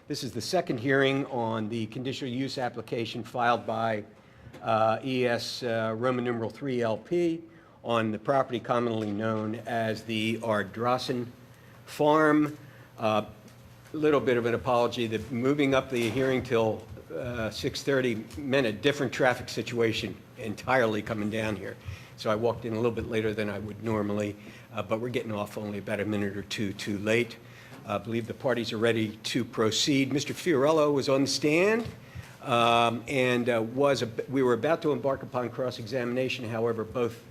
This is the second hearing on the conditional use application filed by ES Roman numeral 3 LP on the property commonly known as the Ardrossan Farm. A little bit of an apology that moving up the hearing till 6:30 meant a different traffic situation entirely coming down here. So I walked in a little bit later than I would normally, but we're getting off only about a minute or two too late. I believe the parties are ready to proceed. Mr. Fiorello was on the stand we were about to embark upon cross-examination. However, both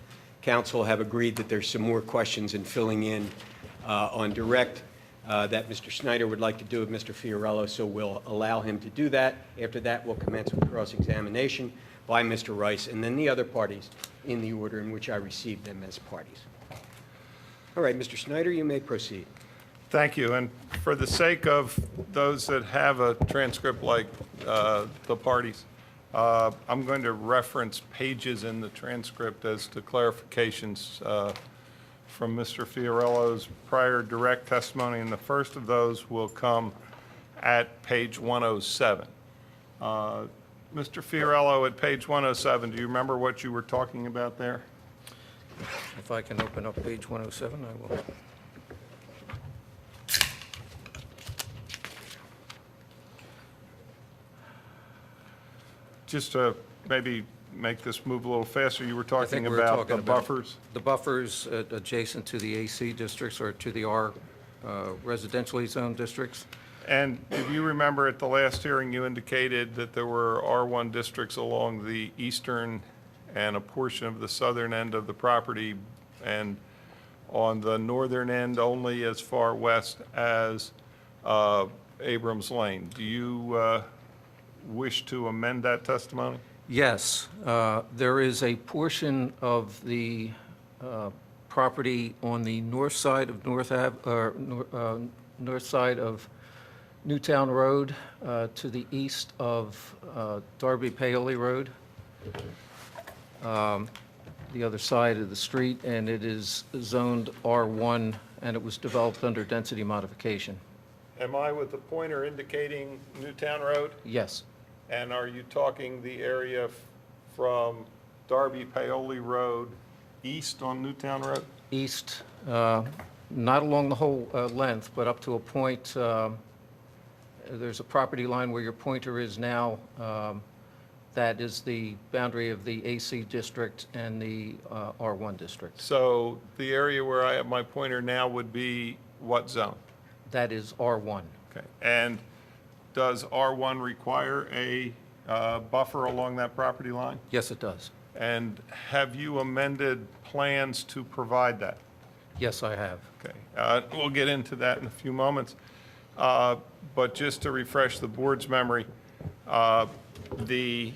counsel have agreed that there's some more questions and filling in on direct that Mr. Snyder would like to do with Mr. Fiorello, so we'll allow him to do that. After that, we'll commence with cross-examination by Mr. Rice and then the other parties in the order in which I received them as parties. All right, Mr. Snyder, you may proceed. Thank you. And for the sake of those that have a transcript like the parties, I'm going to reference pages in the transcript as to clarifications from Mr. Fiorello's prior direct testimony, and the first of those will come at page 107. Mr. Fiorello, at page 107, do you remember what you were talking about there? If I can open up page 107, I will. Just to maybe make this move a little faster, you were talking about the buffers? The buffers adjacent to the AC districts or to the R residentially zoned districts. And if you remember at the last hearing, you indicated that there were R1 districts along the eastern and a portion of the southern end of the property, and on the northern end only as far west as Abrams Lane. Do you wish to amend that testimony? Yes, there is a portion of the property on the north side of north side of Newtown Road to the east of Darby Paoli Road, the other side of the street, and it is zoned R1, and it was developed under density modification. Am I with the pointer indicating Newtown Road? Yes. And are you talking the area from Darby Paoli Road east on Newtown Road? East, not along the whole length, but up to a point. There's a property line where your pointer is now. That is the boundary of the AC district and the R1 district. So the area where I have my pointer now would be what zone? That is R1. Okay. And does R1 require a buffer along that property line? Yes, it does. And have you amended plans to provide that? Yes, I have. Okay. We'll get into that in a few moments. But just to refresh the board's memory, the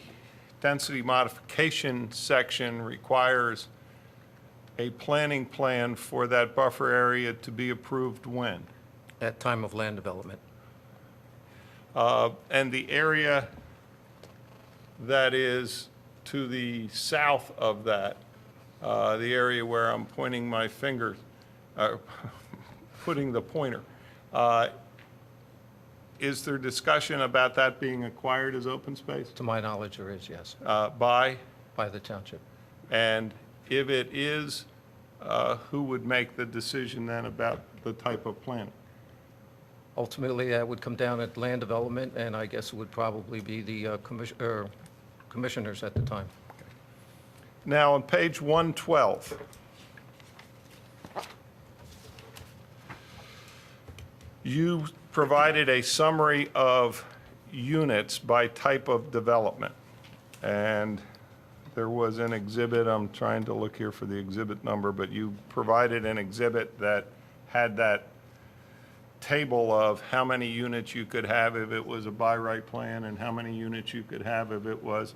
density modification section requires a planning plan for that buffer area to be approved when? At time of land development. And the area that is to the south of that, the area where I'm pointing my finger, putting the pointer, is there discussion about that being acquired as open space? To my knowledge, there is, yes. By township? township. And if it is, who would make the decision then about the type of planning? Ultimately, that would come down at land development, and I guess it would probably be the commissioners at the time. Now, on page 112, you provided a summary of units by type of development. And there was an exhibit, I'm trying to look here for the exhibit number, but you provided an exhibit that had that table of how many units you could have if it was a by right plan and how many units you could have if it was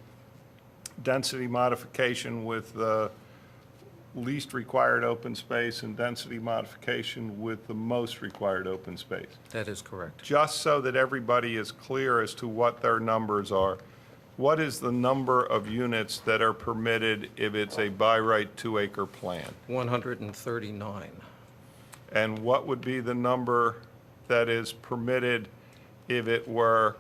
density modification with the least required open space and density modification with the most required open space. That is correct. Just so that everybody is clear as to what their numbers are, what is the number of units that are permitted if it's a by right 2-acre plan? 139. And what would be the number that is permitted if it were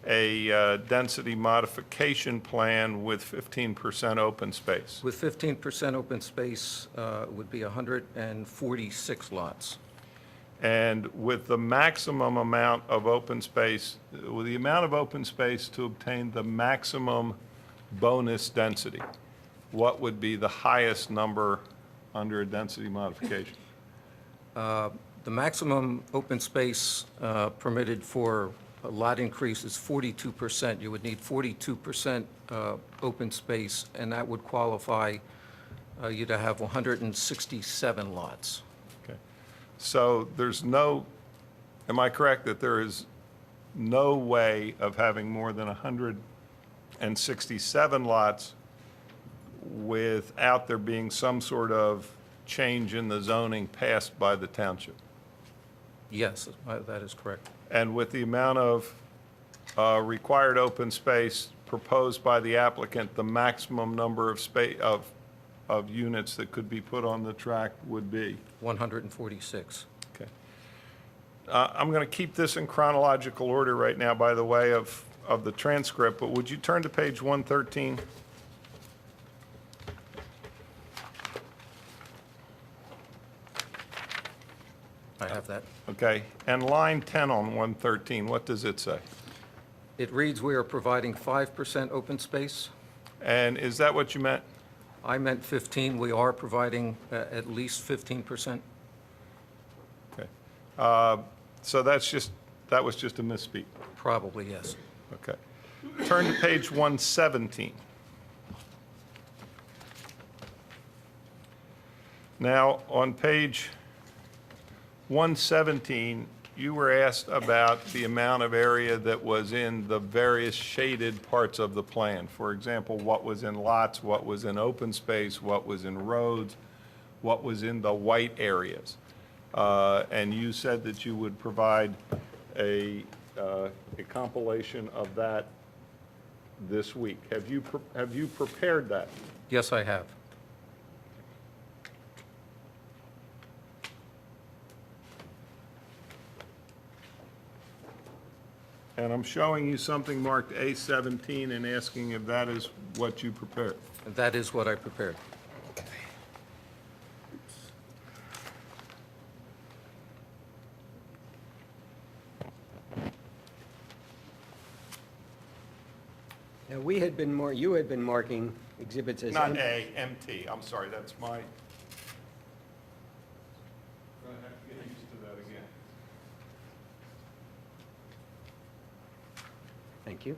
a density modification plan with 15% open space? With 15% open space, it would be 146 lots. And with the maximum amount of open space, with the amount of open space to obtain the maximum bonus density, what would be the highest number under a density modification? The maximum open space permitted for a lot increase is 42%. You would need 42% open space, and that would qualify you to have 167 lots. Okay. So there's no, am I correct that there is no way of having more than 167 lots without there being some sort of change in the zoning passed by the township? Yes, that is correct. And with the amount of required open space proposed by the applicant, the maximum number of units that could be put on the track would be? 146. Okay. I'm going to keep this in chronological order right now, by the way, of the transcript, but would you turn to page 113? I have that. Okay, and line 10 on 113, what does it say? It reads, we are providing 5% open space. And is that what you meant? I meant 15. We are providing at least 15%. Okay. So that was just a misspeak. Probably, yes. Okay. Turn to page 117. Now, on page 117, you were asked about the amount of area that was in the various shaded parts of the plan. For example, what was in lots, what was in open space, what was in roads, what was in the white areas. And you said that you would provide a compilation of that this week. Have you prepared that? Yes, I have. And I'm showing you something marked A17 and asking if that is what you prepared. That is what I prepared. Now, you had been marking exhibits as... Not A, MT, I'm sorry, that's my... I'm going to have to get used to that again. Thank you.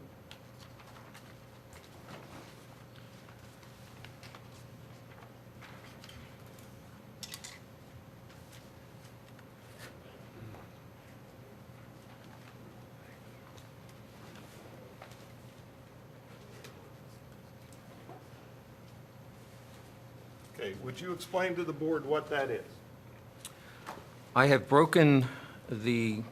Okay, would you explain to the board what that is? I have broken the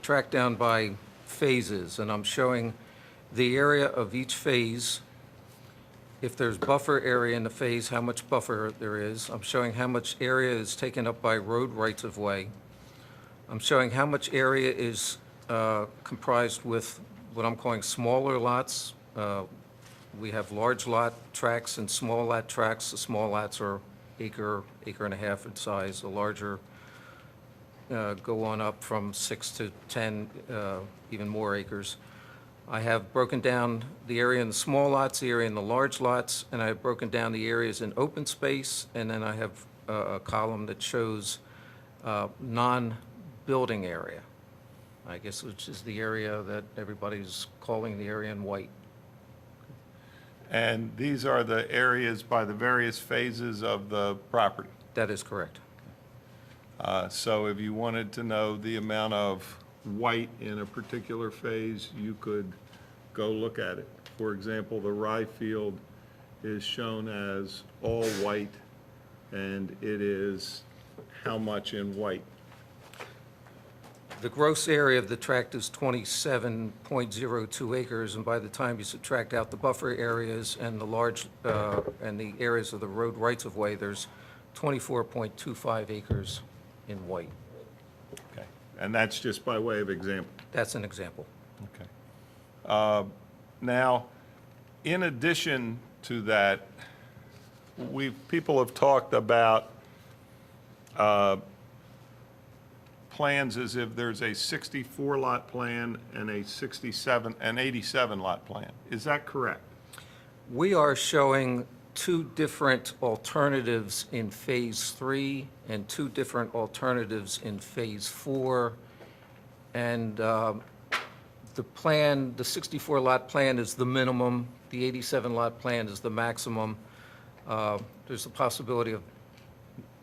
track down by phases, and I'm showing the area of each phase. If there's buffer area in the phase, how much buffer there is. I'm showing how much area is taken up by road rights-of-way. I'm showing how much area is comprised with what I'm calling smaller lots. We have large lot tracts and small lot tracts. The small lots are acre and a half in size. The larger go on up from 6 to 10, even more acres. I have broken down the area in the small lots, the area in the large lots, and I have broken down the areas in open space, and then I have a column that shows non-building area, I guess, which is the area that everybody's calling the area in white. And these are the areas by the various phases of the property. That is correct. So if you wanted to know the amount of white in a particular phase, you could go look at it. For example, the rye field is shown as all white, and it is how much in white? The gross area of the tract is 27.02 acres, and by the time you subtract out the buffer areas and the large, and the areas of the road rights-of-way, there's 24.25 acres in white. Okay. And that's just by way of example. That's an example. Okay. Now, in addition to that, people have talked about plans as if there's a 64-lot plan and a 87-lot plan. Is that correct? We are showing two different alternatives in Phase 3 and two different alternatives in Phase 4. And the plan, the 64-lot plan is the minimum, the 87-lot plan is the maximum. There's a possibility of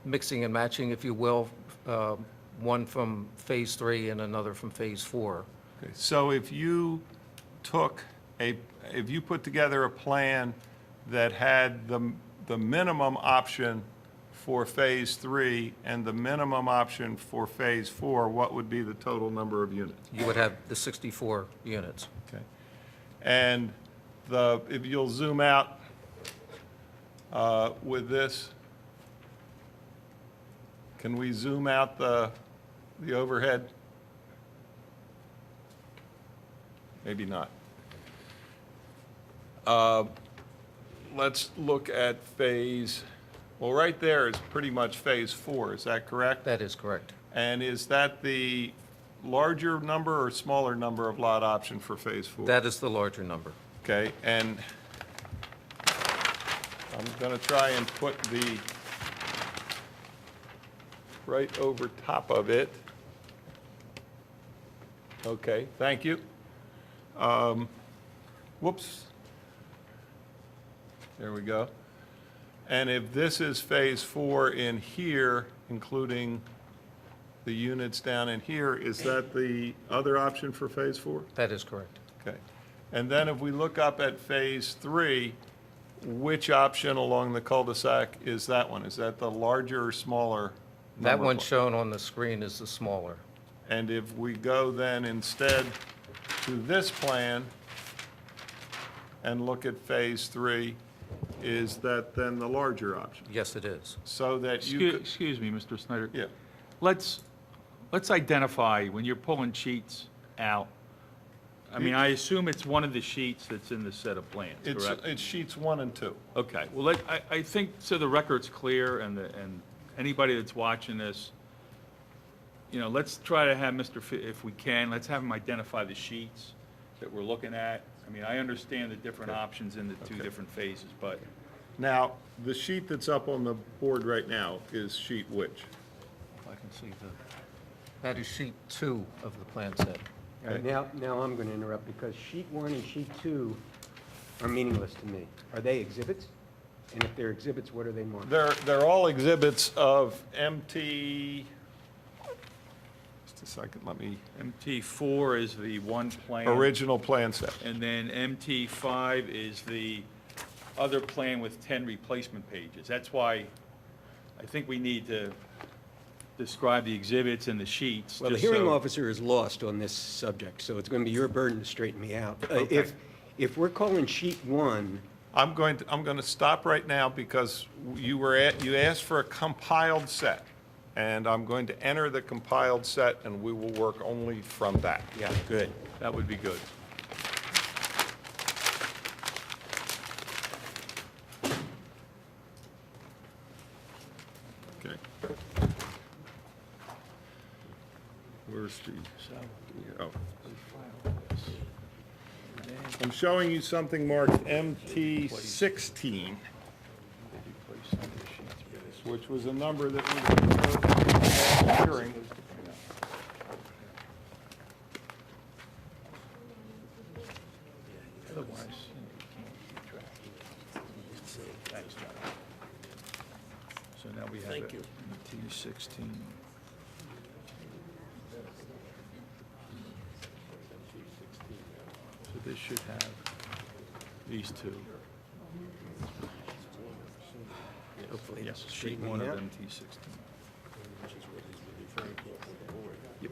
mixing and matching, if you will, one from Phase 3 and another from Phase 4. Okay, so if you put together a plan that had the minimum option for Phase 3 and the minimum option for Phase 4, what would be the total number of units? You would have the 64 units. Okay. And if you'll zoom out with this, can we zoom out the overhead? Maybe not. Let's look at right there is pretty much Phase 4, is that correct? That is correct. And is that the larger number or smaller number of lot option for Phase 4? That is the larger number. Okay, and I'm going to try and put the right over top of it. Okay, thank you. Whoops. There we go. And if this is Phase 4 in here, including the units down in here, is that the other option for Phase 4? That is correct. Okay. And then if we look up at Phase 3, which option along the cul-de-sac is that one? Is that the larger or smaller That number? one shown on the screen is the smaller. And if we go then instead to this plan and look at Phase 3, is that then the larger option? Yes, it is. So that you could, Excuse me, Mr. Snyder. yeah, Let's identify, when you're pulling sheets out, I mean, I assume it's one of the sheets that's in the set of plans, correct? it's sheets 1 and 2. Okay, well, I think, so the record's clear, and anybody that's watching this, you know, let's try to have if we can, let's have him identify the sheets that we're looking at. I mean, I understand the different options in the two different phases, but Now, the sheet that's up on the board right now is sheet which? If I can see that is sheet 2 of the plan set. All right, now I'm going to interrupt because sheet 1 and sheet 2 are meaningless to me. Are they exhibits? And if they're exhibits, what are they marked? They're all exhibits of MT, just a second, let me, MT4 is the one plan. original plan set. And then MT5 is the other plan with 10 replacement pages. That's why I think we need to describe the exhibits and the sheets. Well, the just hearing so- officer is lost on this subject, so it's going to be your burden to straighten me out. Okay. If we're calling sheet 1, I'm going to stop right now because you asked for a compiled set. And I'm going to enter the compiled set and we will work only from that. yeah, good. That would be good. Okay. Where's the, oh. I'm showing you something marked MT16, which was a number that we were hearing. Otherwise, you can't keep track. So now we have it. MT16. So this should have these two. Hopefully Yes, it's sheet straightening one of out. MT16. Yep.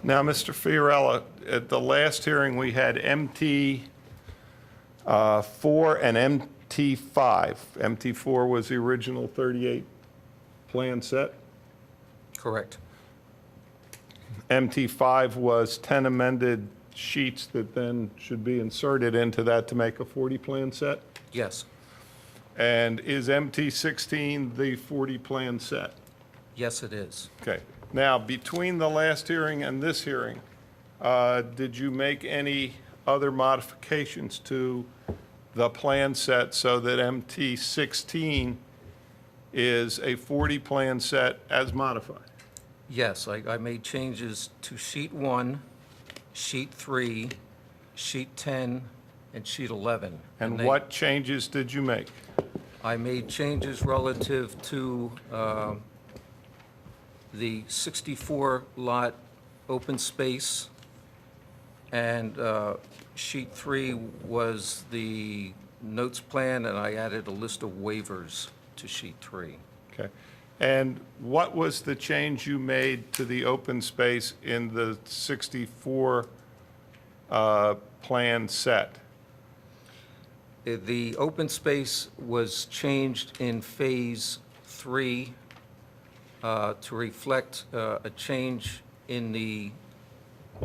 Now, Mr. Fiorella, at the last hearing, we had MT 4 and MT 5. MT 4 was the original 38 plan set. Correct. MT 5 was 10 amended sheets that then should be inserted into that to make a 40 plan set. Yes. And is MT 16 the 40 plan set? Yes, it is. Okay. Now, between the last hearing and this hearing, did you make any other modifications to the plan set so that MT 16 is a 40 plan set as modified? Yes, I made changes to sheet 1, sheet 3, sheet 10, and sheet 11. And they- what changes did you make? I made changes relative to the 64-lot open space, and sheet 3 was the notes plan, and I added a list of waivers to sheet 3. Okay. And what was the change you made to the open space in the 64 plan set? The open space was changed in Phase 3 to reflect a change in the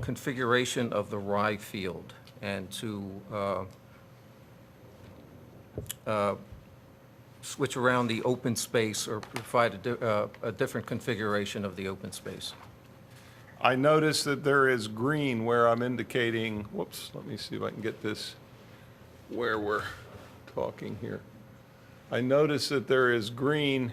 configuration of the rye field and to switch around the open space or provide a different configuration of the open space. I notice that there is green where I'm indicating, whoops, let me see if I can get this where we're talking here. I notice that there is green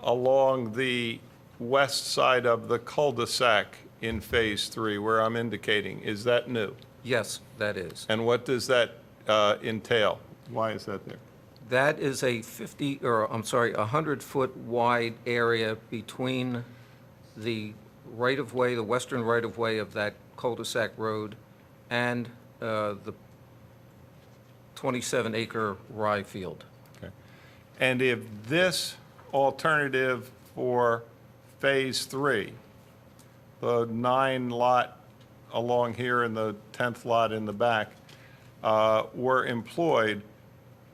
along the west side of the cul-de-sac in Phase 3 where I'm indicating. Is that new? Yes, that is. And what does that entail? Why is that there? That is a 100-foot wide area between the right-of-way, the western right-of-way of that cul-de-sac road, and the 27-acre rye field. Okay. And if this alternative for Phase 3, the 9-lot along here and the 10th lot in the back, were employed,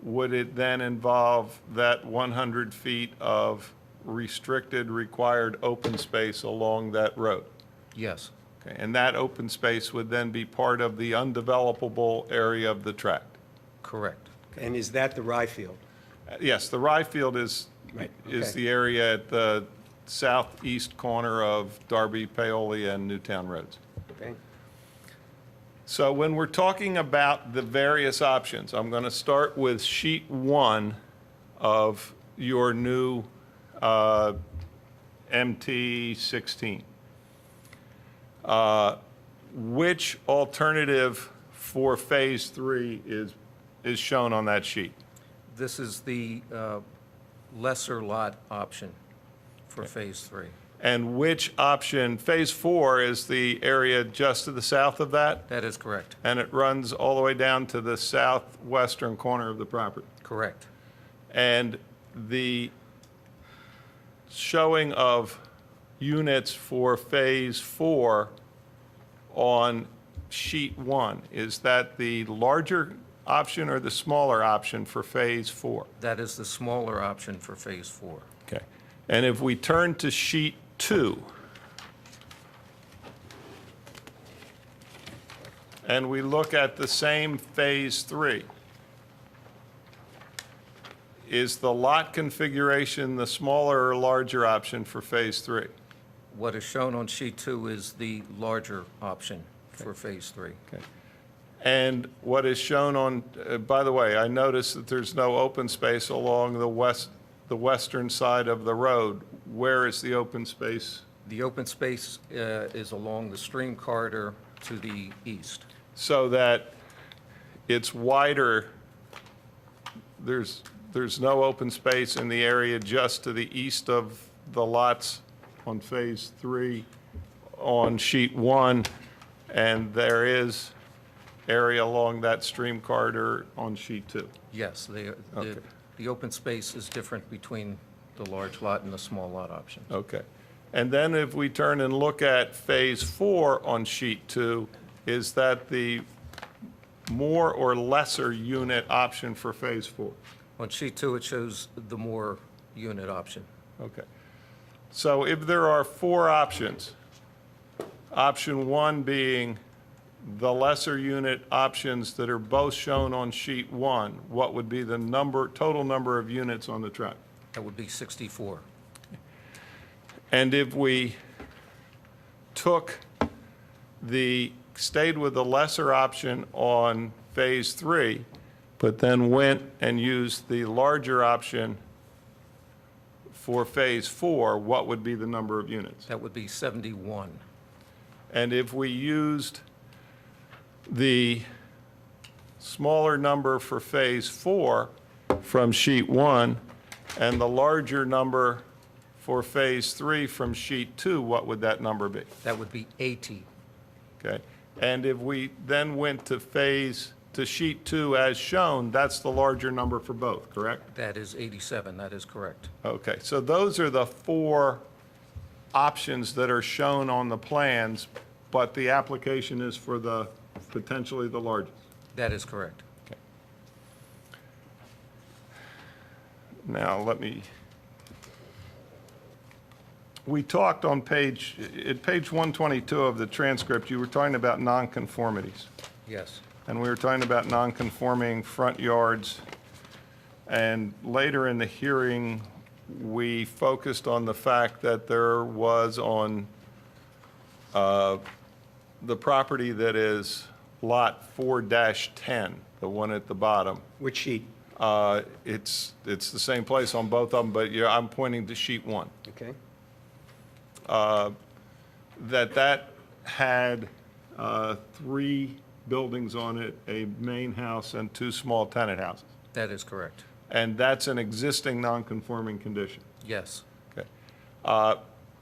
would it then involve that 100 feet of restricted required open space along that road? Yes, Okay. And that open space would then be part of the undevelopable area of the tract? correct. And is that the rye field? Yes, the rye field is Right, is okay. the area at the southeast corner of Darby, Paoli, and Newtown Roads. Okay. So when we're talking about the various options, I'm going to start with sheet 1 of your new MT 16. Which alternative for Phase 3 is shown on that sheet? This is the lesser lot option for Phase 3. And which option, Phase 4 is the area just to the south of that? That is correct. And it runs all the way down to the southwestern corner of the property. Correct. And the showing of units for Phase 4 on sheet 1, is that the larger option or the smaller option for Phase 4? That is the smaller option for Phase 4. Okay. And if we turn to sheet 2, and we look at the same Phase 3, is the lot configuration the smaller or larger option for Phase 3? What is shown on sheet 2 is the larger option for Phase 3. Okay. And what is shown on, by the way, I noticed that there's no open space along the western side of the road. Where is the open space? The open space is along the stream corridor to the east. So that it's wider, there's no open space in the area just to the east of the lots on Phase 3 on sheet 1, and there is area along that stream corridor on sheet 2. Yes, Okay. the open space is different between the large lot and the small lot option. Okay. And then if we turn and look at Phase 4 on Sheet 2, is that the more or lesser unit option for Phase 4? On sheet 2, it shows the more unit option. Okay. So if there are 4 options, option 1 being the lesser unit options that are both shown on Sheet 1, what would be the total number of units on the tract? That would be 64. And if we stayed with the lesser option on Phase 3, but then went and used the larger option for Phase 4, what would be the number of units? That would be 71. And if we used the smaller number for Phase 4 from Sheet 1 and the larger number for Phase 3 from Sheet 2, what would that number be? That would be 80. Okay? And if we then went to Sheet 2 as shown, that's the larger number for both, correct? That is 87, that is correct. Okay, so those are the 4 options that are shown on the plans, but the application is for potentially the largest. That is correct. Now, we talked at page 122 of the transcript, you were talking about nonconformities. Yes. And we were talking about nonconforming front yards. And later in the hearing, we focused on the fact that there was on the property that is Lot 4-10, the one at the bottom. Which sheet? It's the same place on both of them, but I'm pointing to Sheet 1. Okay. That had 3 buildings on it, a main house and 2 small tenant houses. That is correct. And that's an existing non-conforming condition. Yes. Okay.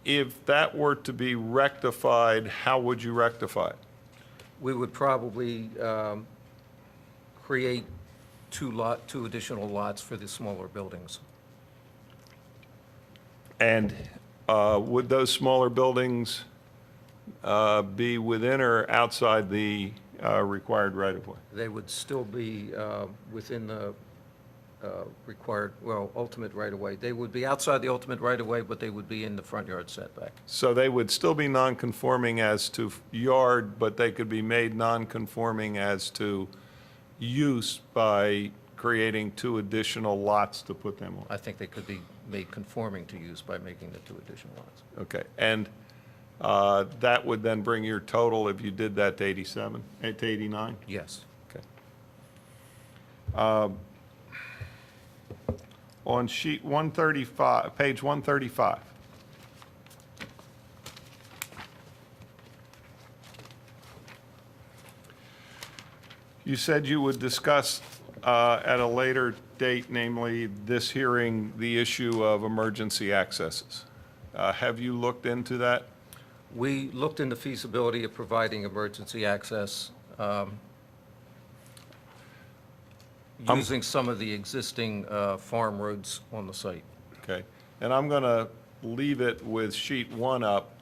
If that were to be rectified, how would you rectify it? We would probably create 2 additional lots for the smaller buildings. And would those smaller buildings be within or outside the required right-of-way? They would still be within the ultimate right-of-way. They would be outside the ultimate right-of-way, but they would be in the front yard setback. So they would still be non-conforming as to yard, but they could be made non-conforming as to use by creating 2 additional lots to put them on? I think they could be made conforming to use by making the 2 additional lots. Okay, and that would then bring your total, if you did that, to 87, to 89? Yes. Okay. On sheet 135, page 135. You said you would discuss at a later date, namely this hearing, the issue of emergency accesses. Have you looked into that? We looked into feasibility of providing emergency access using some of the existing farm roads on the site. Okay, and I'm going to leave it with sheet 1 up,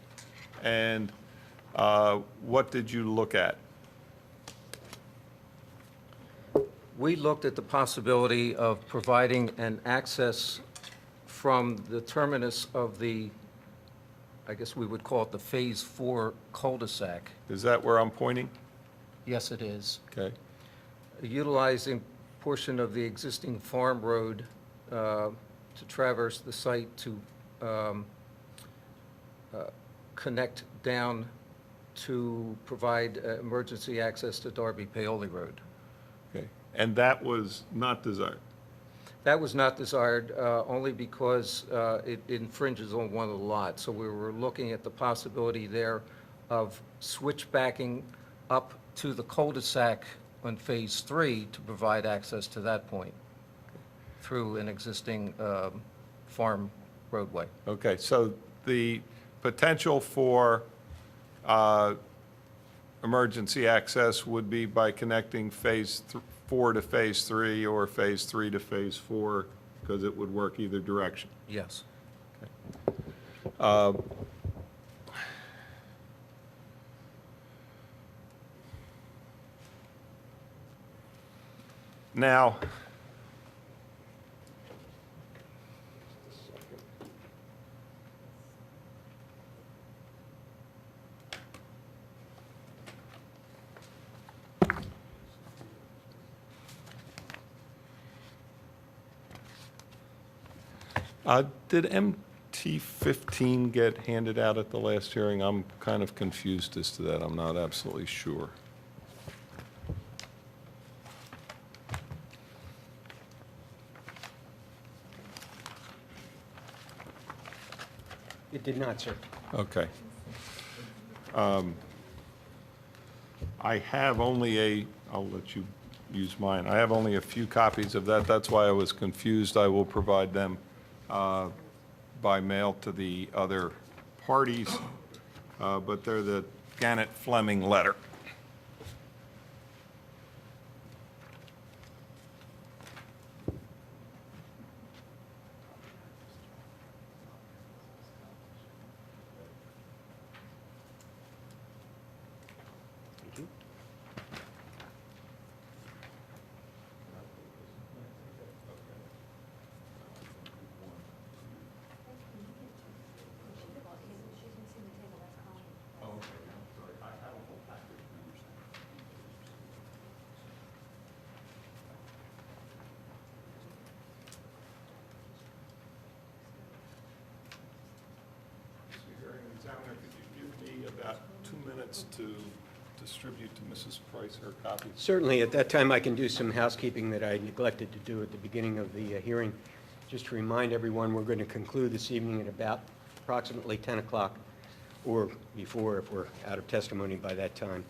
and what did you look at? We looked at the possibility of providing an access from the terminus of the, I guess we would call it the Phase 4 cul-de-sac. Is that where I'm pointing? Yes, it is. Okay, Utilizing portion of the existing farm road to traverse the site to connect down to provide emergency access to Darby Paoli Road. okay, and that was not desired? That was not desired only because it infringes on one of the lots. So we were looking at the possibility there of switchbacking up to the cul-de-sac on Phase 3 to provide access to that point through an existing farm roadway. Okay, so the potential for emergency access would be by connecting Phase 4 to Phase 3 or Phase 3 to Phase 4, because it would work either direction. Yes. Now, did MT-15 get handed out at the last hearing? I'm kind of confused as to that. I'm not absolutely sure. It did not, sir. Okay. I have only I'll let you use mine. I have only a few copies of that. That's why I was confused. I will provide them by mail to the other parties, but they're the Gannett Fleming letter. Thank you. Mr. Hearing Examiner, could you give me about 2 minutes to distribute to Mrs. Price her copy? Certainly, at that time, I can do some housekeeping that I neglected to do at the beginning of the hearing. Just to remind everyone, we're going to conclude this evening at about approximately 10 o'clock, or before if we're out of testimony by that time.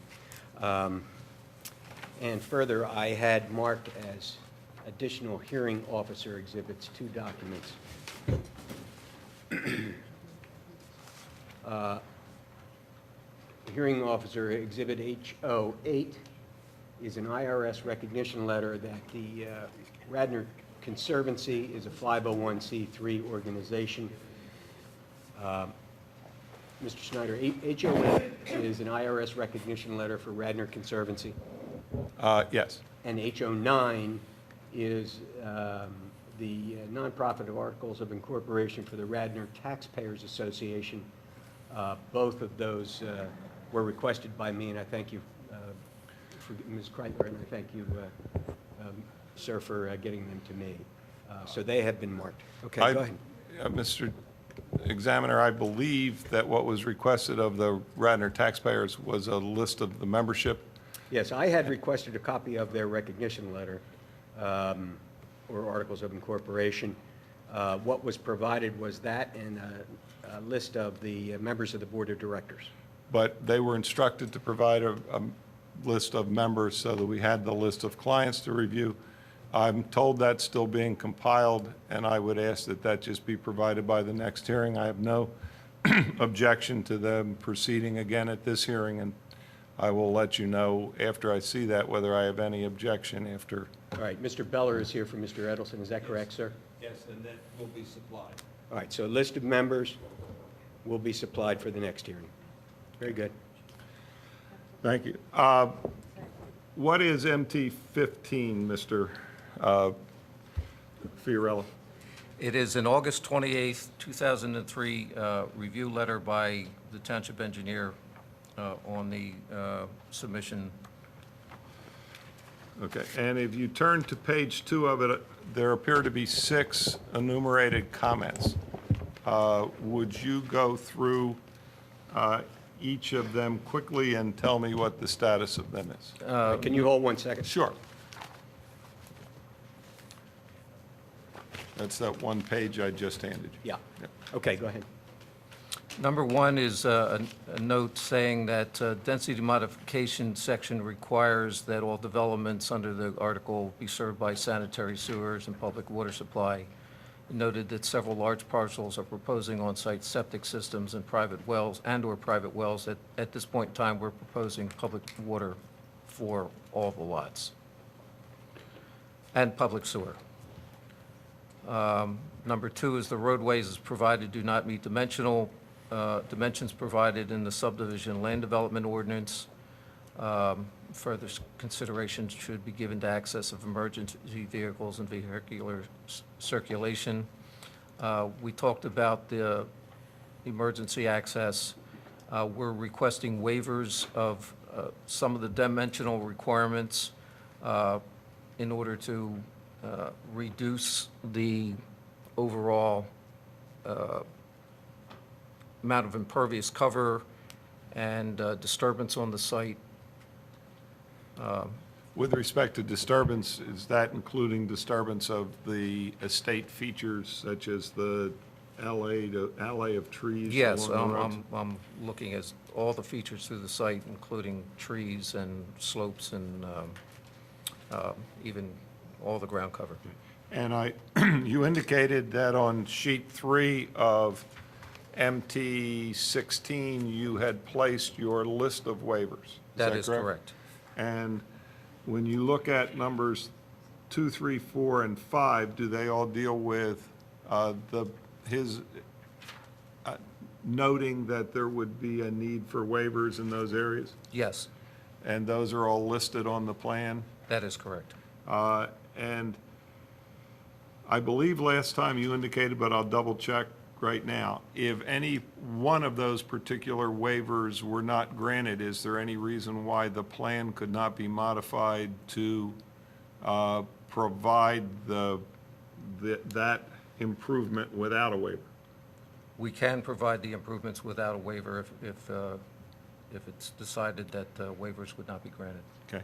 And further, I had marked as additional hearing officer exhibits 2 documents. Hearing officer exhibit HO8 is an IRS recognition letter that the Radnor Conservancy is a 501c3 organization. Mr. Schneider, HO8 is an IRS recognition letter for Radnor Conservancy, Yes. and HO9 is the nonprofit of Articles of Incorporation for the Radnor Taxpayers Association. Both of those were requested by me, and I thank you, for Ms. Kreitler, and I thank you, sir, for getting them to me. So they have been marked. Okay, go ahead. Mr. Examiner, I believe that what was requested of the Radnor taxpayers was a list of the membership. Yes, I had requested a copy of their recognition letter, or Articles of Incorporation. What was provided was that and a list of the members of the Board of Directors. But they were instructed to provide a list of members so that we had the list of clients to review. I'm told that's still being compiled, and I would ask that that just be provided by the next hearing. I have no objection to them proceeding again at this hearing, and I will let you know after I see that whether I have any objection after. All right, Mr. Beller is here for Mr. Edelson, is that correct, sir? Yes, and that will be supplied. All right, so a list of members will be supplied for the next hearing. Very good. Thank you. What is MT-15, Mr. Fiorello? It is an August 28th, 2003 review letter by the township engineer on the submission. Okay, and if you turn to page 2 of it, there appear to be 6 enumerated comments. Would you go through each of them quickly and tell me what the status of them is? Can you hold 1 second? Sure. That's that one page I just handed you. Yeah. Yep. Okay, go ahead. Number 1 is a note saying that density modification section requires that all developments under the article be served by sanitary sewers and public water supply. It noted that several large parcels are proposing on-site septic systems and private wells and/or private wells. At this point in time, we're proposing public water for all the lots and public sewer. Number 2 is the roadways as provided do not meet dimensions provided in the subdivision land development ordinance. further consideration should be given to access of emergency vehicles and vehicular circulation. We talked about the emergency access. We're requesting waivers of some of the dimensional requirements in order to reduce the overall amount of impervious cover and disturbance on the site. With respect to disturbance, is that including disturbance of the estate features such as the alley of trees? Yes, along the roads? I'm looking at all the features through the site, including trees and slopes and even all the ground cover. And you indicated that on sheet 3 of MT 16, you had placed your list of waivers. That is correct. And when you look at numbers 2, 3, 4, and 5, do they all deal with his noting that there would be a need for waivers in those areas? Yes, And those are all listed on the plan? that is correct. And I believe last time you indicated, but I'll double check right now, if any one of those particular waivers were not granted, is there any reason why the plan could not be modified to provide that improvement without a waiver? We can provide the improvements without a waiver if it's decided that waivers would not be granted. Okay.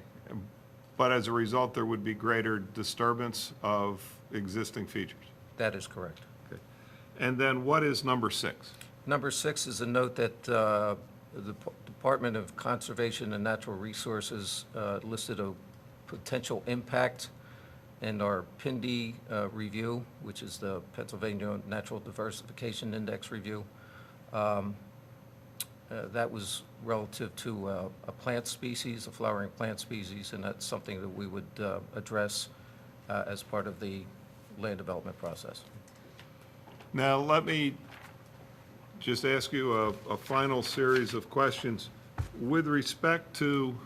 But as a result, there would be greater disturbance of existing features? That is correct. Okay. And then what is number 6? Number 6 is a note that the Department of Conservation and Natural Resources listed a potential impact in our PIND review, which is the Pennsylvania Natural Diversification Index review. That was relative to a plant species, a flowering plant species, and that's something that we would address as part of the land development process. Now, let me just ask you a final series of questions. With respect to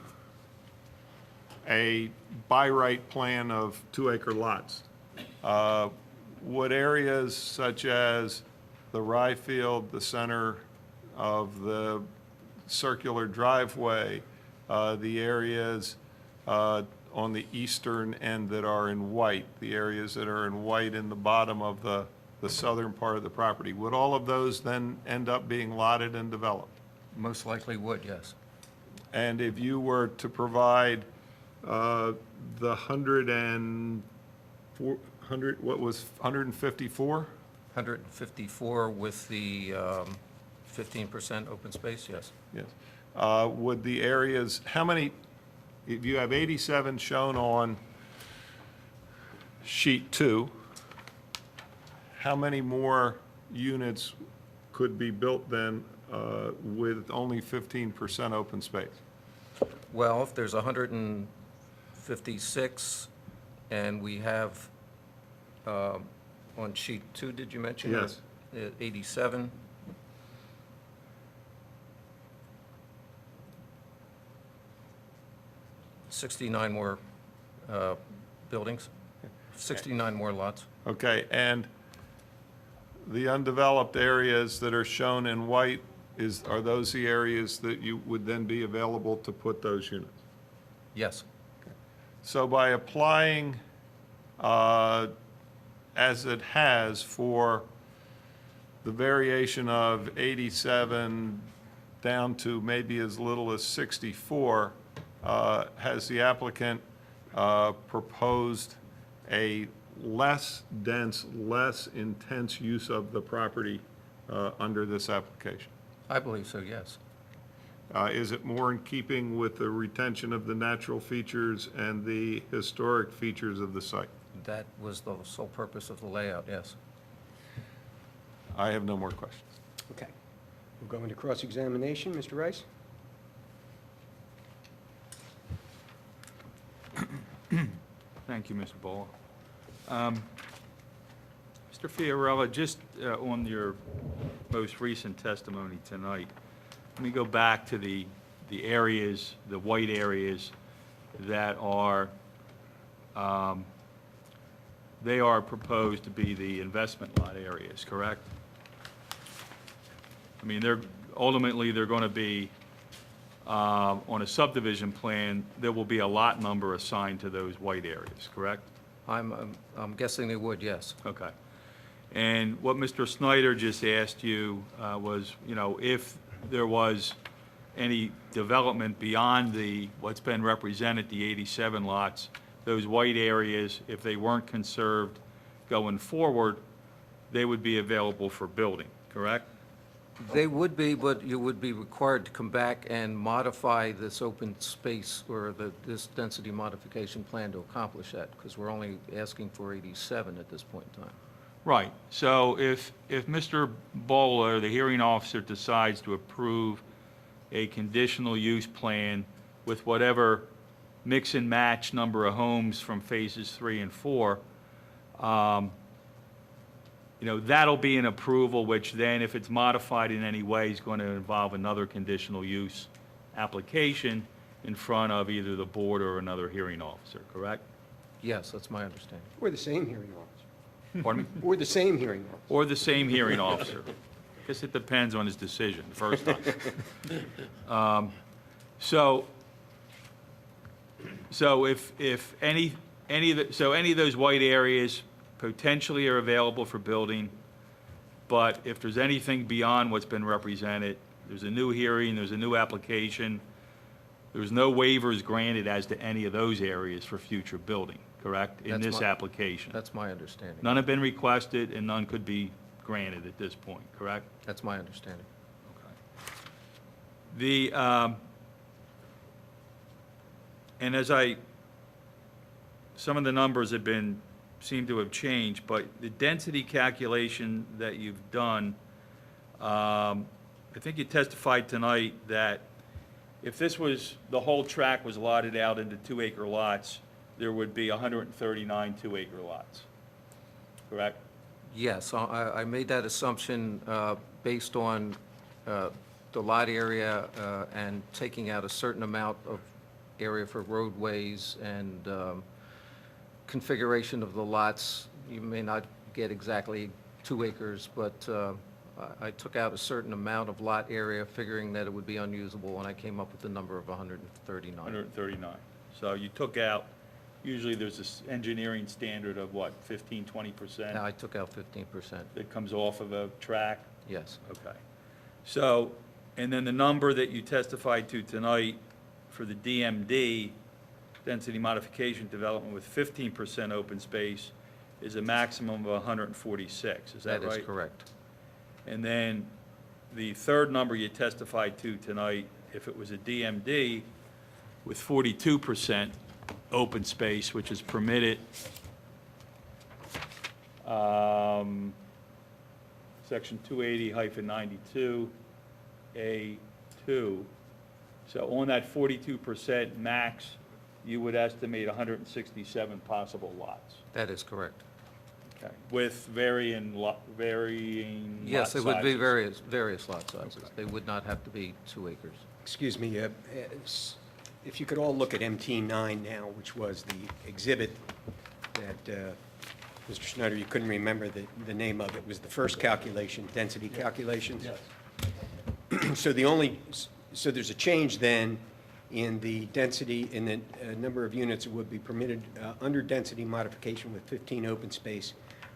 a by right plan of 2-acre lots, would areas such as the rye field, the center of the circular driveway, the areas on the eastern end that are in white, the areas that are in white in the bottom of the southern part of the property, would all of those then end up being lotted and developed? Most likely would, yes. And if you were to provide the 154? 154 with the 15% open space, yes. Yes. Would the areas, how many, if you have 87 shown on sheet 2, how many more units could be built then with only 15% open space? Well, if there's 156, and we have, on sheet 2, did you mention? Yes. 87. $69 more buildings, 69 more lots. Okay, and the undeveloped areas that are shown in white, are those the areas that you would then be available to put those units? Yes, So by applying, as it has for the variation of 87 down to maybe as little as 64, has the applicant proposed a less dense, less intense use of the property under this application? I believe so, yes. Is it more in keeping with the retention of the natural features and the historic features of the site? That was the sole purpose of the layout, yes. I have no more questions. Okay. We'll go into cross-examination. Mr. Rice? Thank you, Mr. Bola. Mr. Fiorella, just on your most recent testimony tonight, let me go back to the areas, the white areas that are, they are proposed to be the investment lot areas, correct? I mean, ultimately, they're going to be, on a subdivision plan, there will be a lot number assigned to those white areas, correct? I'm guessing they would, yes. Okay. And what Mr. Snyder just asked you was, if there was any development beyond what's been represented, the 87 lots, those white areas, if they weren't conserved going forward, they would be available for building, correct? They would be, but you would be required to come back and modify this open space or this density modification plan to accomplish that, because we're only asking for 87 at this point in time. Right. So if Mr. Bowler, the hearing officer, decides to approve a conditional use plan with whatever mix and match number of homes from phases 3 and 4, that'll be an approval, which then, if it's modified in any way, is going to involve another conditional use application in front of either the board or another hearing officer, correct? Yes, that's my understanding. Or the same hearing officer. Pardon me? Or the same hearing officer. Or the same hearing officer. Guess it depends on his decision the first time. So if any of those white areas potentially are available for building, but if there's anything beyond what's been represented, there's a new hearing, there's a new application, there's no waivers granted as to any of those areas for future building, correct? In That's this my- application. That's my understanding. None have been requested and none could be granted at this point, correct? That's my understanding. And some of the numbers seem to have changed, but the density calculation that you've done, I think you testified tonight that if the whole tract was lotted out into 2-acre lots, there would be 139 2-acre lots, correct? Yes, I made that assumption based on the lot area and taking out a certain amount of area for roadways and configuration of the lots. You may not get exactly 2 acres, but I took out a certain amount of lot area, figuring that it would be unusable, and I came up with the number of 139. 139. So you took out, usually there's this engineering standard of what, 15, 20%? Now, I took out 15%, That comes off of a tract? yes. Okay. So, and then the number that you testified to tonight for the DMD, density modification development with 15% open space, is a maximum of 146, is that right? That is correct. And then the third number you testified to tonight, if it was a DMD with 42% open space, which is permitted, section 280-92A2. So on that 42% max, you would estimate 167 possible lots, That is correct. okay, with varying lot Yes, it would be sizes. various lot sizes. Okay. They would not have to be 2 acres. Excuse me, if you could all look at MT9 now, which was the exhibit that, Mr. Schneider, you couldn't remember the name of it, was the first calculation, density calculations? Yes. So there's a change then in the density, in the number of units that would be permitted under density modification with 15 open space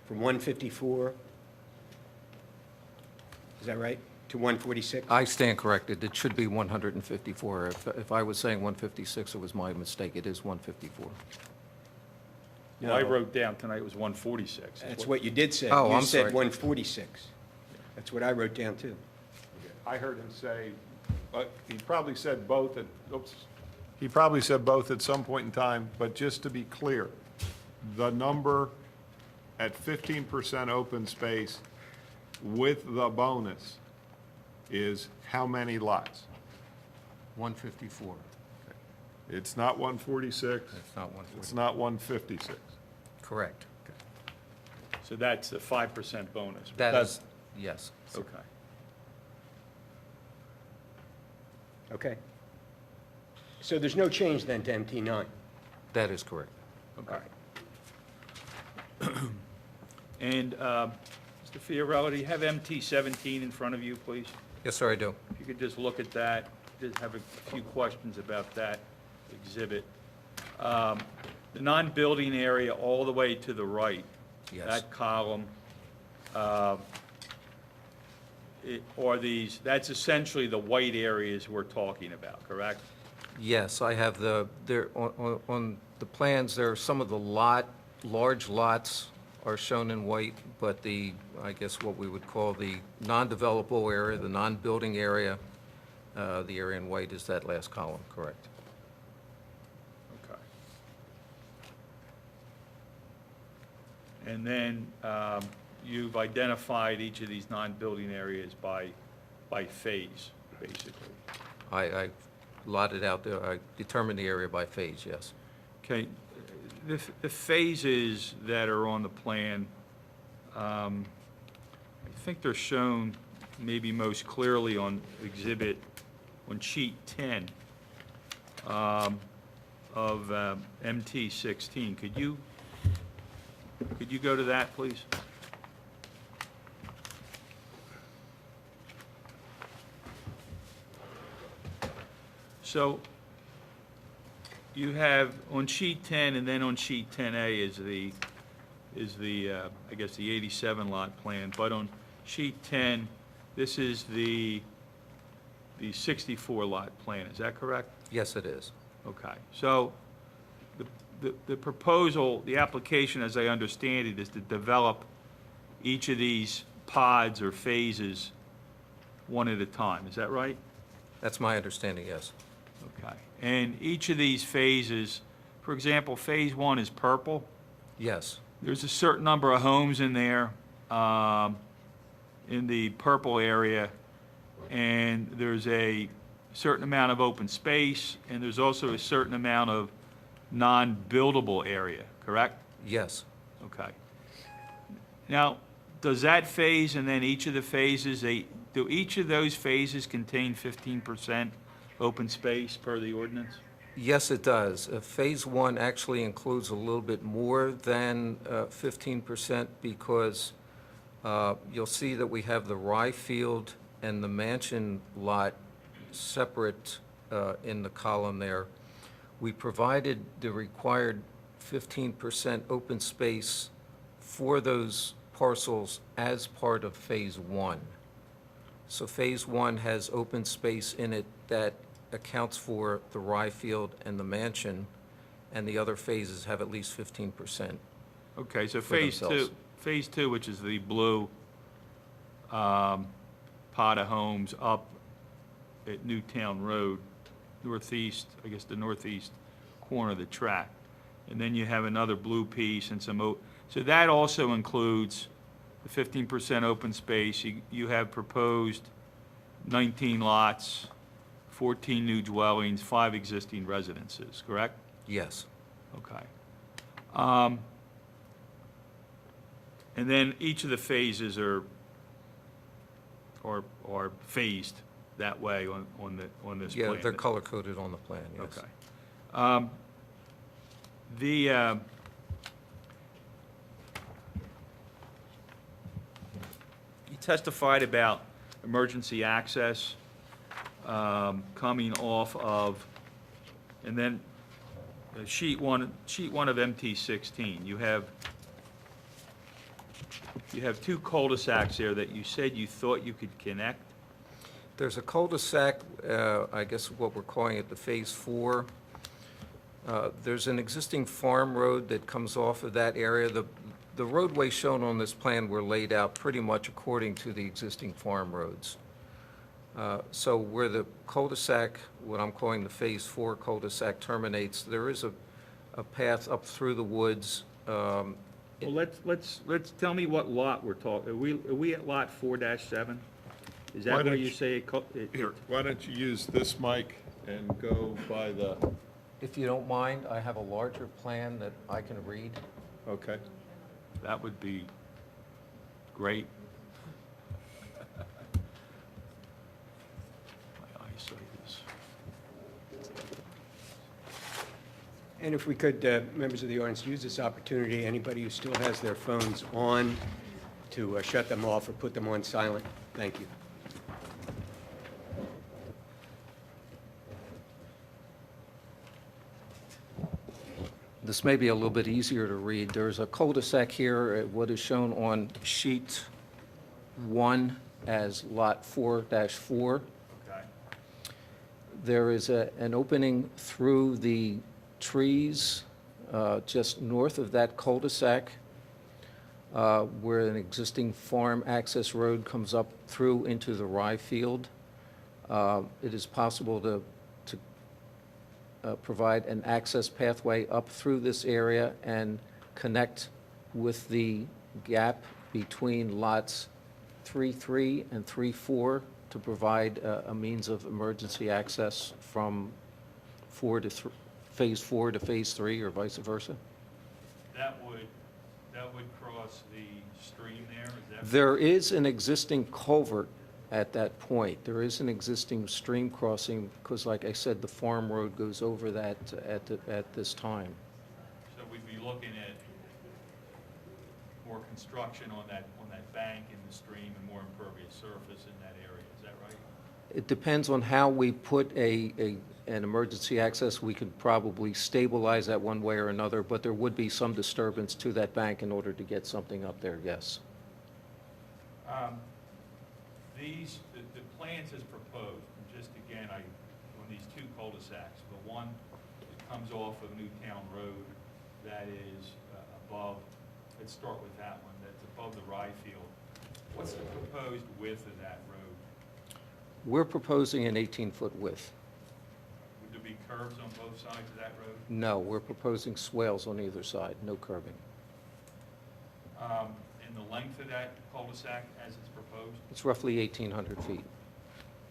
from 154, is that right, to 146? I stand corrected. It should be 154. If I was saying 156, it was my mistake. It is 154. Well, I wrote down tonight it was 146. That's what you did say. Oh, I'm You said sorry. 146. That's what I wrote down, too. I heard him say, he probably said both he probably said both at some point in time, but just to be clear, the number at 15% open space with the bonus is how many lots? 154. It's not 146, It's not 140. it's not 156. Correct. So that's the 5% bonus. That That's- is, yes. Okay. Okay. So there's no change then to MT9? That is correct. All right. And, Mr. Fiorello, do you have MT17 in front of you, please? Yes, sir, I do. If you could just look at that, just have a few questions about that exhibit. The non-building area all the way to the right. Yes. That column, that's essentially the white areas we're talking about, correct? Yes, I have on the plans, there are some of the large lots are shown in white, but I guess what we would call the non-developable area, the non-building area, the area in white is that last column, correct? Okay. And then you've identified each of these non-building areas by phase, basically. I lotted out, I determined the area by phase, yes. Okay, the phases that are on the plan, I think they're shown maybe most clearly on exhibit, on sheet 10 of MT16. Could you go to that, please? So you have on sheet 10 and then on sheet 10A is the I guess the 87 lot plan, but on sheet 10, this is the 64 lot plan, is that correct? Yes, it is. Okay, so the proposal, the application, as I understand it, is to develop each of these pods or phases one at a time, is that right? That's my understanding, yes. Okay, and each of these phases, for example, phase 1 is purple. Yes, There's a certain number of homes in there, in the purple area, and there's a certain amount of open space, and there's also a certain amount of non-buildable area, correct? yes. Okay. Now, does that phase and then each of the phases, do each of those phases contain 15% open space per the ordinance? Yes, it does. Phase 1 actually includes a little bit more than 15% because you'll see that we have the rye field and the mansion lot separate in the column there. We provided the required 15% open space for those parcels as part of Phase 1. So Phase 1 has open space in it that accounts for the rye field and the mansion, and the other phases have at least 15%. Okay, so For themselves. phase two, which is the blue pot of homes up at Newtown Road, northeast, I guess the northeast corner of the tract. And then you have another blue piece and so that also includes the 15% open space. You have proposed 19 lots, 14 new dwellings, 5 existing residences, correct? Yes, Okay. And then each of the phases are phased that way on this plan? yeah, they're color-coded on the plan, yes. Okay. You testified about emergency access coming off of, and then sheet one of MT16. You have 2 cul-de-sacs there that you said you thought you could connect. There's a cul-de-sac, I guess what we're calling it the Phase 4. There's an existing farm road that comes off of that area. The roadways shown on this plan were laid out pretty much according to the existing farm roads. So where the cul-de-sac, what I'm calling the Phase 4 cul-de-sac terminates, there is a path up through the woods. Well, let's tell me what lot we're talking. Are we at lot 4-7? Is Why that where don't you you- say Here, why don't you use this mic and go by the, If you don't mind, I have a larger plan that I can read. okay. that would be great. My eyesight is. And if we could, members of the audience, use this opportunity, anybody who still has their phones on, to shut them off or put them on silent. Thank you. This may be a little bit easier to read. There's a cul-de-sac here, what is shown on sheet 1 as Lot 4-4. Okay. There is an opening through the trees just north of that cul-de-sac where an existing farm access road comes up through into the rye field. It is possible to provide an access pathway up through this area and connect with the gap between lots 3-3 and 3-4 to provide a means of emergency access from phase 4 to phase 3 or vice versa. That would cross the stream there, is that? There is an existing culvert at that point. There is an existing stream crossing because, like I said, the farm road goes over that at this time. So we'd be looking at more construction on that bank in the stream and more impervious surface in that area, is that right? It depends on how we put an emergency access. We could probably stabilize that one way or another, but there would be some disturbance to that bank in order to get something up there, yes. The plans as proposed, and just again, on these two cul-de-sacs, the one that comes off of Newtown Road that is above, let's start with that one, that's above the rye field. What's the proposed width of that road? We're proposing an 18-foot width. Would there be curbs on both sides of that road? No, we're proposing swales on either side, no curbing. And the length of that cul-de-sac as it's proposed? It's roughly 1,800 feet.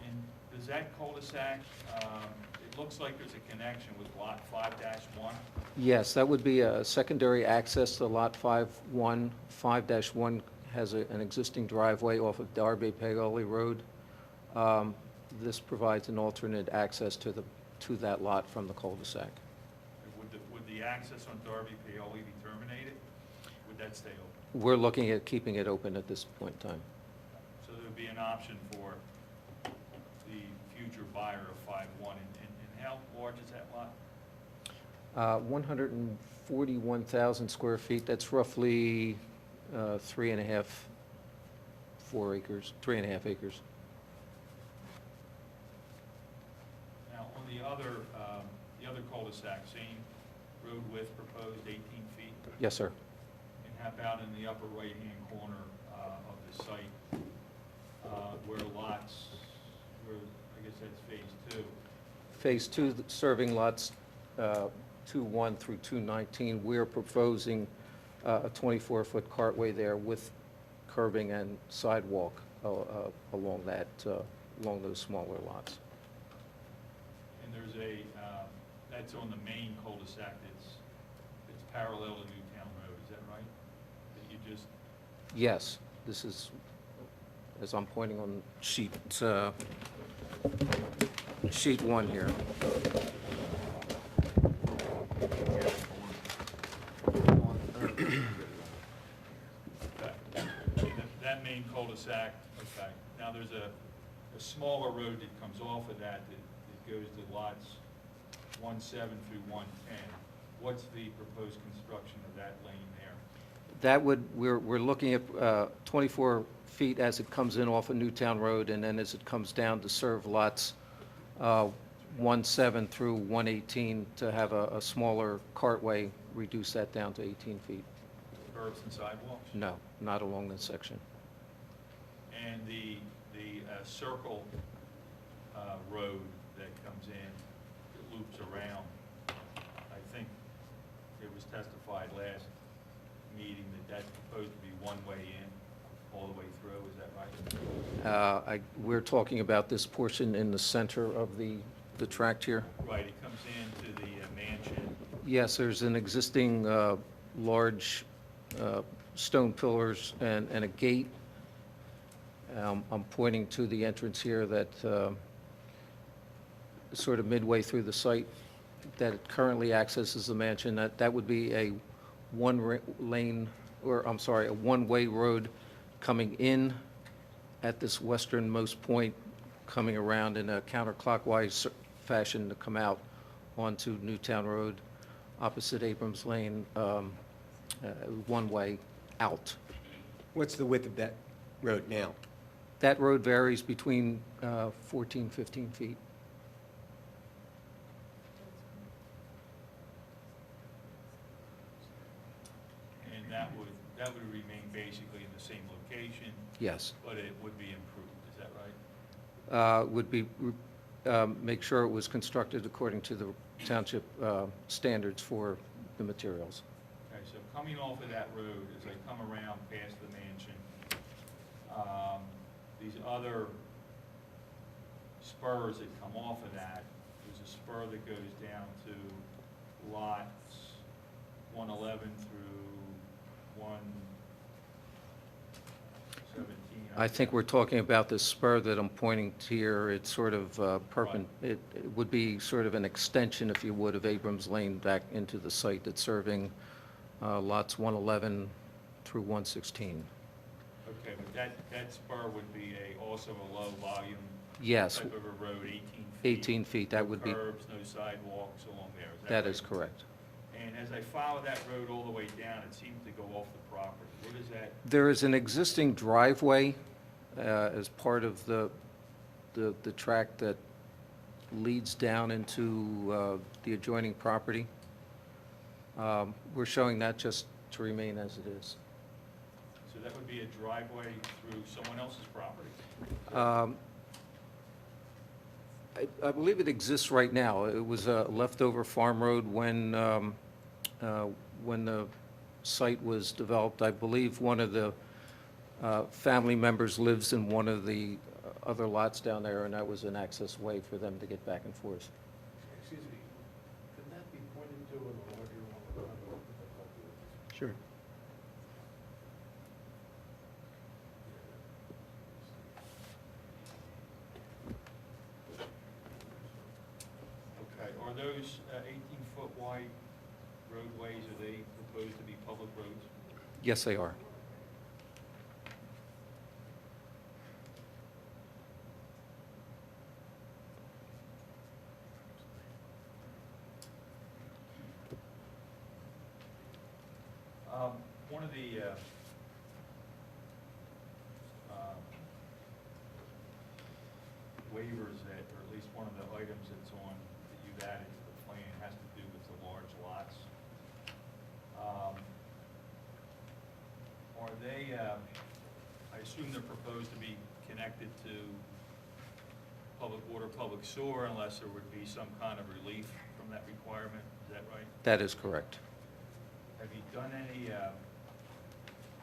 And does that cul-de-sac, it looks like there's a connection with lot 5-1? Yes, that would be a secondary access to Lot 5-1. 5-1 has an existing driveway off of Darby Paoli Road. This provides an alternate access to that lot from the cul-de-sac. Would the access on Darby Paoli be terminated? Would that stay open? We're looking at keeping it open at this point in time. So there would be an option for the future buyer of 5-1, and how large is that lot? 141,000 square feet, that's roughly 3.5 acres. Now, on the other cul-de-sac, same road width proposed 18 feet? Yes, sir. And how about in the upper right-hand corner of the site, where I guess that's phase 2? Phase 2, serving lots 2-1 through 2-19, we're proposing a 24-foot cartway there with curbing and sidewalk along those smaller lots. And there's that's on the main cul-de-sac that's parallel to Newtown Road, is that right? That you just, Yes, this is, as I'm pointing on sheet 1 here. that main cul-de-sac, okay. Now, there's a smaller road that comes off of that goes to lots 1-7 through 1-10. What's the proposed construction of that lane there? That we're looking at 24 feet as it comes in off of Newtown Road, and then as it comes down to serve lots 1-7 through 1-18 to have a smaller cartway, reduce that down to 18 feet. Curbs and sidewalks? No, not along this section. And the circle road that comes in, that loops around, I think it was testified last meeting that that's proposed to be one way in, all the way through, is that right? We're talking about this portion in the center of the tract here. Right, it comes into the mansion. Yes, there's an existing large stone pillars and a gate. I'm pointing to the entrance here that is sort of midway through the site. that currently accesses the mansion, that would be a one-lane, or, I'm sorry, a one-way road coming in at this westernmost point, coming around in a counterclockwise fashion to come out onto Newtown Road, opposite Abrams Lane, one way out. What's the width of that road now? That road varies between 14, 15 feet. And that would remain basically in the same location, Yes. but it would be improved, is that right? Would be, make sure it was constructed according to the township standards for the materials. Okay, so coming off of that road, as I come around past the mansion, these other spurs that come off of that, there's a spur that goes down to lots 111 through 117. I think we're talking about this spur that I'm pointing to here. It's sort of it would be sort of an extension, if you would, of Abrams Lane back into the site that's serving lots 111 through 116. Okay, but that spur would be also a low volume Yes, type of a road, 18 feet. 18 feet, that would be, Curbs, no sidewalks along there, is that that right? is correct. And as I follow that road all the way down, it seems to go off the property. What is that? There is an existing driveway as part of the track that leads down into the adjoining property. We're showing that just to remain as it is. So that would be a driveway through someone else's property? I believe it exists right now. It was a leftover farm road when the site was developed. I believe one of the family members lives in one of the other lots down there, and that was an access way for them to get back and forth. Excuse me, could that be pointed to in a larger one? Sure. Okay, are those 18-foot wide roadways, are they proposed to be public roads? Yes, they are. One of the waivers that, or at least one of the items that's on, that you've added to the plan has to do with the large lots. Are they, I assume they're proposed to be connected to public water, public sewer, unless there would be some kind of relief from that requirement, is that right? That is correct. Have you done any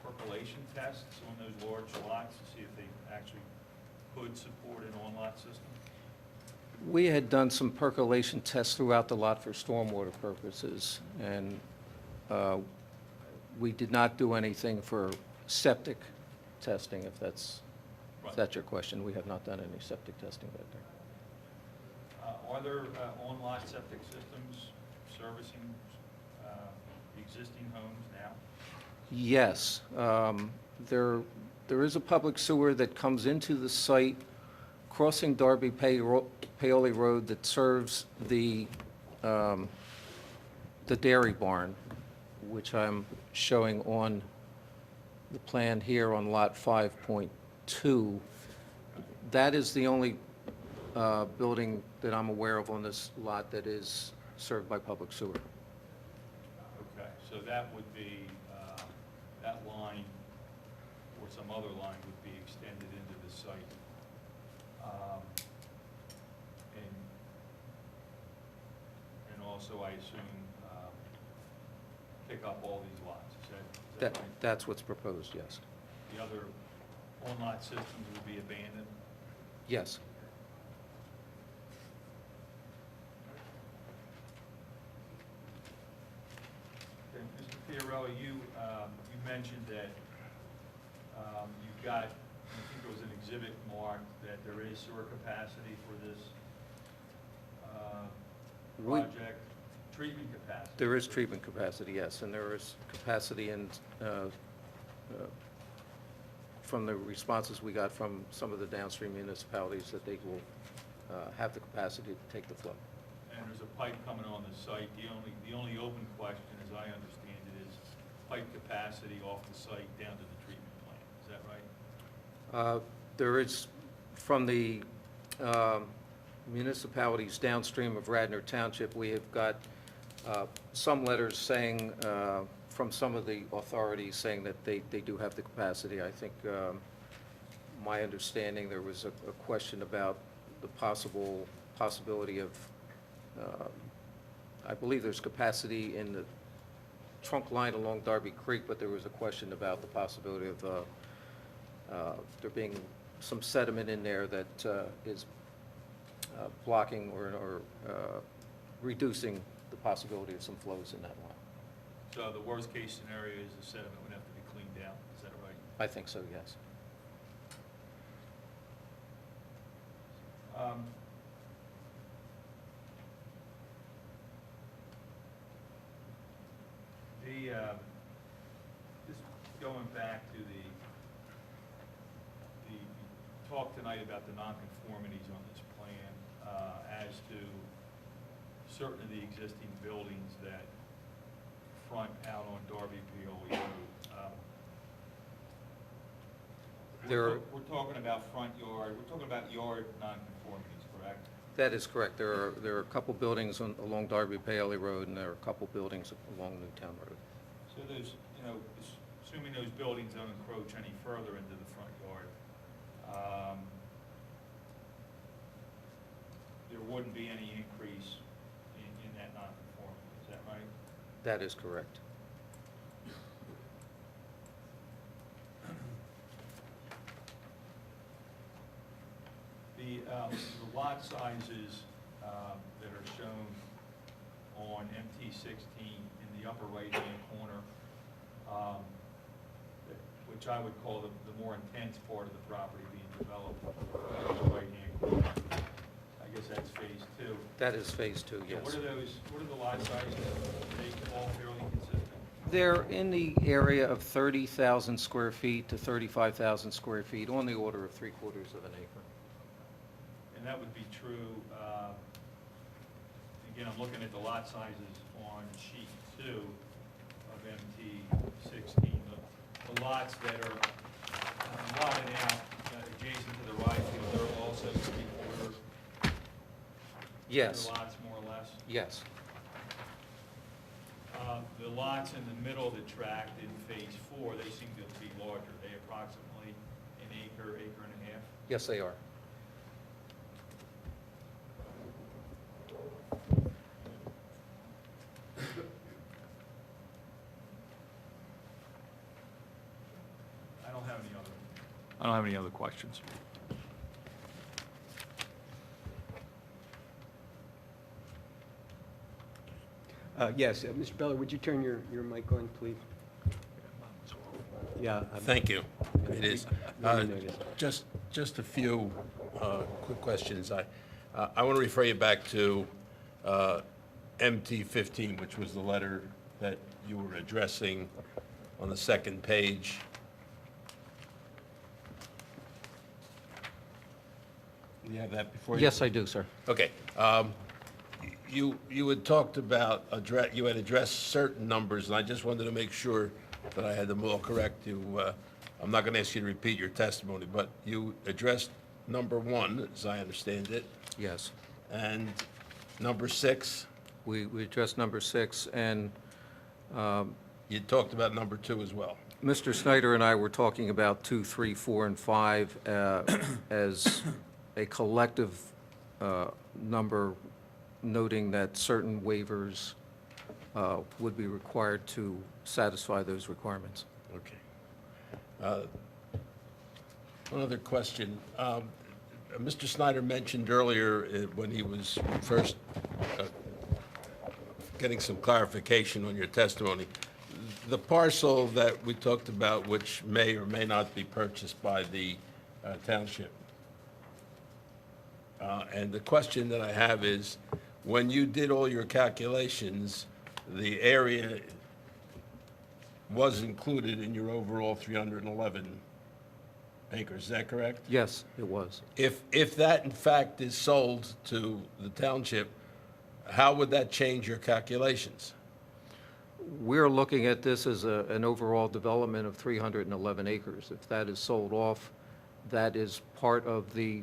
percolation tests on those large lots to see if they actually could support an on-lot system? We had done some percolation tests throughout the lot for stormwater purposes, and we did not do anything for septic testing, if that's your question. We have not done any septic testing back there. Are there on-lot septic systems servicing the existing homes now? Yes. There is a public sewer that comes into the site, crossing Darby Paoli Road, that serves the dairy barn, which I'm showing on the plan here on Lot 5.2. That is the only building that I'm aware of on this lot that is served by public sewer. Okay, so that would be, that line or some other line would be extended into the site. And also, I assume, pick up all these lots, is that right? That's what's proposed, yes. The other on-lot systems would be abandoned? Yes. Okay, Mr. Fiorello, you mentioned that you've got, I think there was an exhibit marked that there is sewer capacity for this We- project, treatment capacity? There is treatment capacity, yes, and there is capacity in, from the responses we got from some of the downstream municipalities, that they will have the capacity to take the flow. And there's a pipe coming on the site. The only open question, as I understand it, is pipe capacity off the site down to the treatment plant. Is that right? There is, from the municipalities downstream of Radnor Township, we have got some letters saying, from some of the authorities saying that they do have the capacity. I think, my understanding, there was a question about the possibility of, I believe there's capacity in the trunk line along Darby Creek, but there was a question about the possibility of there being some sediment in there that is blocking or reducing the possibility of some flows in that line. So the worst-case scenario is the sediment would have to be cleaned out. Is that right? I think so, yes. Just going back to the talk tonight about the nonconformities on this plan, as to certain of the existing buildings that front out on Darby Paoli Road. We're talking about front yard, we're talking about yard nonconformities, correct? That is correct. There are a couple buildings along Darby Paoli Road, and there are a couple buildings along Newtown Road. So those, assuming those buildings don't encroach any further into the front yard, there wouldn't be any increase in that nonconformity, is that right? That is correct. The lot sizes that are shown on MT-16 in the upper right-hand corner, which I would call the more intense part of the property being developed, right-hand corner. I guess that's phase two. That is phase two, Yeah, yes. what are the lot sizes? Are they all fairly consistent? They're in the area of 30,000 square feet to 35,000 square feet, on the order of 3/4 of an acre. And that would be true, again, I'm looking at the lot sizes on sheet 2 of MT-16. The lots that are lotted out adjacent to the ride field, they're also 3/4 Yes, lots, more or less. yes. The lots in the middle of the tract in phase 4, they seem to be larger. They approximately an acre, acre and a half. Yes, they are. I don't have any other questions. Yes, Mr. Beller, would you turn your mic on, please? Yeah. Thank you. It is. Let me notice. Just a few quick questions. I want to refer you back to MT-15, which was the letter that you were addressing on the second page. Do you have that before you? Yes, I do, sir. Okay. You had talked about, you had addressed certain numbers, and I just wanted to make sure that I had them all correct. I'm not going to ask you to repeat your testimony, but you addressed number 1, as I understand it, Yes. and number 6. We addressed number 6, and You talked about number 2 as well. Mr. Snyder and I were talking about 2, 3, 4, and 5 as a collective number, noting that certain waivers would be required to satisfy those requirements. Okay. One other question. Mr. Snyder mentioned earlier when he was first getting some clarification on your testimony, the parcel that we talked about, which may or may not be purchased by the township. And the question that I have is, when you did all your calculations, the area was included in your overall 311 acres, is that correct? Yes, it was. If that in fact is sold to the township, how would that change your calculations? We're looking at this as an overall development of 311 acres. If that is sold off, that is part of the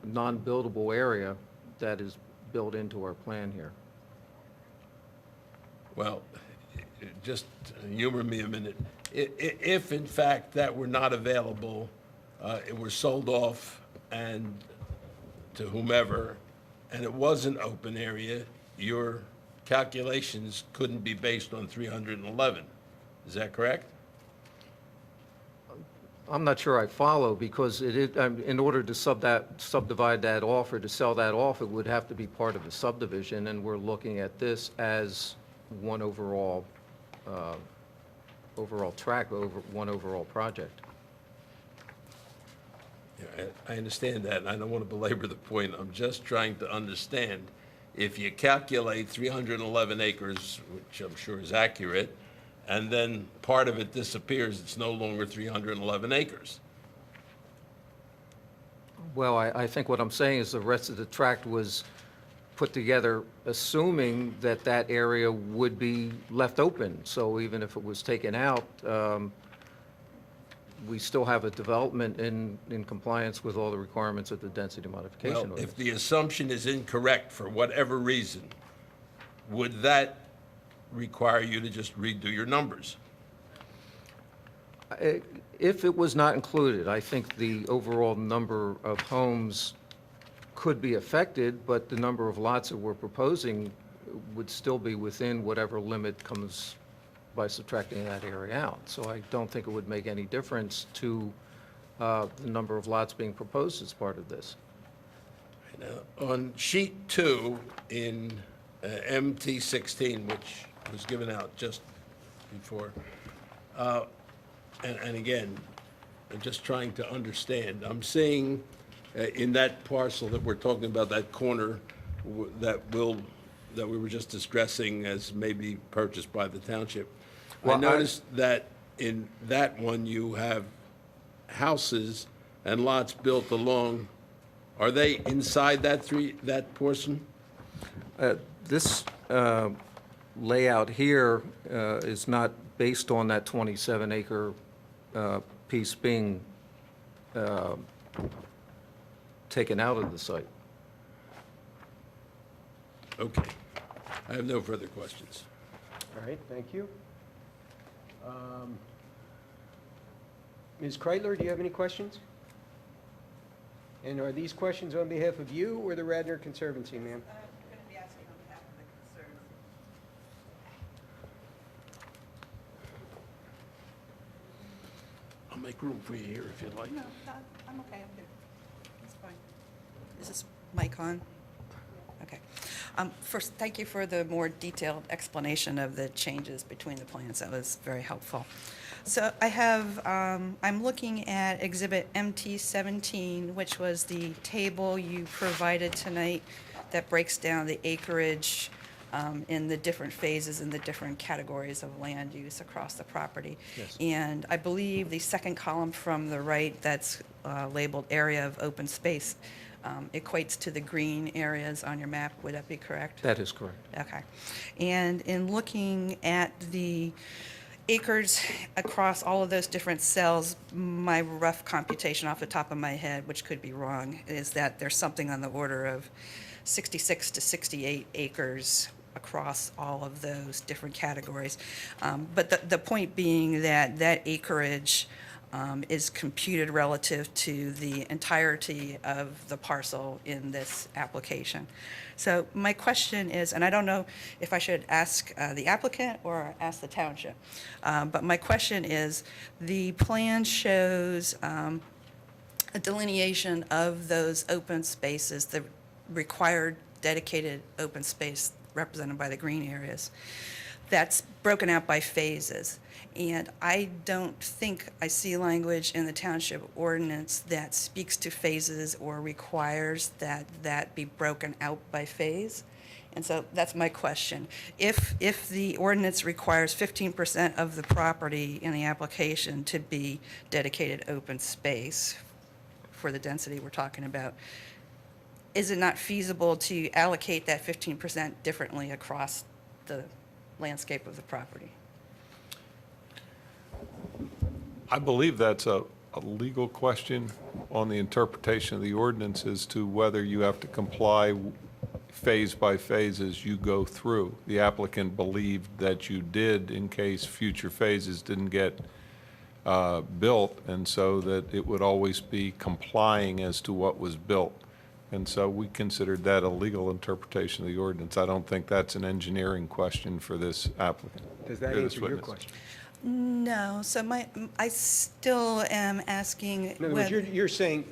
non-buildable area that is built into our plan here. Well, just humor me a minute. If in fact that were not available, it were sold off and to whomever, and it was an open area, your calculations couldn't be based on 311. Is that correct? I'm not sure I follow, because it is, in order to subdivide that off or to sell that off, it would have to be part of the subdivision, and we're looking at this as one overall track, one overall project. Yeah, I understand that, and I don't want to belabor the point. I'm just trying to understand, if you calculate 311 acres, which I'm sure is accurate, and then part of it disappears, it's no longer 311 acres. Well, I think what I'm saying is the rest of the tract was put together assuming that that area would be left open. So even if it was taken out, we still have a development in compliance with all the requirements of the density modification Well, ordinance. if the assumption is incorrect for whatever reason, would that require you to just redo your numbers? If it was not included, I think the overall number of homes could be affected, but the number of lots that we're proposing would still be within whatever limit comes by subtracting that area out. So I don't think it would make any difference to the number of lots being proposed as part of this. Now, on sheet 2 in MT16, which was given out just before, and again, I'm just trying to understand. I'm seeing in that parcel that we're talking about, that corner that we were just discussing as maybe purchased by the township. Well, I noticed that in that one, you have houses and lots built along. Are they inside that portion? This layout here is not based on that 27-acre piece being taken out of the site. Okay. I have no further questions. All right, thank you. Ms. Kreitler, do you have any questions? And are these questions on behalf of you or the Radnor Conservancy, ma'am? I'm going to be asking on behalf of the Conservancy. I'll make room for you here if you'd like. No, I'm okay, I'm good. It's fine. Is this mic on? Okay. First, thank you for the more detailed explanation of the changes between the plans. That was very helpful. So I have, I'm looking at Exhibit MT17, which was the table you provided tonight that breaks down the acreage in the different phases and the different categories of land use across the property. Yes. And I believe the second column from the right that's labeled area of open space equates to the green areas on your map. Would that be correct? That is correct. Okay. And in looking at the acres across all of those different cells, my rough computation off the top of my head, which could be wrong, is that there's something on the order of 66 to 68 acres across all of those different categories. But the point being that that acreage is computed relative to the entirety of the parcel in this application. So my question is, and I don't know if I should ask the applicant or ask the township, but my question is, the plan shows a delineation of those open spaces, the required dedicated open space represented by the green areas. That's broken out by phases. And I don't think I see language in the township ordinance that speaks to phases or requires that that be broken out by phase. And so that's my question. If the ordinance requires 15% of the property in the application to be dedicated open space for the density we're talking about, is it not feasible to allocate that 15% differently across the landscape of the property? I believe that's a legal question on the interpretation of the ordinance as to whether you have to comply phase by phase as you go through. The applicant believed that you did in case future phases didn't get built, and so that it would always be complying as to what was built. And so we considered that a legal interpretation of the ordinance. I don't think that's an engineering question for this applicant. Does that or this answer your witness. question? No, so I still am asking In other words, whether, you're saying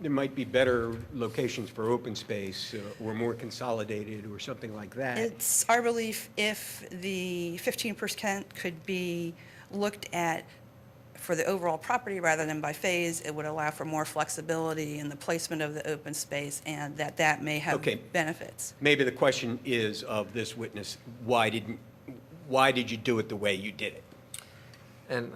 there might be better locations for open space or more consolidated or something like that. it's our belief if the 15% could be looked at for the overall property rather than by phase, it would allow for more flexibility in the placement of the open space, and that may have Okay. benefits. Maybe the question is of this witness, why did you do it the way you did it? And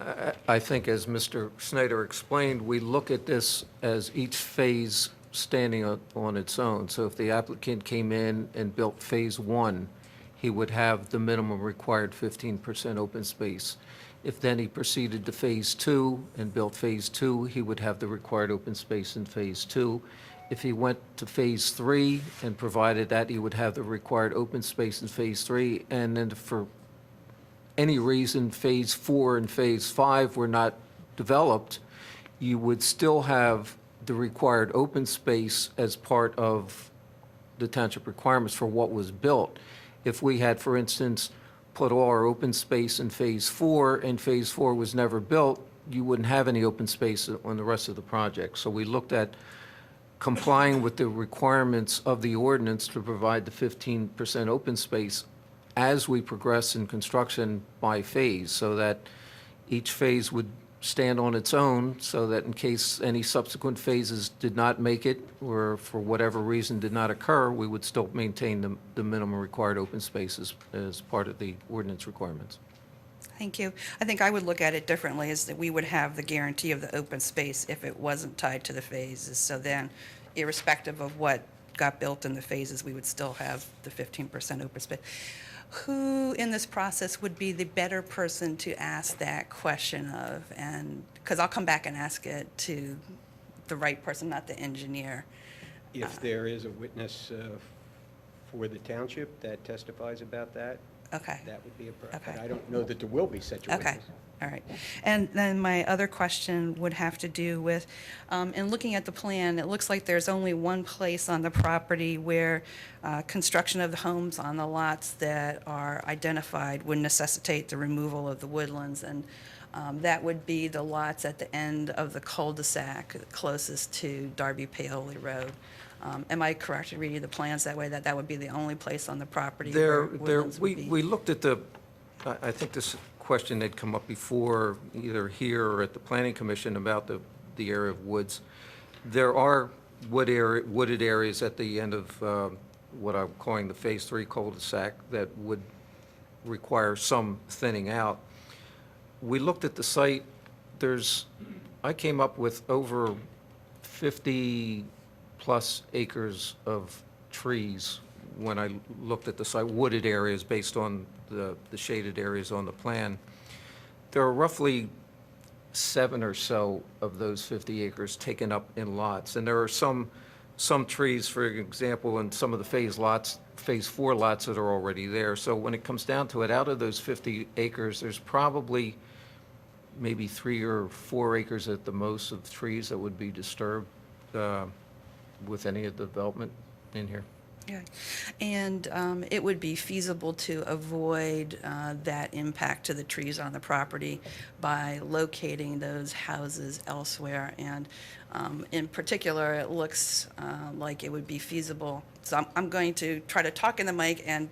I think, as Mr. Snyder explained, we look at this as each phase standing on its own. So if the applicant came in and built Phase 1, he would have the minimum required 15% open space. If then he proceeded to Phase 2 and built Phase 2, he would have the required open space in Phase 2. If he went to Phase 3 and provided that, he would have the required open space in Phase 3. And then for any reason Phase 4 and Phase 5 were not developed, you would still have the required open space as part of the township requirements for what was built. If we had, for instance, put all our open space in Phase 4 and Phase 4 was never built, you wouldn't have any open space on the rest of the project. So we looked at complying with the requirements of the ordinance to provide the 15% open space as we progress in construction by phase, so that each phase would stand on its own, so that in case any subsequent phases did not make it, or for whatever reason did not occur, we would still maintain the minimum required open spaces as part of the ordinance requirements. Thank you. I think I would look at it differently, is that we would have the guarantee of the open space if it wasn't tied to the phases. So then, irrespective of what got built in the phases, we would still have the 15% open space. Who in this process would be the better person to ask that question of? And, because I'll come back and ask it to the right person, not the engineer. If there is a witness for the township that testifies about that, Okay. that would be a, Okay. but I don't know that there will be such a Okay, witness. all right. And then my other question would have to do with, in looking at the plan, it looks like there's only one place on the property where construction of the homes on the lots that are identified would necessitate the removal of the woodlands, and that would be the lots at the end of the cul-de-sac closest to Darby Paoli Road. Am I correct in reading the plans that way, that would be the only place on the property where woodlands would be? We looked at I think this question had come up before, either here or at the Planning Commission, about the area of woods. There are wooded areas at the end of what I'm calling the Phase 3 cul-de-sac that would require some thinning out. We looked at the site. I came up with over 50-plus acres of trees when I looked at the site, wooded areas based on the shaded areas on the plan. There are roughly 7 or so of those 50 acres taken up in lots. And there are some trees, for example, in some of the Phase 4 lots that are already there. So when it comes down to it, out of those 50 acres, there's probably maybe 3 or 4 acres at the most of trees that would be disturbed with any of the development in here. Yeah, and it would be feasible to avoid that impact to the trees on the property by locating those houses elsewhere. And in particular, it looks like it would be feasible. So I'm going to try to talk in the mic and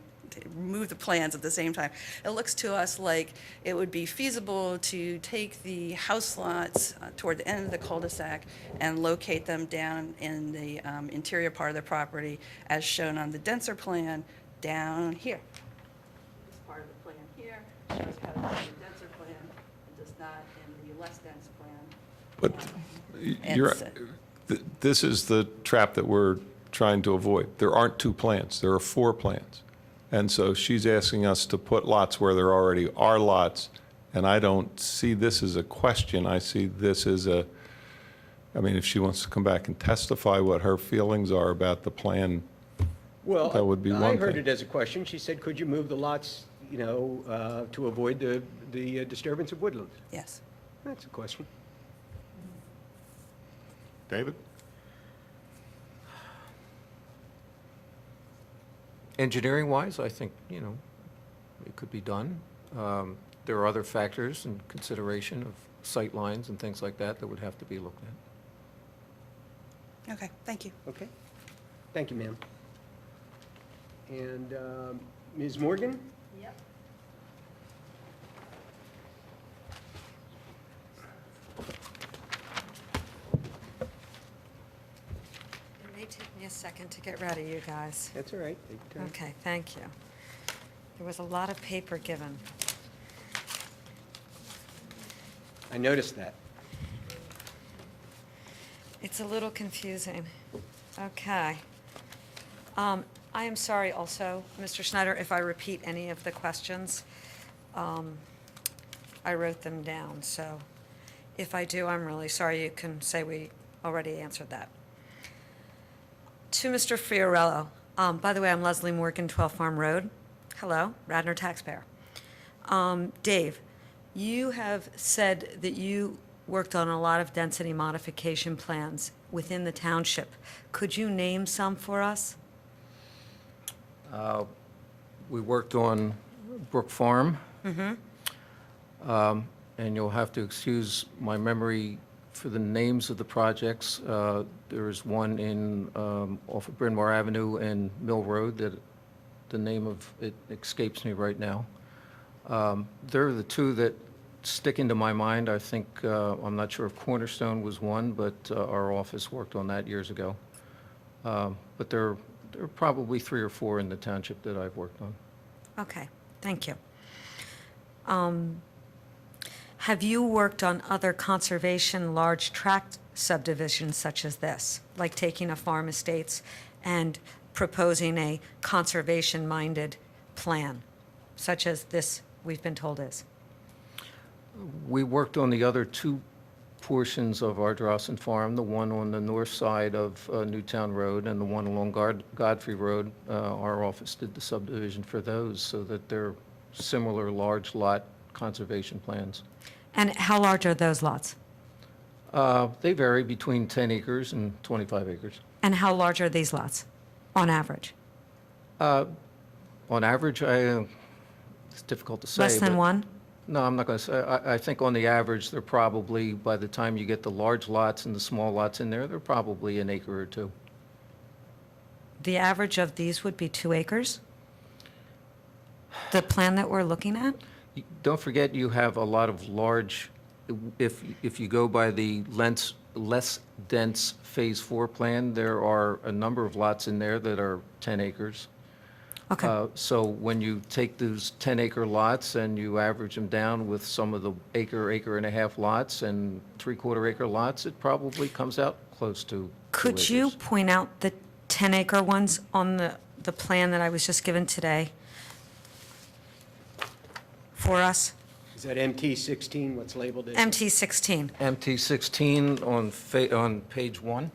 move the plans at the same time. It looks to us like it would be feasible to take the house lots toward the end of the cul-de-sac and locate them down in the interior part of the property as shown on the denser plan, down here. This part of the plan here shows how to do the denser plan, and does not in the less dense plan. But And you're, so- this is the trap that we're trying to avoid. There aren't 2 plans, there are 4 plans. And so she's asking us to put lots where there already are lots, and I don't see this as a question. I see this as a, I mean, if she wants to come back and testify what her feelings are about the plan, Well, that would be I one heard thing. it as a question. She said, could you move the lots, you know, to avoid the disturbance of woodlands? Yes. That's a question. David? Engineering-wise, I think, you know, it could be done. There are other factors and consideration of sight lines and things like that that would have to be looked at. Okay, thank you. Okay. Thank you, ma'am. And Ms. Morgan? Yep. It may take me a second to get ready, you guys. That's all right. Take your time. Okay, thank you. There was a lot of paper given. I noticed that. It's a little confusing. Okay. I am sorry also, Mr. Schneider, if I repeat any of the questions. I wrote them down, so if I do, I'm really sorry. You can say we already answered that. To Mr. Fiorello, by the way, I'm Leslie Morgan, 12 Farm Road. Hello, Radnor taxpayer. Dave, you have said that you worked on a lot of density modification plans within the township. Could you name some for us? We worked on Brook Farm. And you'll have to excuse my memory for the names of the projects. There's one in, off of Bryn Mawr Avenue and Mill Road that the name of it escapes me right now. They're the 2 that stick into my mind. I think, I'm not sure if Cornerstone was one, but our office worked on that years ago. But there are probably 3 or 4 in the township that I've worked on. Okay, thank you. Have you worked on other conservation large tract subdivisions such as this, like taking a farm estates and proposing a conservation-minded plan, such as this we've been told is? We worked on the other 2 portions of Ardrossan Farm, the one on the north side of Newtown Road and the one along Godfrey Road. Our office did the subdivision for those so that they're similar large lot conservation plans. And how large are those lots? They vary between 10 acres and 25 acres. And how large are these lots, on average? On average, it's difficult to say. Less than but- 1? No, I'm not going to say. I think on the average, they're probably, by the time you get the large lots and the small lots in there, they're probably an acre or 2. The average of these would be 2 acres? The plan that we're looking at? Don't forget, you have a lot of large, if you go by the less dense Phase 4 plan, there are a number of lots in there that are 10 acres. Okay. So when you take those 10-acre lots and you average them down with some of the acre and a half lots and 3/4 acre lots, it probably comes out close to 2 Could you acres. point out the 10-acre ones on the plan that I was just given today for us? Is that MT16, what's labeled as? MT16. MT16 on page 1?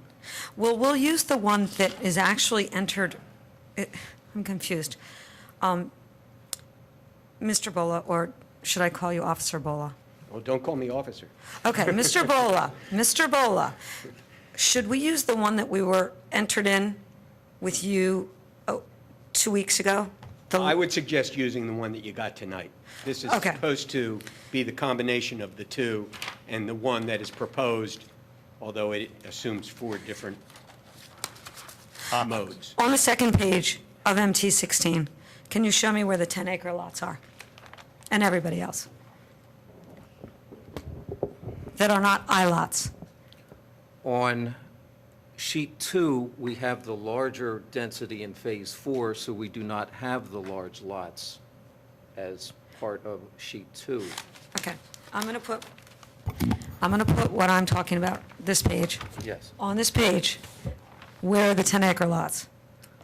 Well, we'll use the one that is actually entered, I'm confused. Mr. Bola, or should I call you Officer Bola? Well, don't call me officer. Okay, Mr. Bola, Mr. Bola, should we use the one that we were entered in with you 2 weeks ago? I would suggest using the one that you got tonight. This is Okay. supposed to be the combination of the 2, and the one that is proposed, although it assumes 4 different modes. On the second page of MT16, can you show me where the 10-acre lots are? And everybody else? That are not I lots? On Sheet 2, we have the larger density in Phase 4, so we do not have the large lots as part of Sheet 2. Okay, I'm going to put what I'm talking about, this page. Yes. On this page, where are the 10-acre lots?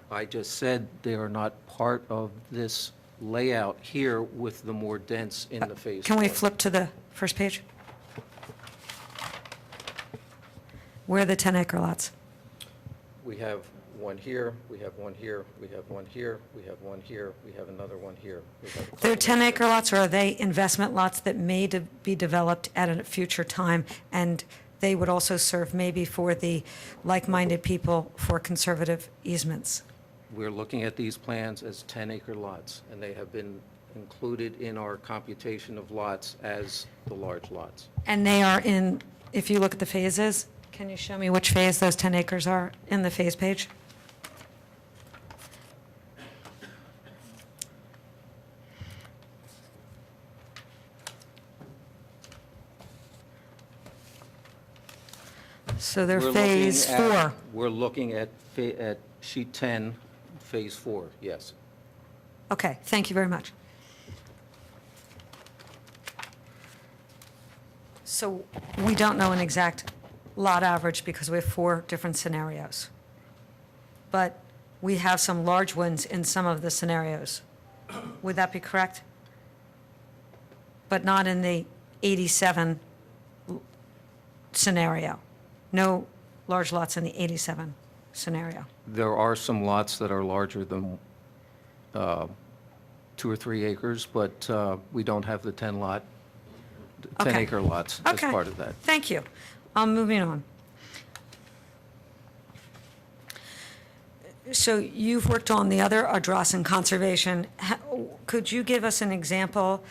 I just said they are not part of this layout here with the more dense in the Phase 4. Can we flip to the first page? Where are the 10-acre lots? We have one here, we have one here, we have one here, we have one here, we have another one here. We have a couple They're of- 10-acre lots, or are they investment lots that may be developed at a future time, and they would also serve maybe for the like-minded people for conservative easements? We're looking at these plans as 10-acre lots, and they have been included in our computation of lots as the large lots. And they are in, if you look at the phases, can you show me which phase those 10 acres are in the phase page? So they're We're phase looking at- 4. We're looking at sheet 10, phase 4, yes. Okay, thank you very much. So we don't know an exact lot average because we have 4 different scenarios. But we have some large ones in some of the scenarios. Would that be correct? But not in the 87 scenario. No large lots in the 87 scenario. There are some lots that are larger than 2 or 3 acres, but we don't have the 10 Okay. acre lots as Okay. part of that. Thank you. Moving on. So you've worked on the other Ardrossan conservation. Could you give us an example,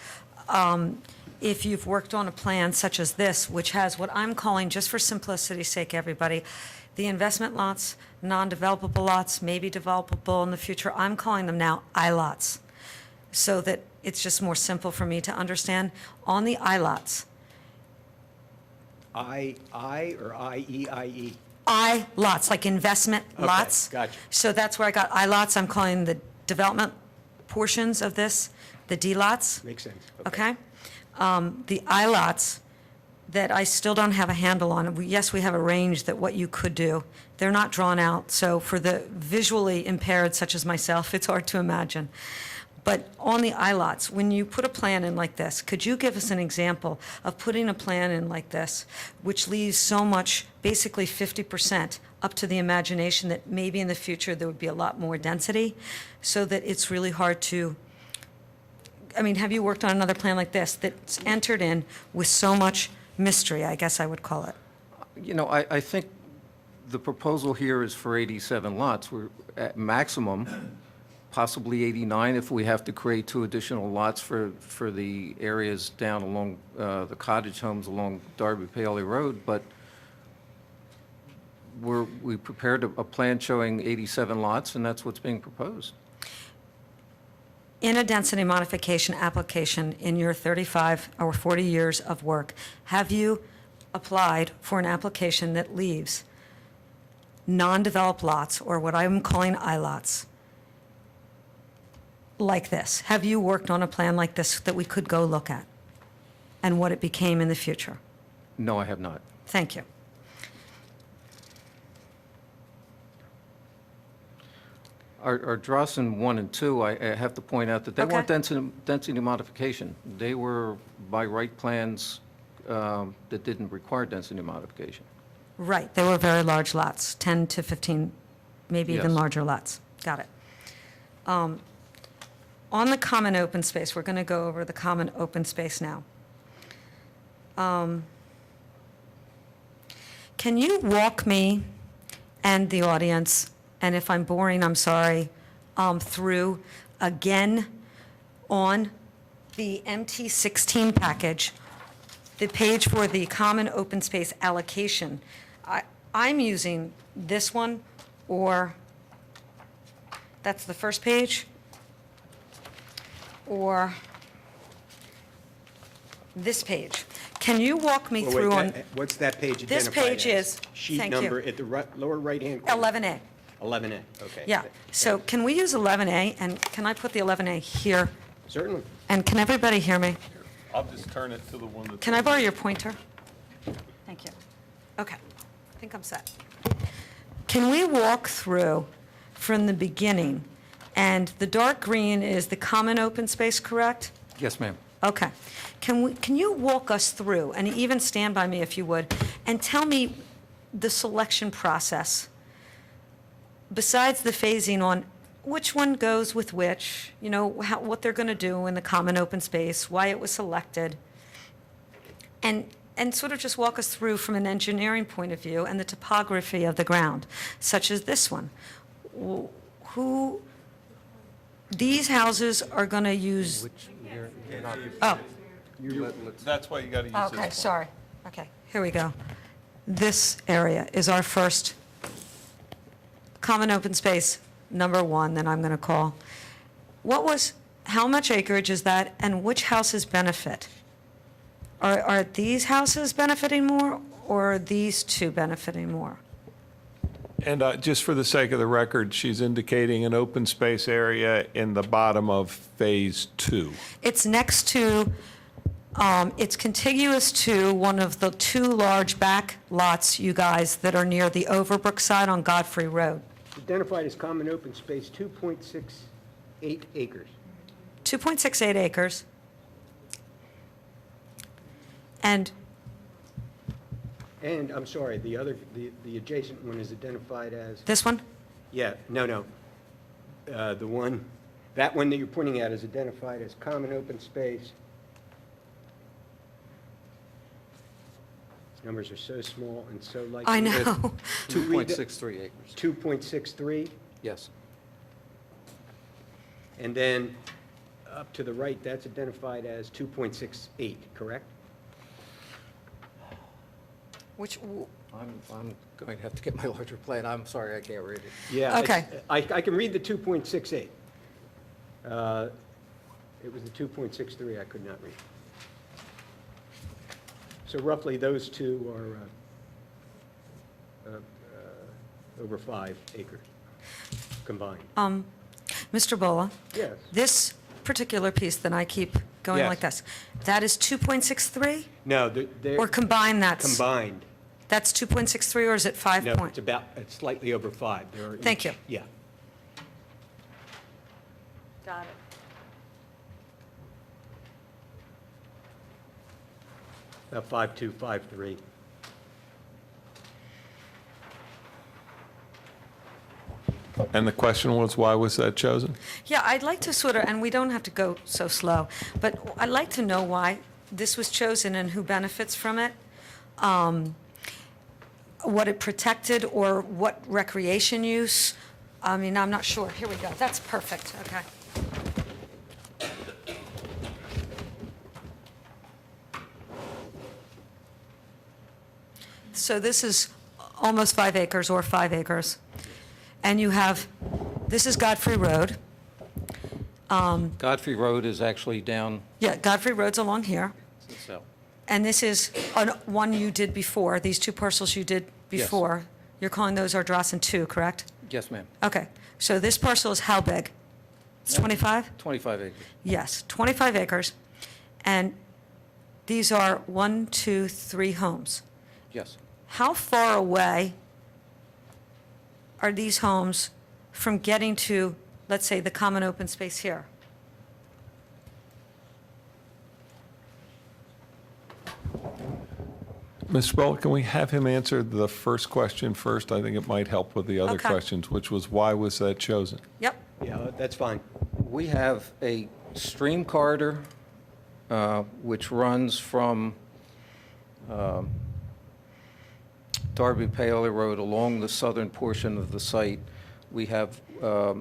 if you've worked on a plan such as this, which has what I'm calling, just for simplicity's sake, everybody, the investment lots, non-developable lots, maybe developable in the future, I'm calling them now I-lots, so that it's just more simple for me to understand. On the I-lots, I or IEIE? I-lots, like investment Okay, lots. gotcha. So that's where I got I-lots. I'm calling the development portions of this the D-lots. Makes sense. Okay? The I-lots that I still don't have a handle on, yes, we have a range that what you could do. They're not drawn out, so for the visually impaired such as myself, it's hard to imagine. But on the I-lots, when you put a plan in like this, could you give us an example of putting a plan in like this, which leaves so much, basically 50%, up to the imagination that maybe in the future there would be a lot more density, so that it's really hard to, I mean, have you worked on another plan like this that's entered in with so much mystery, I guess I would call it? You know, I think the proposal here is for 87 lots. We're at maximum, possibly 89 if we have to create 2 additional lots for the areas down along the cottage homes along Darby Paley Road, but we prepared a plan showing 87 lots, and that's what's being proposed. In a density modification application in your 35 or 40 years of work, have you applied for an application that leaves non-developed lots, or what I'm calling I-lots, like this? Have you worked on a plan like this that we could go look at, and what it became in the future? No, I have not. Thank you. Our Ardrossan 1 and 2, I have to point out that they weren't density modification. They were by right plans that didn't require density modification. Right, they were very large lots, 10 to 15, maybe even Yes. larger lots. Got it. On the common open space, we're going to go over the common open space now. Can you walk me and the audience, and if I'm boring, I'm sorry, through again on the MT16 package, the page for the common open space allocation? I'm using this one, or that's the first page, or this page. Can you walk me Well, through wait, on what's that page This identified page as? is- Sheet thank you. number at the lower right-hand corner? 11A? 11A, okay. Yeah, so can we use 11A, and can I put the 11A here? Certainly. And can everybody hear me? I'll just turn it to the one that's. Can I borrow your pointer? Thank you. Okay, I think I'm set. Can we walk through from the beginning? And the dark green is the common open space, correct? Yes, ma'am. Okay. Can you walk us through, and even stand by me if you would, and tell me the selection process? Besides the phasing on which one goes with which, you know, what they're going to do in the common open space, why it was selected, and sort of just walk us through from an engineering point of view and the topography of the ground, such as this one. These houses are going to use, oh, That's why you got to use this one. okay, sorry. Okay, here we go. This area is our first common open space, number one, that I'm going to call. How much acreage is that, and which houses benefit? Are these houses benefiting more, or are these two benefiting more? And just for the sake of the record, she's indicating an open space area in the bottom of Phase 2. It's next to, it's contiguous to one of the two large back lots, you guys, that are near the Overbrook side on Godfrey Road. Identified as common open space, 2.68 acres. 2.68 acres. And And, I'm sorry, the adjacent one is identified as, this one? yeah, no. The one, that one that you're pointing at is identified as common open space. These numbers are so small and so light. I know. 2.63 acres. 2.63, Yes. and then up to the right, that's identified as 2.68, correct? Which, I'm going to have to get my larger plan. I'm sorry, I can't read it. Yeah. Okay. I can read the 2.68. It was the 2.63 I could not read. So roughly, those two are over 5 acres combined. Mr. Bola? Yes. This particular piece that I keep going Yes. like this, that is 2.63? No, they're Or combined, combined. that's 2.63, or is it 5 No, point? it's slightly over 5. They're Thank each- you. Yeah. Got it. About 5.2, 5.3. And the question was, why was that chosen? Yeah, I'd like to sort of, and we don't have to go so slow, but I'd like to know why this was chosen and who benefits from it, what it protected, or what recreation use. I mean, I'm not sure. Here we go. That's perfect. Okay. So this is almost 5 acres, or 5 acres. And you have, this is Godfrey Road. Godfrey Road is actually down Yeah, Godfrey Road's along here. south. And this is one you did before, these two parcels you did before. You're calling those Ardrossan 2, correct? Yes, ma'am. Okay, so this parcel is how big? It's 25? 25 acres. Yes, 25 acres. And these are 1, 2, 3 homes. Yes. How far away are these homes from getting to, let's say, the common open space here? Mr. Bolt, can we have him answer the first question first? I think it might help with the other Okay. questions, which was, why was that chosen? Yep, Yeah, that's fine. We have a stream corridor which runs from Darby Paoli Road along the southern portion of the site. We have a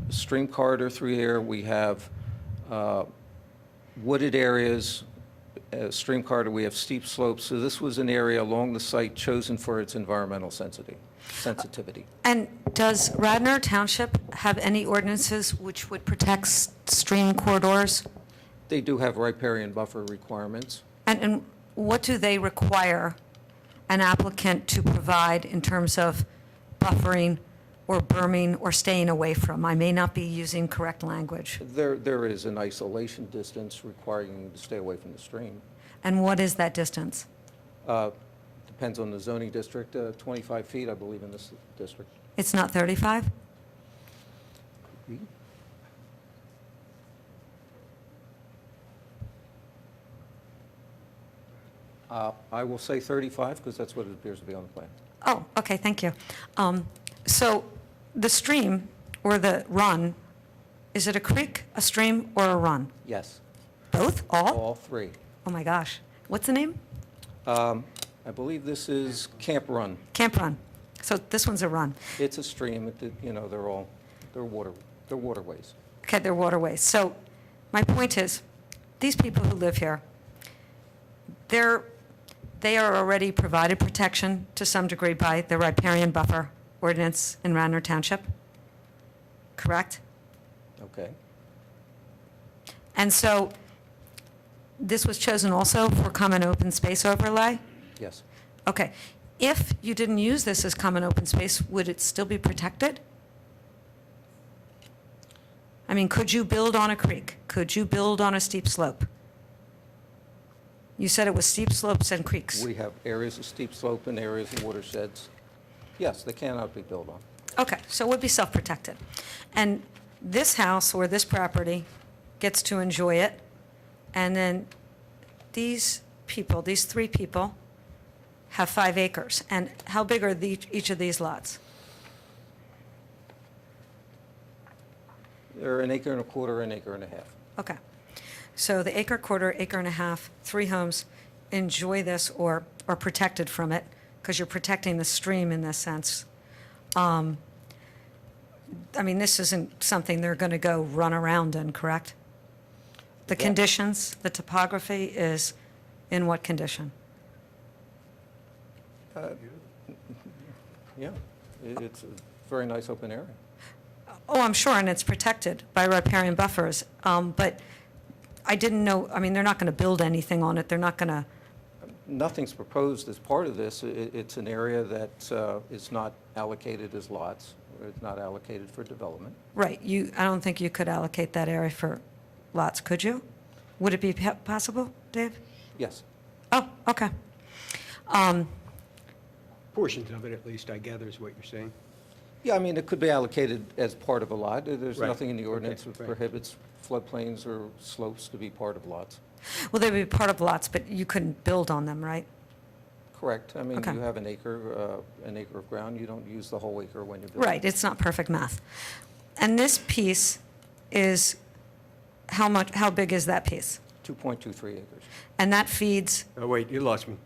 stream corridor through here. We have wooded areas, stream corridor. We have steep slopes. So this was an area along the site chosen for its environmental sensitivity. and does Radnor Township have any ordinances which would protect stream corridors? They do have riparian buffer requirements. And what do they require an applicant to provide in terms of buffering or berming or staying away from? I may not be using correct language. There is an isolation distance requiring you to stay away from the stream. And what is that distance? Depends on the zoning district, 25 feet, I believe, in this district. It's not 35? I will say 35, because that's what it appears to be on the plan. Oh, okay, thank you. So the stream or the run, is it a creek, a stream, or a run? Yes, Both? All? all three. Oh, my gosh. What's the name? I believe this is Camp Run. Camp Run. So this one's a run. It's a stream, you know, they're waterways. Okay, they're waterways. So my point is, these people who live here, they are already provided protection to some degree by the riparian buffer ordinance in Radnor Township, correct? Okay. And so this was chosen also for common open space overlay? Yes. Okay. If you didn't use this as common open space, would it still be protected? I mean, could you build on a creek? Could you build on a steep slope? You said it was steep slopes and creeks. We have areas of steep slope and areas of watersheds. Yes, they cannot be built on. Okay, so it would be self-protected. And this house or this property gets to enjoy it, and then these people, these three people, have 5 acres. And how big are each of these lots? They're an acre and a quarter, an acre and a half. Okay. So the acre, quarter, acre and a half, 3 homes enjoy this or are protected from it, because you're protecting the stream in this sense. I mean, this isn't something they're going to go run around in, correct? The conditions, the topography is in what condition? Yeah, it's a very nice open area. Oh, I'm sure, and it's protected by riparian buffers. But I didn't know, I mean, they're not going to build anything on it. They're not going to, Nothing's proposed as part of this. It's an area that is not allocated as lots, or it's not allocated for development. right, I don't think you could allocate that area for lots, could you? Would it be possible, Dave? Yes. Oh, okay. Portions of it, at least, I gather, is what you're saying. Yeah, I mean, it could be allocated as part of a lot. There's Right. nothing in the ordinance Okay, that right. prohibits floodplains or slopes to be part of lots. Well, they would be part of lots, but you couldn't build on them, right? Correct. I mean, Okay. you have an acre of ground. You don't use the whole acre when you build. Right, it's not perfect math. And this piece is, how big is that piece? 2.23 acres. And that feeds, Oh, wait, you lost me.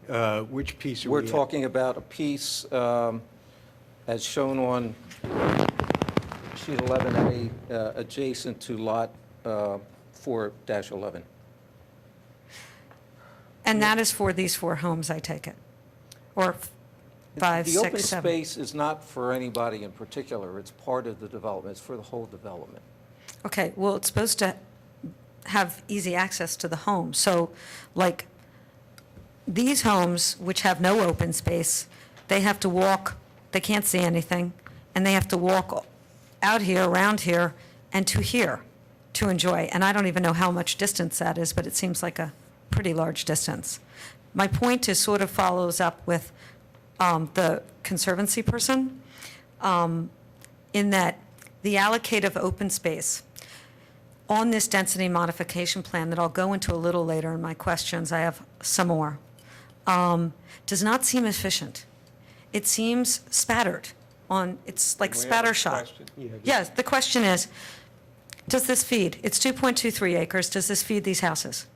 Which piece are we We're at? talking about a piece, as shown on sheet 11A, adjacent to lot 4-11. and that is for these 4 homes, I take it? Or 5, The 6, open 7? space is not for anybody in particular. It's part of the development. It's for the whole development. Okay, well, it's supposed to have easy access to the home. So, like, these homes, which have no open space, they have to walk, they can't see anything, and they have to walk out here, around here, and to here to enjoy. And I don't even know how much distance that is, but it seems like a pretty large distance. My point is sort of follows up with the conservancy person, in that the allocative open space on this density modification plan that I'll go into a little later in my questions, I have some more, does not seem efficient. It seems spattered on, it's like We have a spatter shot. question. Yes, the question is, does this feed? It's 2.23 acres. Does this feed these houses?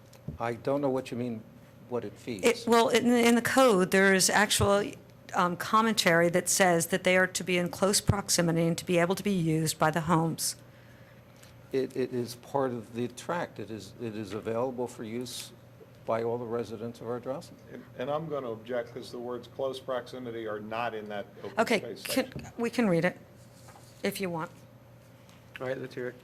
I don't know what you mean, what it feeds. Well, in the code, there is actual commentary that says that they are to be in close proximity and to be able to be used by the homes. It is part of the tract. It is available for use by all the residents of Ardrossan. And I'm going to object because the words close proximity are not in that open Okay, space section. we can read it if you want. All right, let's hear it.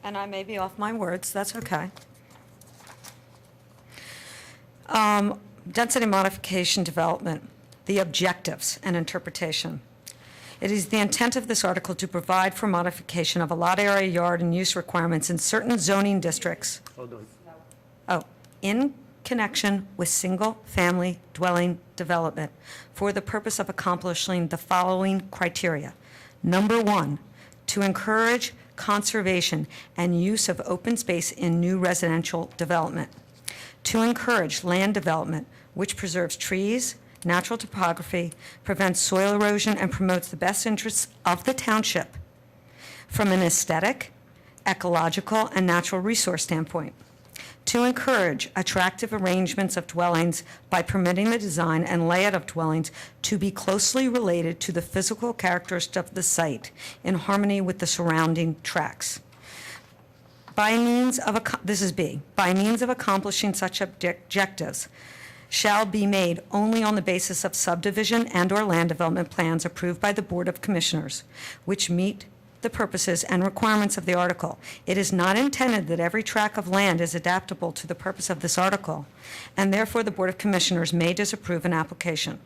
and I may be off my words, that's okay. Density modification development, the objectives and interpretation. It is the intent of this article to provide for modification of a lot area, yard, and use requirements in certain zoning districts. Hold on. Oh, in connection with single-family dwelling development for the purpose of accomplishing the following criteria. Number one, to encourage conservation and use of open space in new residential development. To encourage land development, which preserves trees, natural topography, prevents soil erosion, and promotes the best interests of the township from an aesthetic, ecological, and natural resource standpoint. To encourage attractive arrangements of dwellings by permitting the design and layout of dwellings to be closely related to the physical characteristics of the site in harmony with the surrounding tracts. By means of, this is B, by means of accomplishing such objectives shall be made only on the basis of subdivision and/or land development plans approved by the Board of Commissioners, which meet the purposes and requirements of the article. It is not intended that every tract of land is adaptable to the purpose of this article, and therefore the Board of Commissioners may disapprove an application.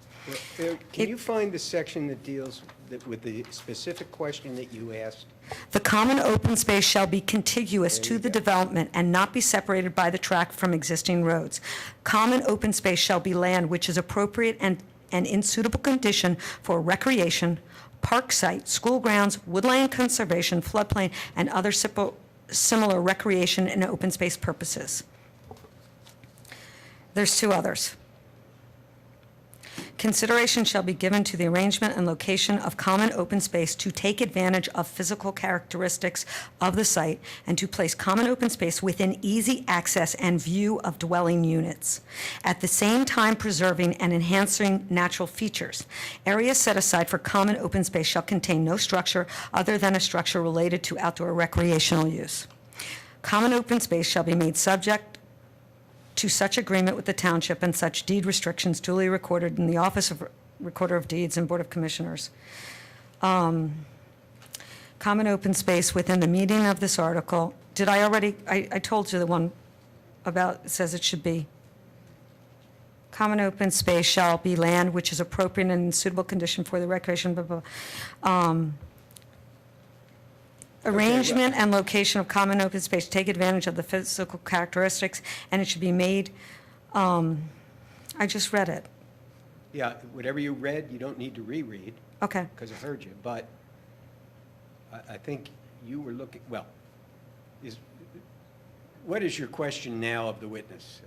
Can you find the section that deals with the specific question that you asked? The common open space shall be contiguous to the development and not be separated by the tract from existing roads. Common open space shall be land which is appropriate and in suitable condition for recreation, park site, school grounds, woodland conservation, floodplain, and other similar recreation and open space purposes. There's two others. Consideration shall be given to the arrangement and location of common open space to take advantage of physical characteristics of the site and to place common open space within easy access and view of dwelling units, at the same time preserving and enhancing natural features. Areas set aside for common open space shall contain no structure other than a structure related to outdoor recreational use. Common open space shall be made subject to such agreement with the township and such deed restrictions duly recorded in the Office of Recorder of Deeds and Board of Commissioners. Common open space within the meaning of this article. Did I already, I told you the one about, it says it should be. Common open space shall be land which is appropriate and in suitable condition for the recreation, blah, blah, blah. Arrangement and location of common open space to take advantage of the physical characteristics, and it should be made, I just read it. Yeah, whatever you read, you don't need to reread, Okay. because I heard you, but I think you were looking, well, what is your question now of the witness?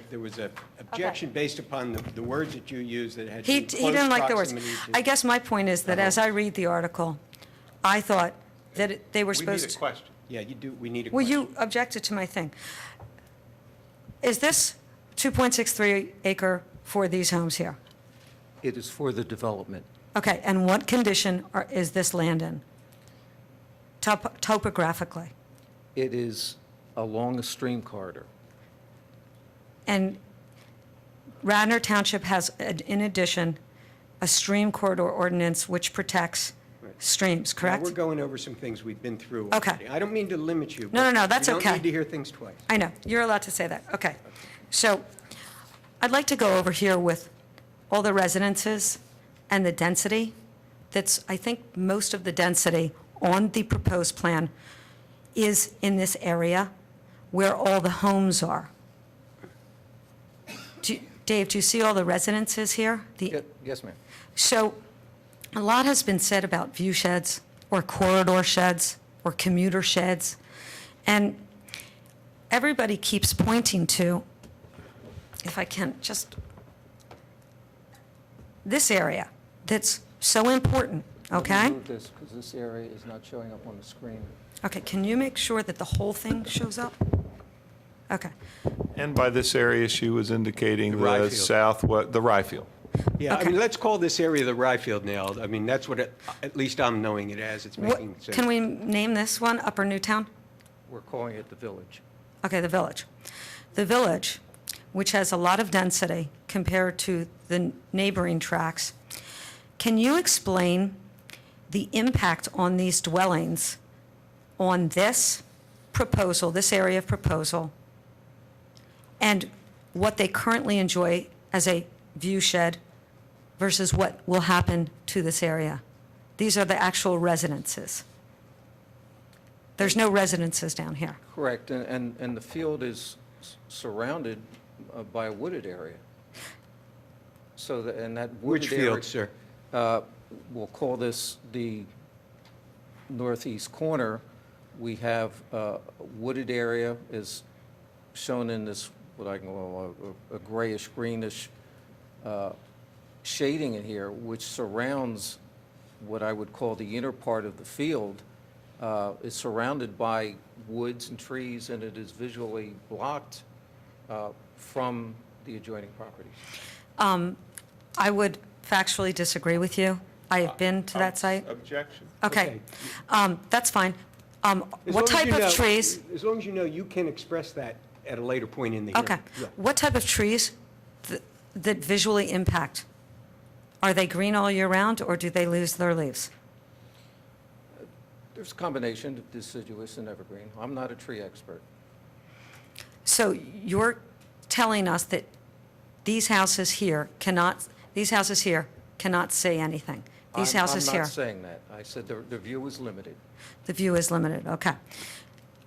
There was a objection based upon the words that you used that had He close didn't like the words. proximity to- I guess my point is that as I read the article, I thought that they were We supposed need to. a question. Yeah, you do, we need a Well, question. you objected to my thing. Is this 2.63 acre for these homes here? It is for the development. Okay, and what condition is this land in? Topographically? It is along a stream corridor. And Radnor Township has, in addition, a stream corridor ordinance which protects streams, Now, correct? we're going over some things we've been through Okay. already. I don't mean to limit you. No, but no, that's You okay. don't need to hear things twice. I know, you're allowed to say that, okay. So I'd like to go over here with all the residences and the density. That's, I think, most of the density on the proposed plan is in this area where all the homes are. Dave, do you see all the residences here? Yes, ma'am. So a lot has been said about view sheds or corridor sheds or commuter sheds. And everybody keeps pointing to, if I can, just this area that's so important, okay? Let me move this, because this area is not showing up on the screen. Okay, can you make sure that the whole thing shows up? Okay. And by this area, she was indicating The Ryefield. the Ryefield. Yeah, I Okay. mean, let's call this area the Ryefield now. I mean, that's what, at least I'm knowing it as. It's What- making sense. Can we name this one Upper Newtown? We're calling it the village. Okay, the village. The village, which has a lot of density compared to the neighboring tracts, can you explain the impact on these dwellings on this proposal, this area of proposal, and what they currently enjoy as a view shed versus what will happen to this area. These are the actual residences. There's no residences down here. Correct, and the field is surrounded by a wooded area. So, and that wooded Which area... field, sir? We'll call this the northeast corner. We have a wooded area is shown in this, what I can call a grayish, greenish shading in here, which surrounds what I would call the inner part of the field. It's surrounded by woods and trees, and it is visually blocked from the adjoining property. I would factually disagree with you. I have been to that site. Objection. Okay, that's fine. As What long as type you of know- trees? As long as you know, you can express that at a later point in the hearing. Okay. Yeah. What type of trees that visually impact? Are they green all year round, or do they lose their leaves? There's a combination of deciduous and evergreen. I'm not a tree expert. So you're telling us that these houses here cannot say anything? These houses I'm here? not saying that. I said the view is limited. The view is limited, okay.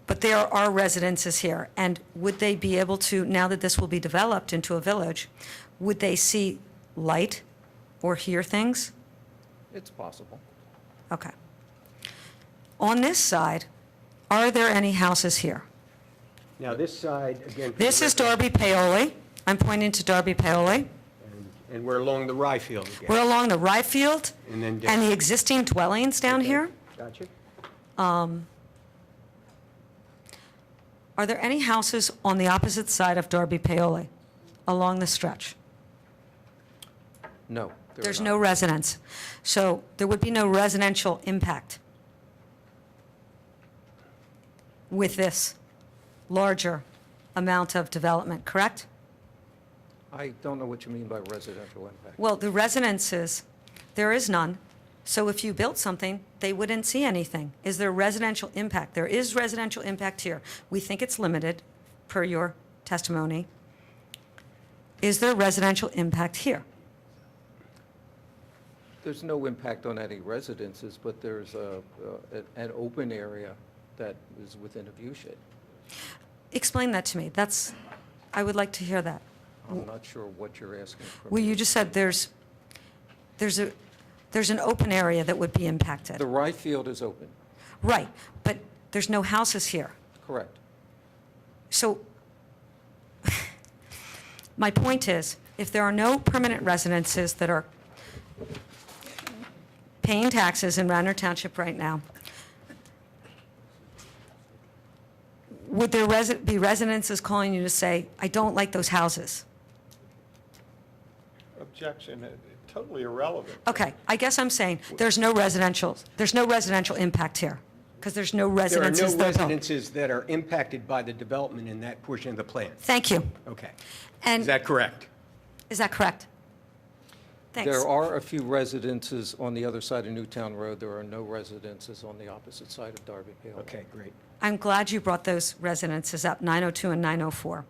But there are residences here, and would they be able to, now that this will be developed into a village, would they see light or hear things? It's possible. Okay. On this side, are there any houses here? Now, this side, again. for This the is record, Darby Paoli. I'm pointing to Darby Paoli. And we're along the rye field again. We're along the rye field And then and the existing dwellings down Okay, here. Gotcha. Are there any houses on the opposite side of Darby Paoli along the stretch? No. there are There's not. no residence. So there would be no residential impact with this larger amount of development, correct? I don't know what you mean by residential impact. Well, the residences, there is none. So if you built something, they wouldn't see anything. Is there residential impact? There is residential impact here. We think it's limited, per your testimony. Is there residential impact here? There's no impact on any residences, but there's an open area that is within a view shed. Explain that to me. I would like to hear that. I'm not sure what you're asking from Well, me. you just said there's an open area that would be impacted. The rye field is open, Right, but there's no houses here. correct. So my point is, if there are no permanent residences that are paying taxes in Radnor Township right now, would there be residences calling you to say, I don't like those houses? Objection. Totally irrelevant. Okay, I guess I'm saying there's no residential impact here, because there's no There are residences no that are built. residences that are impacted by the development in that portion of the plan. Thank you. Okay. And Is that correct? is that correct? Thanks. There are a few residences on the other side of Newtown Road. There are no residences on the opposite side of Darby Paoli. Okay, great. I'm glad you brought those residences up, 902 and 904.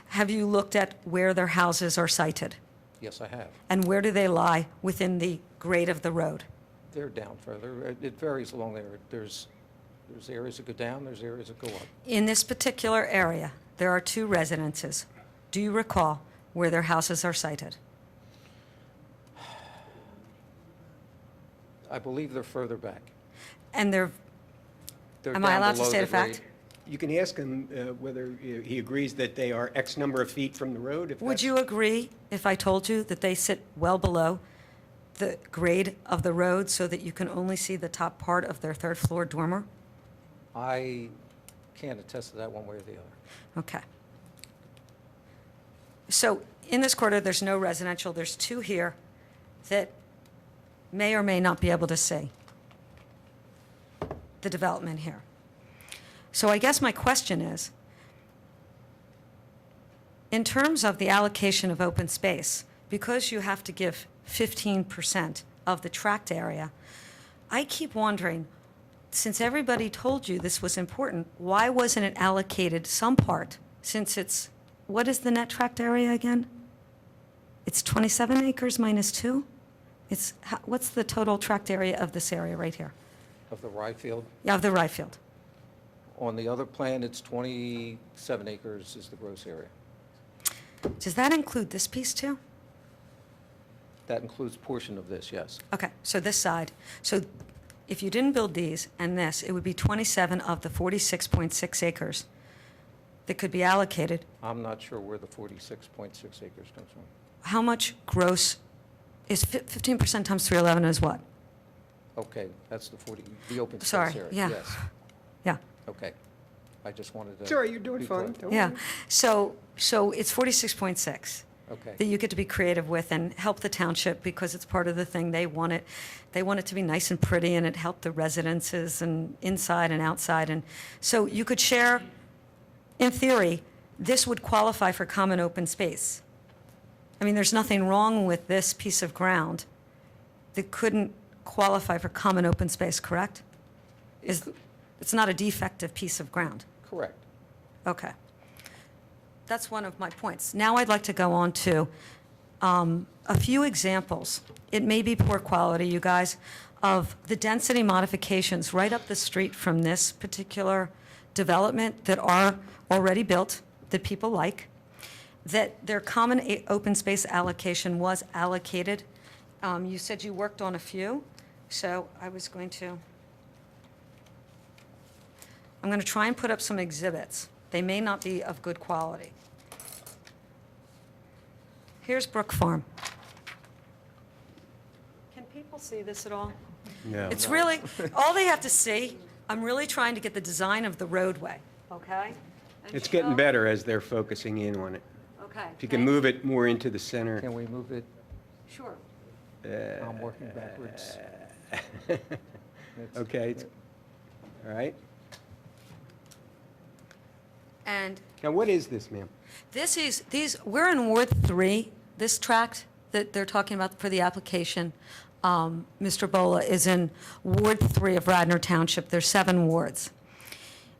Have you looked at where their houses are sited? Yes, I have. And where do they lie within the grade of the road? They're down further. It varies along there. There's areas that go down, there's areas that go up. In this particular area, there are two residences. Do you recall where their houses are sited? I believe they're further back. And they're, They're Am I down allowed to below state the a fact? grade. You can ask him whether he agrees that they are X number of feet from the road, if would that's... you agree if I told you that they sit well below the grade of the road so that you can only see the top part of their third floor dormer? I can't attest to that one way or the other. Okay. So in this quarter, there's no residential. There's two here that may or may not be able to see the development here. So I guess my question is, in terms of the allocation of open space, because you have to give 15% of the tract area, I keep wondering, since everybody told you this was important, why wasn't it allocated some part, since it's, what is the net tract area again? It's 27 acres minus 2? It's, what's the total tract area of this area right here? Of the rye field. Yeah, of the rye field. On the other plan, it's 27 acres is the gross area. Does that include this piece too? That includes portion of this, yes. Okay, so this side. So if you didn't build these and this, it would be 27 of the 46.6 acres that could be allocated. I'm not sure where the 46.6 acres comes from. How much gross is 15% times 311 is what? Okay, that's the open space Sorry, area. yeah. Yes, Yeah, okay. I just wanted to. It's all right, you're doing be fine. clear. Don't yeah. worry. So it's 46.6 Okay. that you get to be creative with and help the township because it's part of the thing. They want it to be nice and pretty, and it helped the residences and inside and outside. And so you could share, in theory, this would qualify for common open space. I mean, there's nothing wrong with this piece of ground that couldn't qualify for common open space, correct? It's not a defective piece of ground. Correct. Okay. That's one of my points. Now I'd like to go on to a few examples. It may be poor quality, you guys, of the density modifications right up the street from this particular development that are already built, that people like, that their common open space allocation was allocated. You said you worked on a few, so I'm going to try and put up some exhibits. They may not be of good quality. Here's Brook Farm. Can people see this at all? No. It's really, all they have to see, I'm really trying to get the design of the roadway, okay? And It's getting show- better as they're focusing in on it. Okay. If you can move it more into the center. Can we move it? Sure. I'm working backwards. Okay, all right. And Now, what is this, ma'am? we're in Ward 3, this tract that they're talking about for the application. Mr. Bola is in Ward 3 of Radnor Township. There's 7 wards.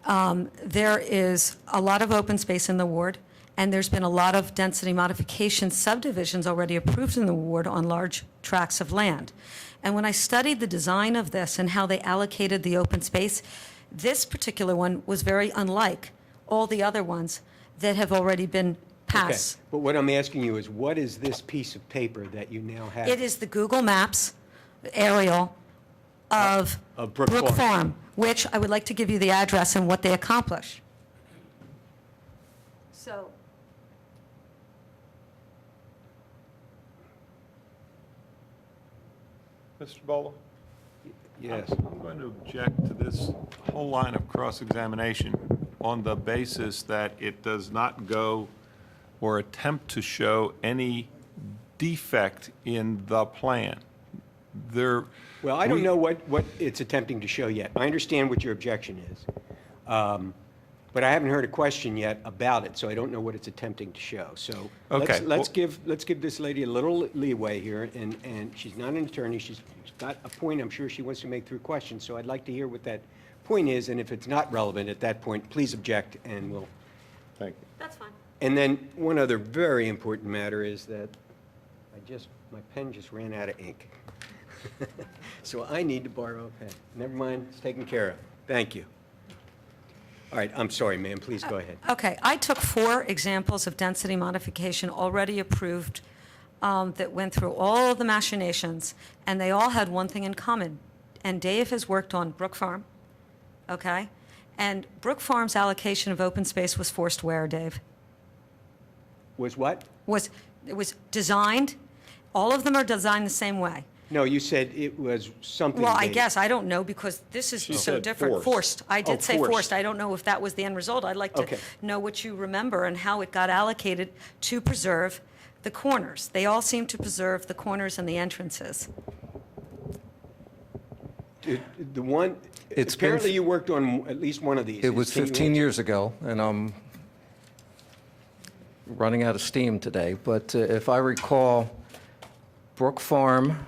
There is a lot of open space in the ward, and there's been a lot of density modification subdivisions already approved in the ward on large tracts of land. And when I studied the design of this and how they allocated the open space, this particular one was very unlike all the other ones that have already been passed. Okay, but what I'm asking you is, what is this piece of paper that you now have? It is the Google Maps aerial of Brook Farm. Farm, which I would like to give you the address and what they accomplish. So, Mr. Bola? Yes. I'm going to object to this whole line of cross-examination on the basis that it does not go or attempt to show any defect in the plan. There. Well, I don't know what it's attempting to show yet. I understand what your objection is. But I haven't heard a question yet about it, so I don't know what it's attempting to show. So Okay, let's give this lady a little leeway here, and she's not an attorney. She's got a point I'm sure she wants to make through questions, so I'd like to hear what that point is, and if it's not relevant at that point, please object, and we'll. Thank you. that's fine. And then one other very important matter is that my pen just ran out of ink. So I need to borrow a pen. Never mind, it's taken care of. Thank you. All right, I'm sorry, ma'am, please go ahead. Okay, I took 4 examples of density modification already approved that went through all of the machinations, and they all had one thing in common. And Dave has worked on Brook Farm, okay? And Brook Farm's allocation of open space was forced where, Dave? Was what? It was designed, all of them are designed the same way. No, you said it was something. Well, I they- guess, I don't know, because this is so said different. forced. I did Oh, say forced. forced. I don't know if that was the end result. I'd like to Okay. know what you remember and how it got allocated to preserve the corners. They all seem to preserve the corners and the entrances. The one, It's been- apparently you worked on at least one of these. It was Can you 15 answer? years ago, and I'm running out of steam today. But if I recall, Brook Farm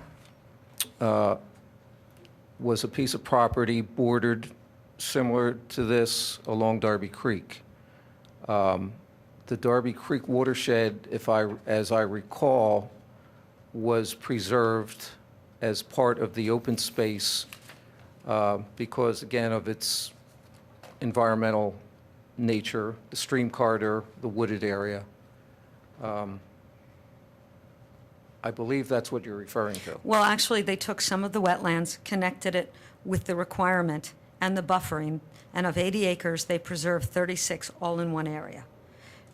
was a piece of property bordered similar to this along Darby Creek. The Darby Creek watershed, as I recall, was preserved as part of the open space because, again, of its environmental nature, the stream corridor, the wooded area. I believe that's what you're referring to. Well, actually, they took some of the wetlands, connected it with the requirement and the buffering, and of 80 acres, they preserved 36 all in one area,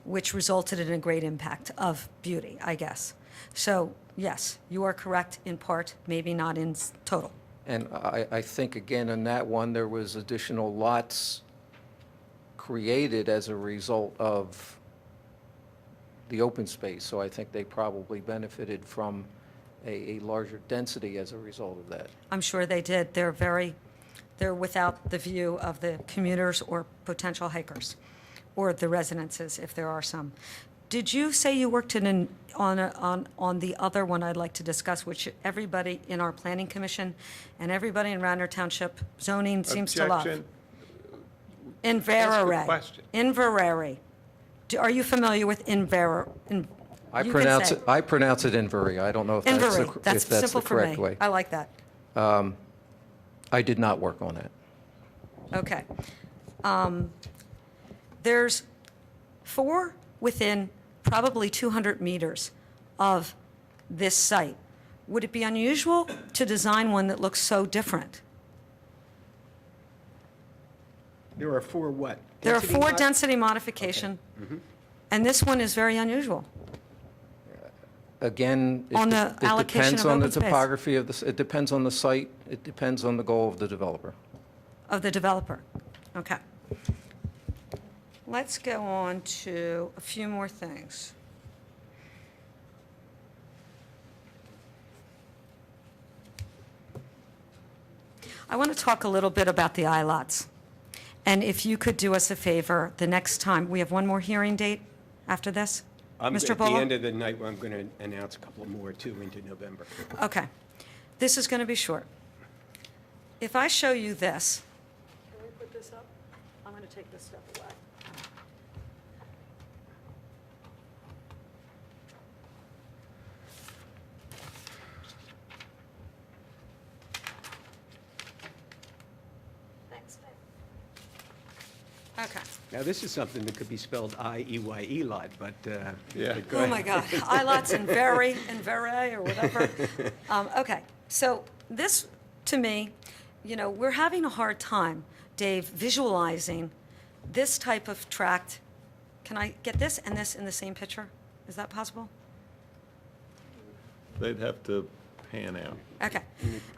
which resulted in a great impact of beauty, I guess. So, yes, you are correct in part, maybe not in total. And I think, again, in that one, there was additional lots created as a result of the open space, so I think they probably benefited from a larger density as a result of that. I'm sure they did. They're without the view of the commuters or potential hikers, or the residences, if there are some. Did you say you worked on the other one I'd like to discuss, which everybody in our planning commission and everybody in Radnor Township zoning seems to love? Objection. Inverare. Ask a question. Inverare. Are you familiar with Inverare? I pronounce it Inverie. I don't know if that's Inverie. the That's simple for correct me. way. I like that. I did not work on that. Okay. There's 4 within probably 200 meters of this site. Would it be unusual to design one that looks so different? There are 4 what? There are 4 mod- density modification, and this one is very unusual. Again, On the it allocation depends of on the open space. topography of it depends on the site, it depends on the goal of the developer. Of the developer. Okay. Let's go on to a few more things. I want to talk a little bit about the iLots. And if you could do us a favor, the next time, we have one more hearing date after this? Mr. At the Bolo? end of the night, I'm going to announce a couple more, too, into November. Okay. This is going to be short. If I show you this. Can we put this up? I'm going to take this stuff away. Thanks, babe. Okay. Now, this is something that could be spelled I-E-Y-E lot, but Yeah. but go Oh, ahead. my God. iLots and Very, or whatever. Okay, so this, to me, we're having a hard time, Dave, visualizing this type of tract. Can I get this and this in the same picture? Is that possible? They'd have to pan out. Okay.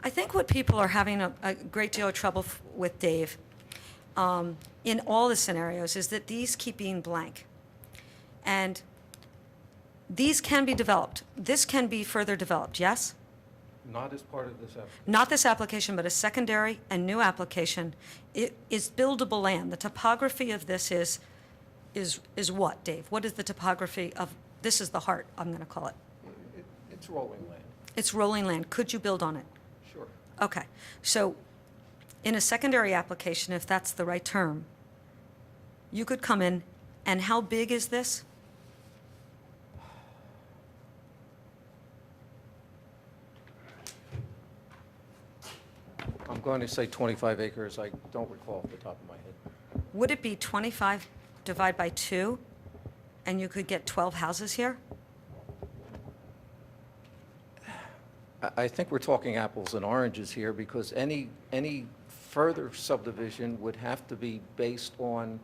I think what people are having a great deal of trouble with, Dave, in all the scenarios, is that these keep being blank. And these can be developed. This can be further developed, yes? Not as part of this application. Not this application, but a secondary and new application. It is buildable land. The topography of this is what, Dave? What is the topography of, this is the heart, I'm going to call it. It's rolling land. It's rolling land. Could you build on it? Sure. Okay. So in a secondary application, if that's the right term, you could come in, and how big is this? I'm going to say 25 acres. I don't recall off the top of my head. Would it be 25 divided by 2, and you could get 12 houses here? I think we're talking apples and oranges here, because any further subdivision would have to be based on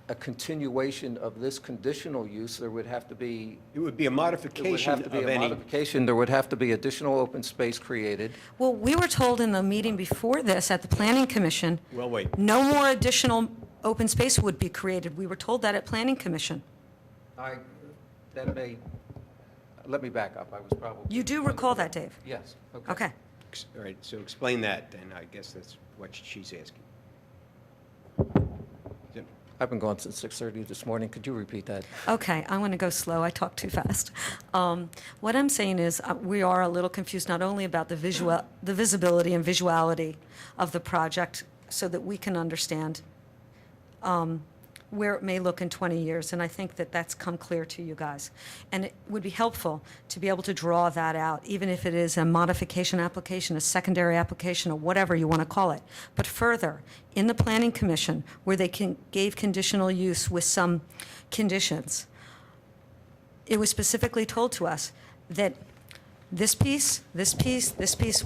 a continuation of this conditional use. There would have to be, It would be a there would modification have to be of a any... modification, there would have to be additional open space created. Well, we were told in the meeting before this at the Planning Commission, Well, wait. no more additional open space would be created. We were told that at Planning Commission. Let me back up. I was probably. You do recall that, Dave? Yes. Okay. All right, so explain that, then. I guess that's what she's asking. I've been gone since 6:30 this morning. Could you repeat that? Okay, I'm going to go slow. I talk too fast. What I'm saying is we are a little confused not only about the visibility and visuality of the project so that we can understand where it may look in 20 years, and I think that that's come clear to you guys. And it would be helpful to be able to draw that out, even if it is a modification application, a secondary application, or whatever you want to call it. But further, in the Planning Commission, where they gave conditional use with some conditions, it was specifically told to us that this piece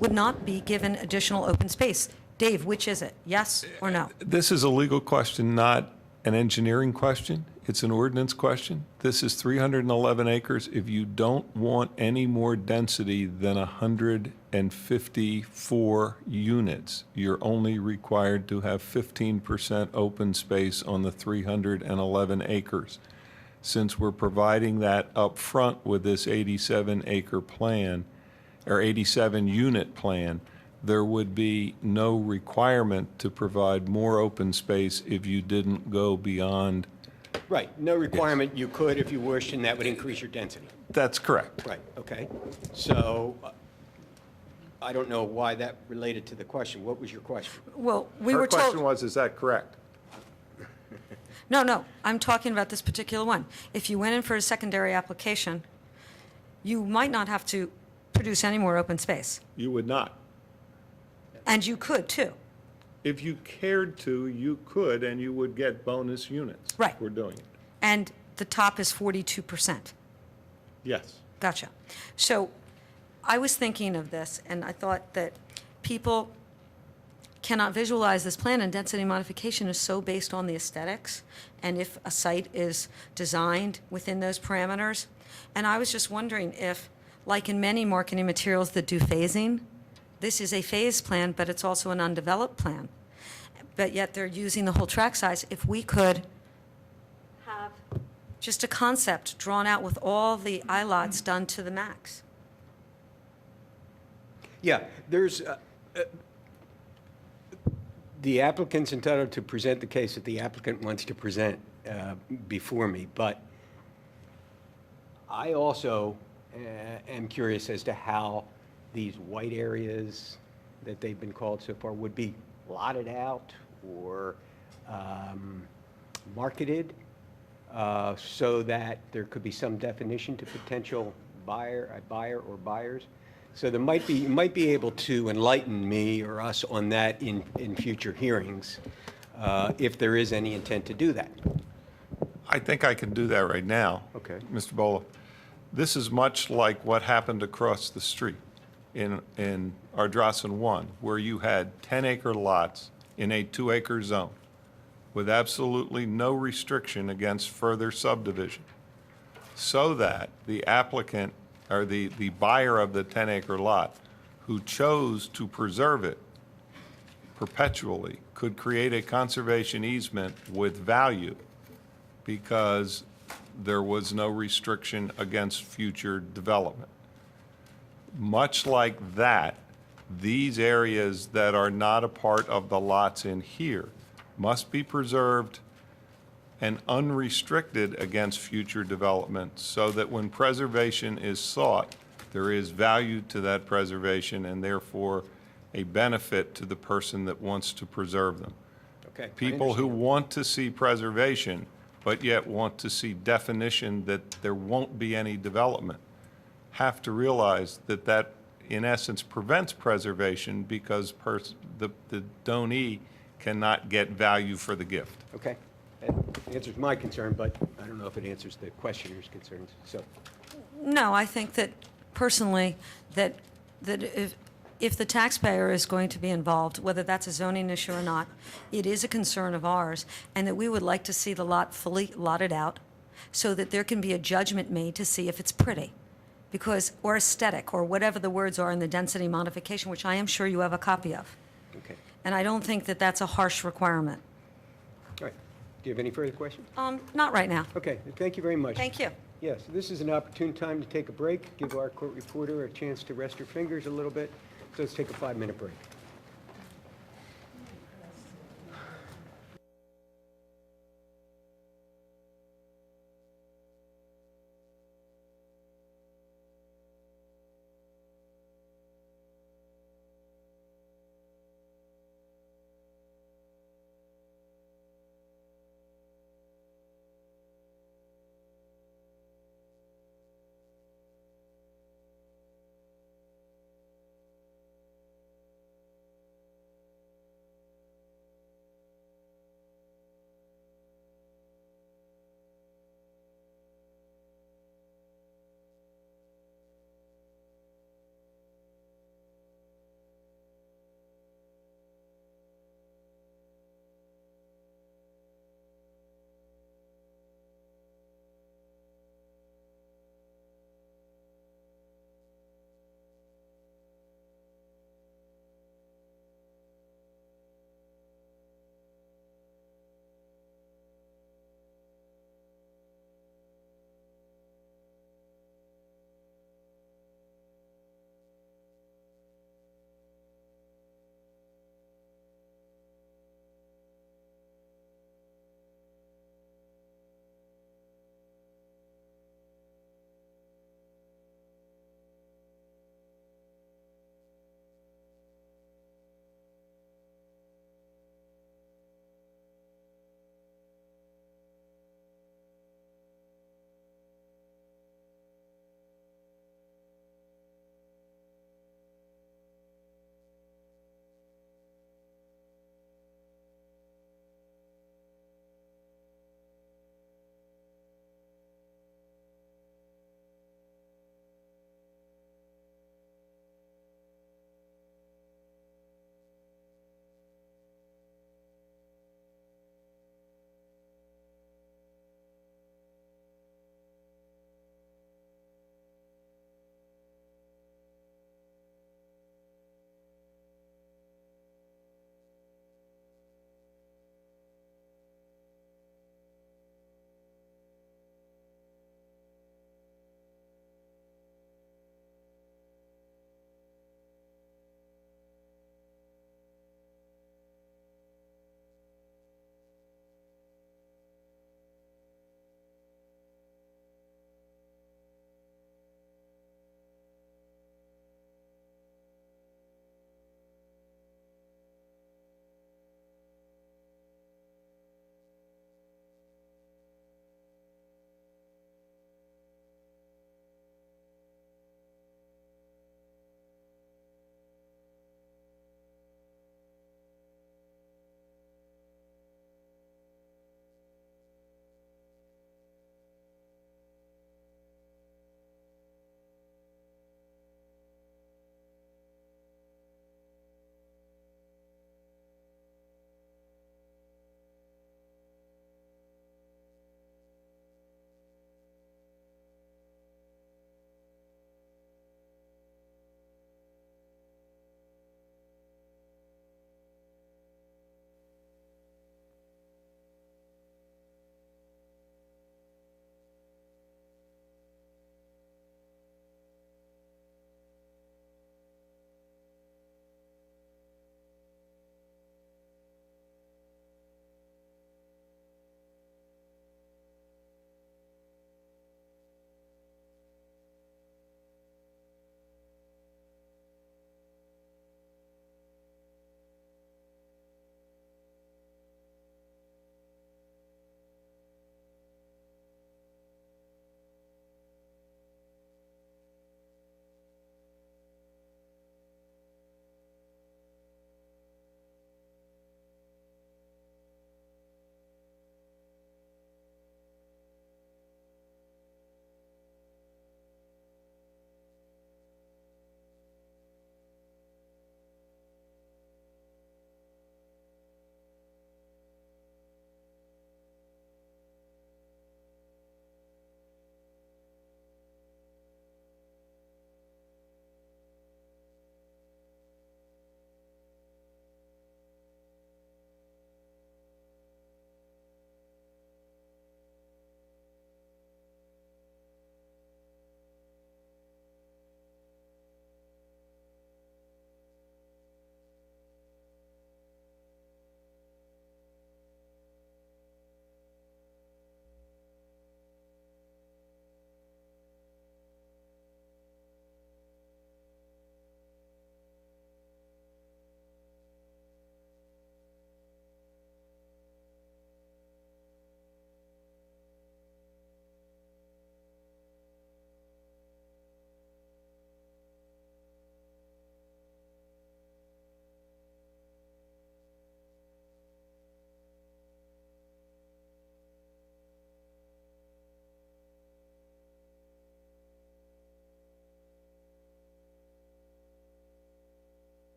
would not be given additional open space. Dave, which is it? Yes or no? This is a legal question, not an engineering question. It's an ordinance question. This is 311 acres. If you don't want any more density than 154 units, you're only required to have 15% open space on the 311 acres. Since we're providing that up front with this 87-acre plan, or 87-unit plan, there would be no requirement to provide more open space if you didn't go beyond. Right, no requirement, you could if you wished, and that would increase your density. That's correct. Right, okay. So I don't know why that related to the question. What was your question? Well, we Her were question told, was, is that correct? no, I'm talking about this particular one. If you went in for a secondary application, you might not have to produce any more open space. You would not. And you could, too. If you cared to, you could, and you would get bonus units. Right. We're doing it. And the top is 42%. Yes. Gotcha. So I was thinking of this, and I thought that people cannot visualize this plan, and density modification is so based on the aesthetics, and if a site is designed within those parameters. And I was just wondering if, like in many marketing materials that do phasing, this is a phase plan, but it's also an undeveloped plan. But yet they're using the whole tract size. If we could have just a concept drawn out with all the iLots done to the max. Yeah, there's, the applicant's entitled to present the case that the applicant wants to present before me, but I also am curious as to how these white areas that they've been called so far would be lotted out or marketed so that there could be some definition to potential buyer or buyers. So there might be, you might be able to enlighten me or us on that in future hearings if there is any intent to do that. I think I can do that right now. Okay. Mr. Bola. This is much like what happened across the street in Ardrossan 1, where you had 10-acre lots in a 2-acre zone with absolutely no restriction against further subdivision, so that the applicant or the buyer of the 10-acre lot who chose to preserve it perpetually could create a conservation easement with value because there was no restriction against future development. Much like that, these areas that are not a part of the lots in here must be preserved and unrestricted against future development so that when preservation is sought, there is value to that preservation and therefore a benefit to the person that wants to preserve them. Okay. I People who understand. want to see preservation, but yet want to see definition that there won't be any development, have to realize that that, in essence, prevents preservation because the donee cannot get value for the gift. Okay. That answers my concern, but I don't know if it answers the questioner's concerns. So, No, I think that personally, that if the taxpayer is going to be involved, whether that's a zoning issue or not, it is a concern of ours, and that we would like to see the lot fully lotted out so that there can be a judgment made to see if it's pretty, because, or aesthetic, or whatever the words are in the density modification, which I am sure you have a copy of. okay. And I don't think that that's a harsh requirement. All right. Do you have any further questions? Not right now. Okay, thank you very much. Thank you. Yes, this is an opportune time to take a break, give our court reporter a chance to rest her fingers a little bit. So let's take a 5-minute break.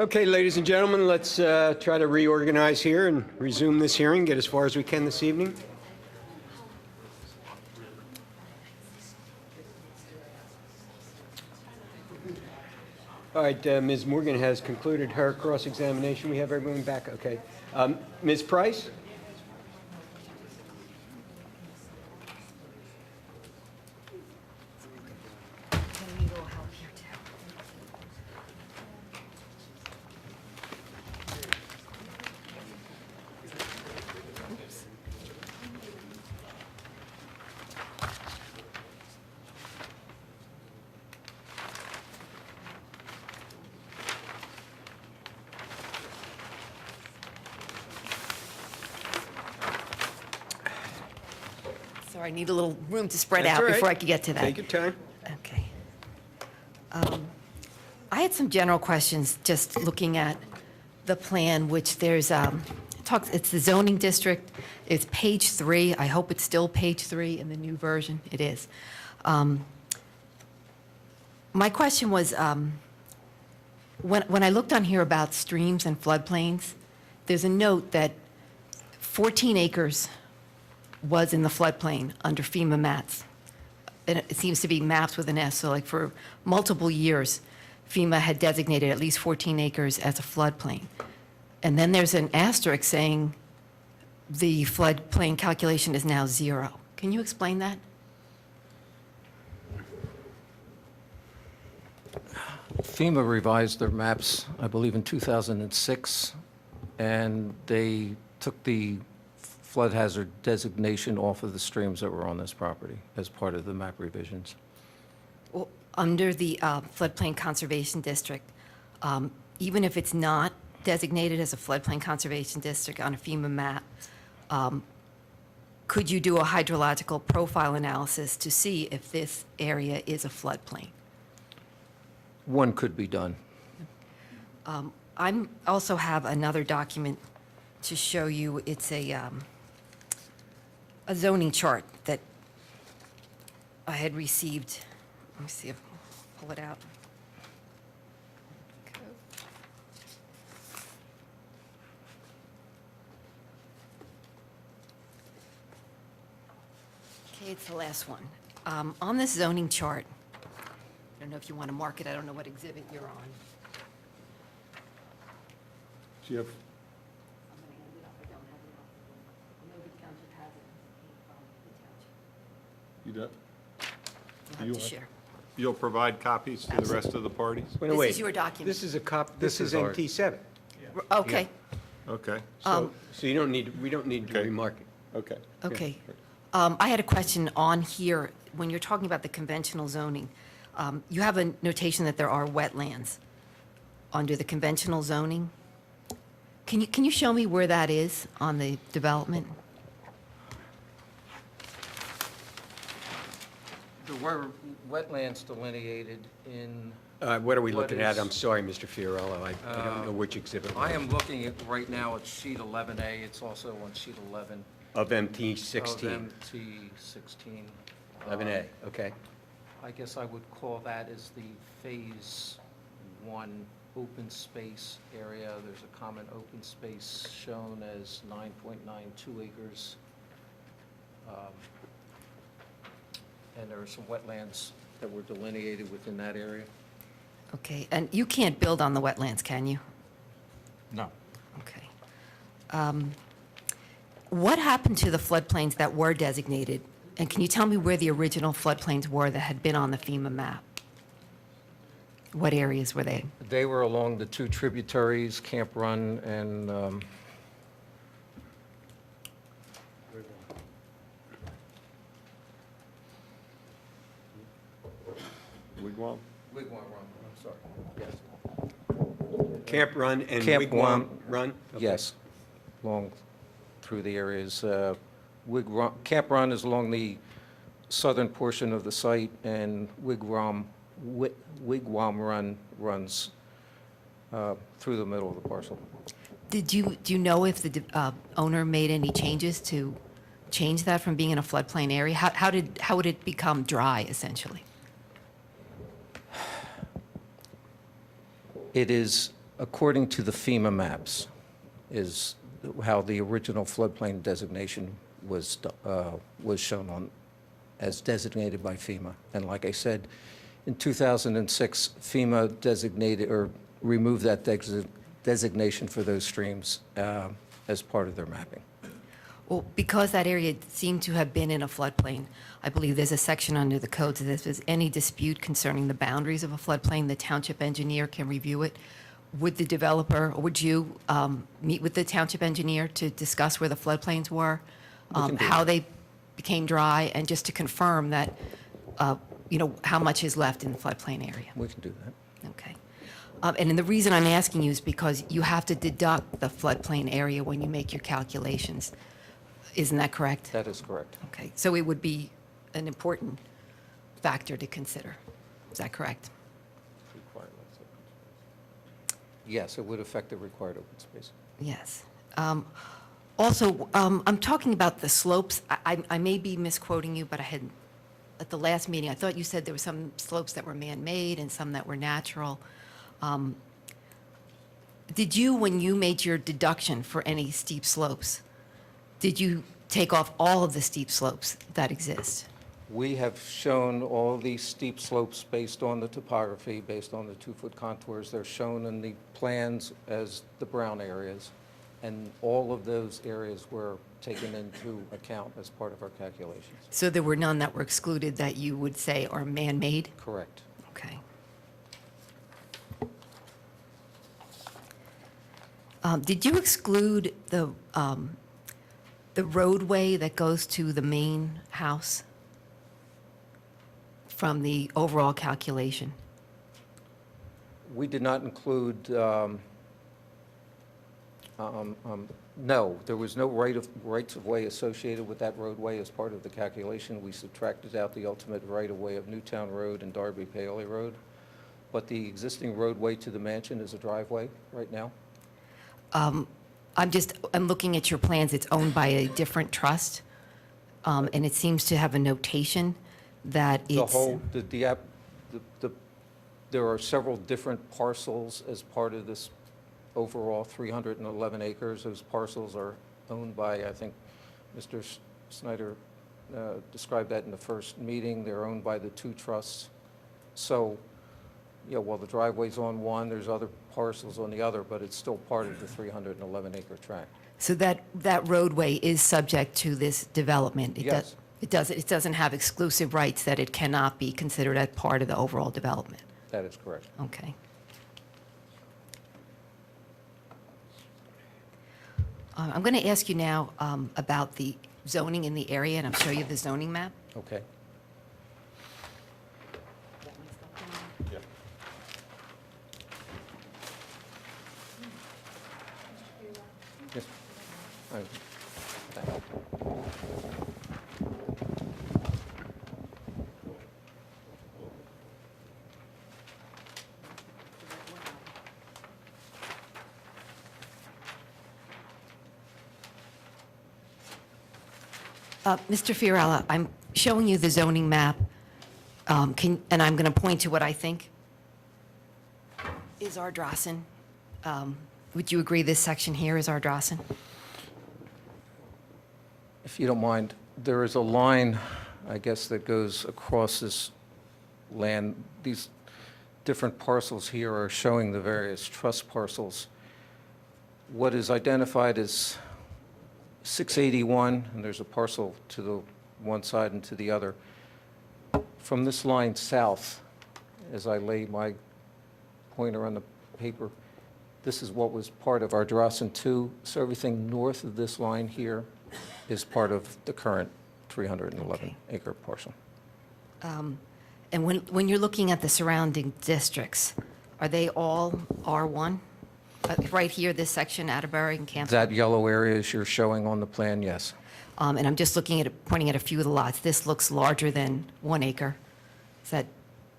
Okay, ladies and gentlemen, let's try to reorganize here and resume this hearing, get as far as we can this evening. All right, Ms. Morgan has concluded her cross-examination. We have everyone back, okay. Ms. Price? Sorry, I need a little room to spread That's out all right. before I can get to that. Take your time. Okay. I had some general questions, just looking at the plan, which there's, it's the zoning district, it's page 3, I hope it's still page 3 in the new version, it is. My question was, when I looked on here about streams and floodplains, there's a note that 14 acres was in the floodplain under FEMA maps. And it seems to be maps with an S, so like for multiple years, FEMA had designated at least 14 acres as a floodplain. And then there's an asterisk saying the floodplain calculation is now 0. Can you explain that? FEMA revised their maps, I believe, in 2006, and they took the flood hazard designation off of the streams that were on this property as part of the map revisions. Well, under the floodplain conservation district, even if it's not designated as a floodplain conservation district on a FEMA map, could you do a hydrological profile analysis to see if this area is a floodplain? One could be done. I also have another document to show you. It's a zoning chart that I had received. Let me see if I'll pull it out. Okay, it's the last one. On this zoning chart, I don't know if you want to mark it. I don't know what exhibit you're on. Do you have, I'm going to hand it up. I don't have it off the board. I know the township has it. It came from the township. you don't? You'll You have to have- share. You'll provide copies to the rest of the parties? Wait, This wait. is your document. This is This is is ours. NT7. Okay, Okay, So you don't need, we don't need to Okay. remark it. okay. okay. I had a question on here. When you're talking about the conventional zoning, you have a notation that there are wetlands under the conventional zoning. Can you show me where that is on the development? There were wetlands delineated in, What are we What looking at? is- I'm sorry, Mr. Fiorello, I don't know which exhibit. I am looking at right now at sheet 11A, it's also on sheet 11 Of MT of 16, MT 16. 11A, okay. I guess I would call that as the Phase 1 open space area. There's a common open space shown as 9.92 acres. And there are some wetlands that were delineated within that area. Okay, and you can't build on the wetlands, can you? No. Okay. What happened to the floodplains that were designated? And can you tell me where the original floodplains were that had been on the FEMA map? What areas were they? They were along the two tributaries, Camp Run and, Wigwam? Wigwam Run, I'm sorry, yes. Camp Run and Camp Wigwam Run? Okay. Yes, along through the areas. Camp Run is along the southern portion of the site, and Wigwam Run runs through the middle of the parcel. Do you know if the owner made any changes to change that from being in a floodplain area? How would it become dry, essentially? It is According to the FEMA maps, is how the original floodplain designation was shown on, as designated by FEMA. And like I said, in 2006, FEMA designated, or removed that designation for those streams as part of their mapping. Well, because that area seemed to have been in a floodplain, I believe there's a section under the code that if there's any dispute concerning the boundaries of a floodplain, the township engineer can review it. Would the developer, or would you meet with the township engineer to discuss where the floodplains were, can do how that. they became dry, and just to confirm that, how much is left in the floodplain area? We can do that. Okay. And then the reason I'm asking you is because you have to deduct the floodplain area when you make your calculations. Isn't that correct? That is correct. Okay, so it would be an important factor to consider. Is that correct? Yes, it would affect the required open space. Yes. Also, I'm talking about the slopes. I may be misquoting you, but I had, at the last meeting, I thought you said there were some slopes that were man-made and some that were natural. Did you, when you made your deduction for any steep slopes, did you take off all of the steep slopes that exist? We have shown all these steep slopes based on the topography, based on the 2-foot contours. They're shown in the plans as the brown areas, and all of those areas were taken into account as part of our calculations. So there were none that were excluded that you would say are man-made? Correct. Okay. Did you exclude the roadway that goes to the main house from the overall calculation? We did not include, no, there was no rights of way associated with that roadway as part of the calculation. We subtracted out the ultimate right-of-way of Newtown Road and Darby Paoli Road. But the existing roadway to the mansion is a driveway right now. I'm looking at your plans, it's owned by a different trust, and it seems to have a notation that The it's... whole, there are several different parcels as part of this overall 311 acres. Those parcels are owned by, I think, Mr. Snyder described that in the first meeting. They're owned by the two trusts. So, while the driveway's on one, there's other parcels on the other, but it's still part of the 311-acre tract. So that roadway is subject to this development? Yes. It doesn't have exclusive rights that it cannot be considered as part of the overall development? That is correct. Okay. I'm going to ask you now about the zoning in the area, and I'll show you the zoning map. Okay. Yes. Thank you. Mr. Fiorella, I'm showing you the zoning map, and I'm going to point to what I think is Ardrossan. Would you agree this section here is Ardrossan? If you don't mind, there is a line, I guess, that goes across this land. These different parcels here are showing the various trust parcels. What is identified as 681, and there's a parcel to the one side and to the other. From this line south, as I lay my pointer on the paper, this is what was part of Ardrossan 2. So everything north of this line here is part of the current 311-acre parcel. And when you're looking at the surrounding districts, are they all R1? Right here, this section, Atterbury and Camp. That yellow area is you're showing on the plan, yes. And I'm just looking at it, pointing at a few of the lots. This looks larger than 1 acre. Is that,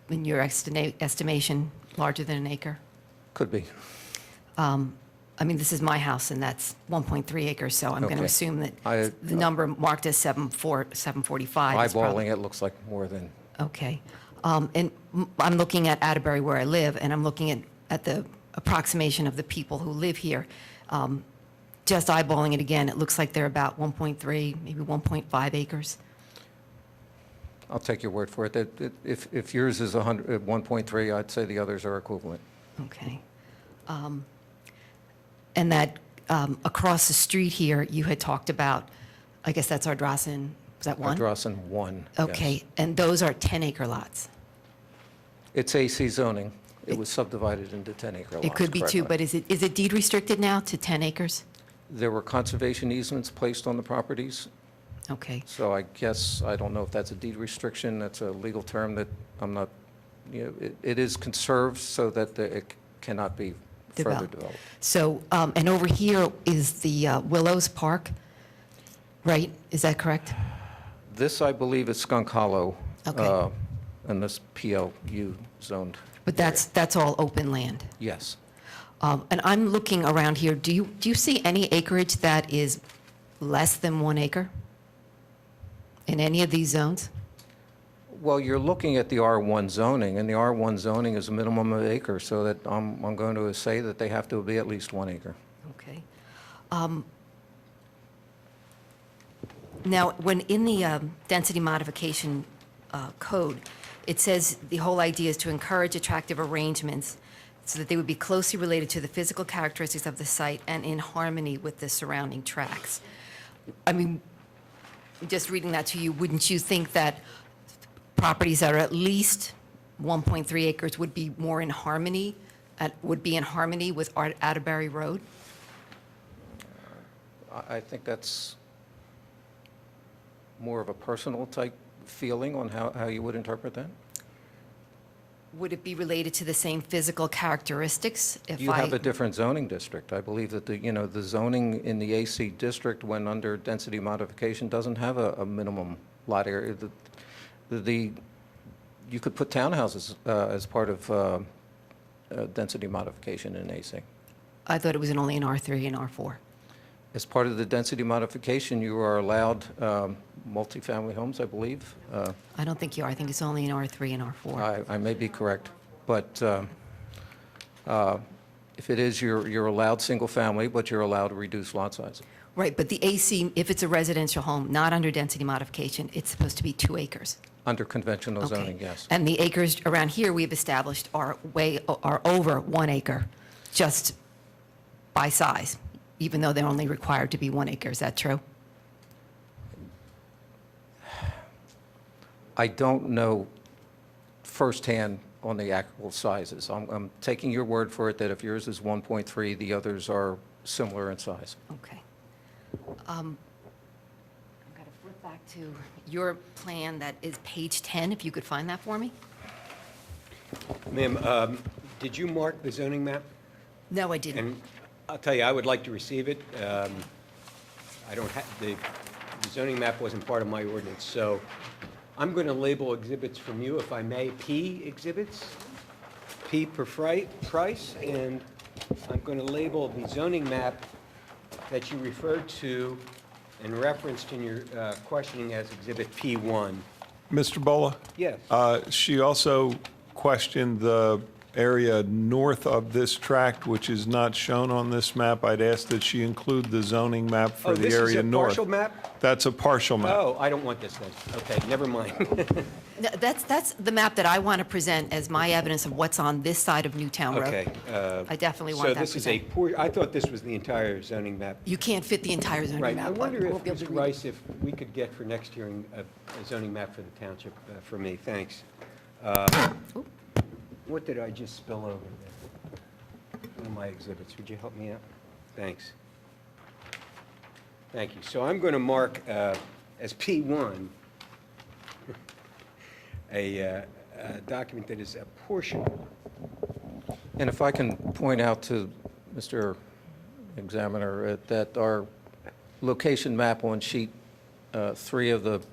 in your estimation, larger than an acre? Could be. I mean, this is my house, and that's 1.3 acres, so I'm going to Okay. assume that I- the number marked as 745 is probably... Eyeballing it looks like more than, Okay. And I'm looking at Atterbury where I live, and I'm looking at the approximation of the people who live here. Just eyeballing it again, it looks like they're about 1.3, maybe 1.5 acres. I'll take your word for it. That if yours is 1.3, I'd say the others are equivalent. Okay. And that across the street here, you had talked about, I guess that's Ardrossan, was that one? Ardrossan 1. yes. Okay, and those are 10-acre lots? It's AC zoning. It was subdivided into 10-acre lots. It could be two, correctly. but is it deed restricted now to 10 acres? There were conservation easements placed on the properties, Okay. so I guess, I don't know if that's a deed restriction. That's a legal term that I'm not, it is conserved so that it cannot be further Developed. developed. So, and over here is the Willows Park, right? Is that correct? This, I believe, is Skunk Hollow. Okay. And this PLU zoned. But that's all open land. Yes. And I'm looking around here, do you see any acreage that is less than 1 acre in any of these zones? Well, you're looking at the R1 zoning, and the R1 zoning is a minimum of acre, so that I'm going to say that they have to be at least 1 acre. Okay. Now, when in the density modification code, it says the whole idea is to encourage attractive arrangements so that they would be closely related to the physical characteristics of the site and in harmony with the surrounding tracts. I mean, just reading that to you, wouldn't you think that properties that are at least 1.3 acres would be more in harmony, would be in harmony with Atterbury Road? I think that's more of a personal type feeling on how you would interpret that. Would it be related to the same physical characteristics? If You have a different zoning district. I believe that the zoning in the AC district, when under density modification, doesn't have a minimum lot area. You could put townhouses as part of density modification in AC. I thought it was only in R3 and R4. As part of the density modification, you are allowed multifamily homes, I believe. I don't think you are. I think it's only in R3 and R4. I may be correct, but if it is, you're allowed single family, but you're allowed to reduce lot size. Right, but the AC, if it's a residential home, not under density modification, it's supposed to be 2 acres. Under conventional Okay. zoning, yes. And the acres around here we've established are over 1 acre, just by size, even though they're only required to be 1 acre. Is that true? I don't know firsthand on the actual sizes. I'm taking your word for it that if yours is 1.3, the others are similar in size. Okay. I've got to flip back to your plan that is page 10, if you could find that for me. Ma'am, did you mark the zoning map? No, I didn't. And I'll tell you, I would like to receive it. I don't have, the zoning map wasn't part of my ordinance, so I'm going to label exhibits from you, if I may, P exhibits, P per price, and I'm going to label the zoning map that you referred to and referenced in your questioning as Exhibit P1. Mr. Bola? Yes. She also questioned the area north of this tract, which is not shown on this map. I'd ask that she include the zoning map for the area north. Oh, this is a partial map? That's a partial map. Oh, I don't want this then. Okay, never mind. No, that's the map that I want to present as my evidence of what's on this side of Newtown Road. Okay. I definitely want that So this is a, presented. I thought this was the entire zoning map. You can't fit the entire zoning Right. map. I but wonder we'll if, be able to Mr. read it. Rice, if we could get for next hearing a zoning map for the township for me. Thanks. Oop. What did I just spill over there? One of my exhibits. Would you help me out? Thanks. Thank you. So I'm going to mark as P1 a document that is a portion. And if I can point out to Mr. Examiner that our location map on sheet 3 of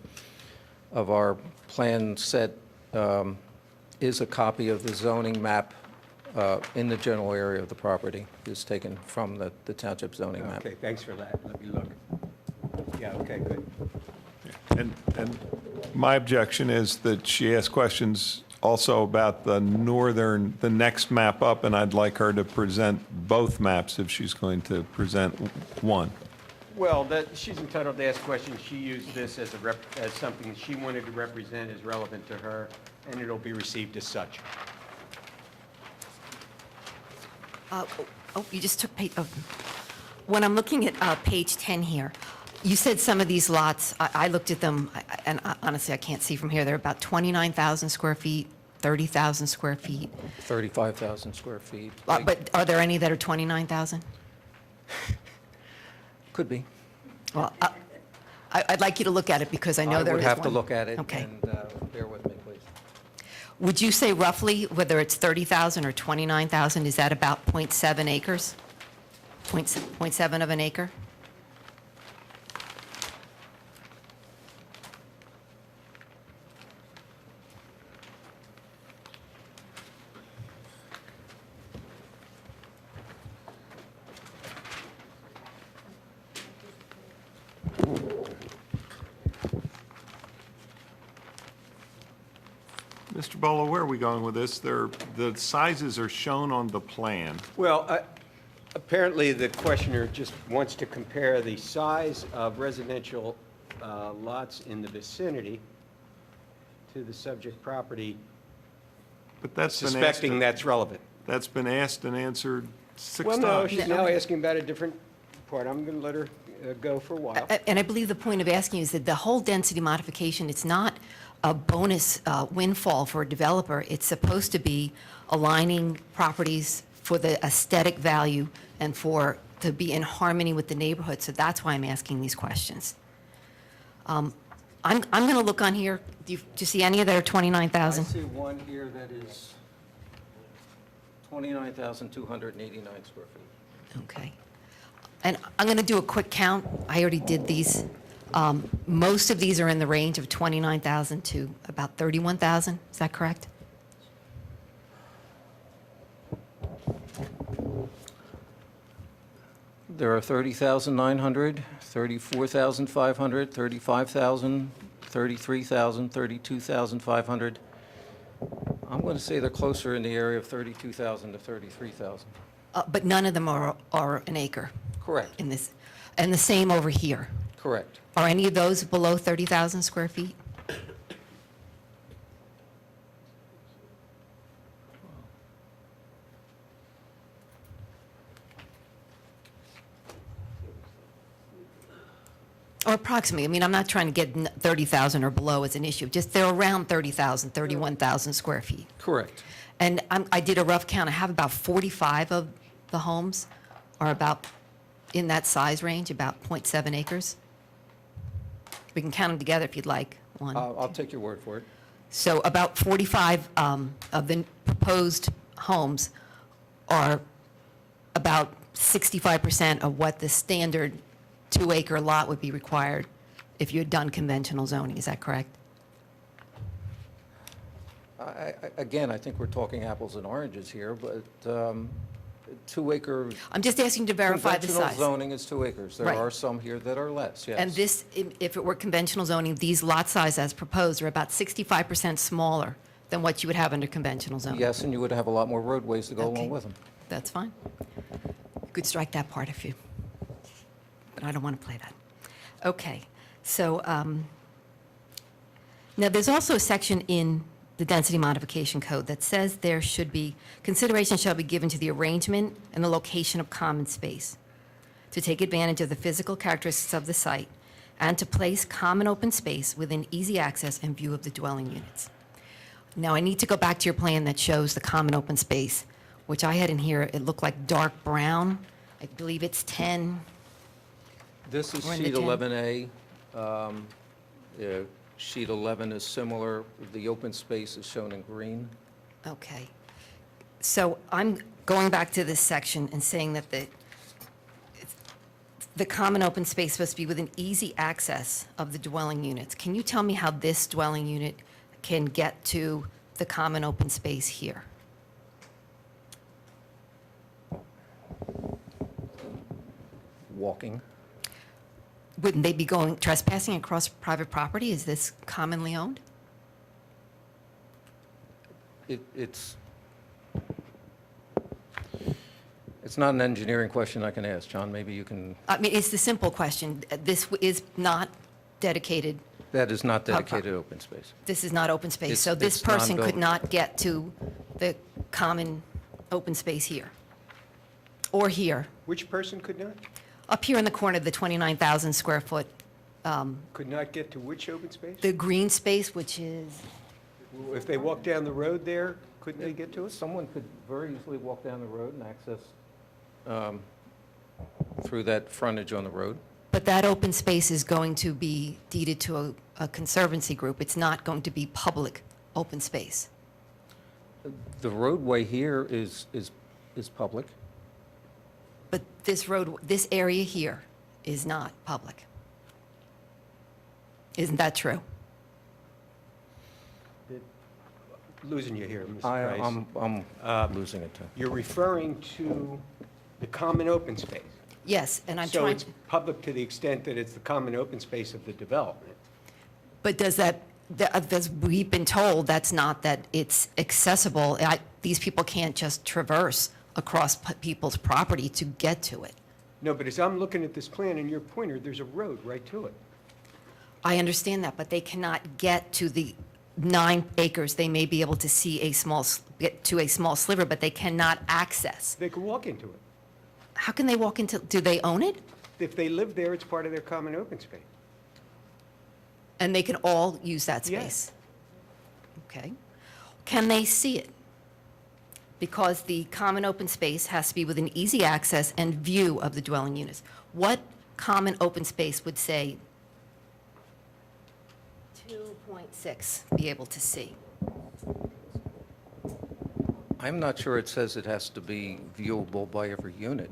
our plan set is a copy of the zoning map in the general area of the property. It's taken from the township zoning map. Okay, thanks for that. Let me look. Yeah, okay, good. And my objection is that she asked questions also about the next map up, and I'd like her to present both maps if she's going to present one. Well, she's entitled to ask questions. She used this as as something that she wanted to represent as relevant to her, and it'll be received as such. Oh, you just took page, when I'm looking at page 10 here, you said some of these lots, I looked at them, and honestly, I can't see from here, they're about 29,000 square feet, 30,000 square feet. 35,000 square feet. But are there any that are 29,000? Could be. Well, I'd like you to look at it because I know there is one. I would have to look at it. Okay. And bear with me, please. Would you say roughly, whether it's 30,000 or 29,000, is that about 0.7 acres? 0.7 of an acre? Mr. Bolo, where are we going with this? The sizes are shown on the plan. Well, apparently the questioner just wants to compare the size of residential lots in the vicinity to the subject property, But that's been asked, suspecting that's relevant. that's been asked and answered 6 Well, no, times. she's now asking about a different part. I'm going to let her go for a while. And I believe the point of asking is that the whole density modification, it's not a bonus windfall for a developer. It's supposed to be aligning properties for the aesthetic value and to be in harmony with the neighborhood. So that's why I'm asking these questions. I'm going to look on here. Do you see any of that are 29,000? I see one here that is 29,289 square feet. Okay. And I'm going to do a quick count. I already did these. Most of these are in the range of 29,000 to about 31,000. Is that correct? There are 30,900, 34,500, 35,000, 33,000, 32,500. I'm going to say they're closer in the area of 32,000 to 33,000. But none of them are an acre Correct, in this. And the same over here. correct. Are any of those below 30,000 square feet? Or approximately. I mean, I'm not trying to get 30,000 or below as an issue. Just they're around 30,000, 31,000 square feet. Correct. And I did a rough count. I have about 45 of the homes are about in that size range, about 0.7 acres. We can count them together if you'd like. One, I'll take your word for it. so about 45 of the proposed homes are about 65% of what the standard 2-acre lot would be required if you had done conventional zoning. Is that correct? Again, I think we're talking apples and oranges here, but 2-acre I'm just asking to verify the conventional size. zoning is 2 acres. There Right. are some here that are less, yes. And this, if it were conventional zoning, these lot size as proposed are about 65% smaller than what you would have under conventional zoning. Yes, and you would have a lot more roadways to go Okay. along with them. That's fine. You could strike that part if you, but I don't want to play that. Okay, so now there's also a section in the density modification code that says there should be, consideration shall be given to the arrangement and the location of common space to take advantage of the physical characteristics of the site and to place common open space within easy access and view of the dwelling units. Now, I need to go back to your plan that shows the common open space, which I had in here, it looked like dark brown. I believe it's 10. This is We're in the sheet 10. 11A. Sheet 11 is similar. The open space is shown in green. Okay. So I'm going back to this section and saying that the common open space must be within easy access of the dwelling units. Can you tell me how this dwelling unit can get to the common open space here? Walking. Wouldn't they be going trespassing across private property? Is this commonly owned? It's not an engineering question I can ask. John, maybe you can, I mean, it's the simple question. This is not dedicated, that is not dedicated open space. this is not open space. It's- So this it's person could non-buildable. not get to the common open space here or here. Which person could not? Up here in the corner of the 29,000 square foot, Could not get to which open space? the green space, which is, If they walk down the road there, couldn't they get to it? Someone could very easily walk down the road and access through that frontage on the road. but that open space is going to be deeded to a conservancy group. It's not going to be public open space. The roadway here is public. But this road, this area here is not public. Isn't that true? Losing you here, Mr. I- Price. I'm losing it too. You're referring to the common open space. Yes, and I'm So trying, it's public to the extent that it's the common open space of the development. but does we've been told that's not, that it's accessible. These people can't just traverse across people's property to get to it. No, but as I'm looking at this plan and your pointer, there's a road right to it. I understand that, but they cannot get to the 9 acres. They may be able to see get to a small sliver, but they cannot access. They could walk into it. How can they walk into, do they own it? If they live there, it's part of their common open space. And they can all use that Yes. space? Okay. Can they see it? Because the common open space has to be within easy access and view of the dwelling units. What common open space would say 2.6 be able to see? I'm not sure it says it has to be viewable by every unit.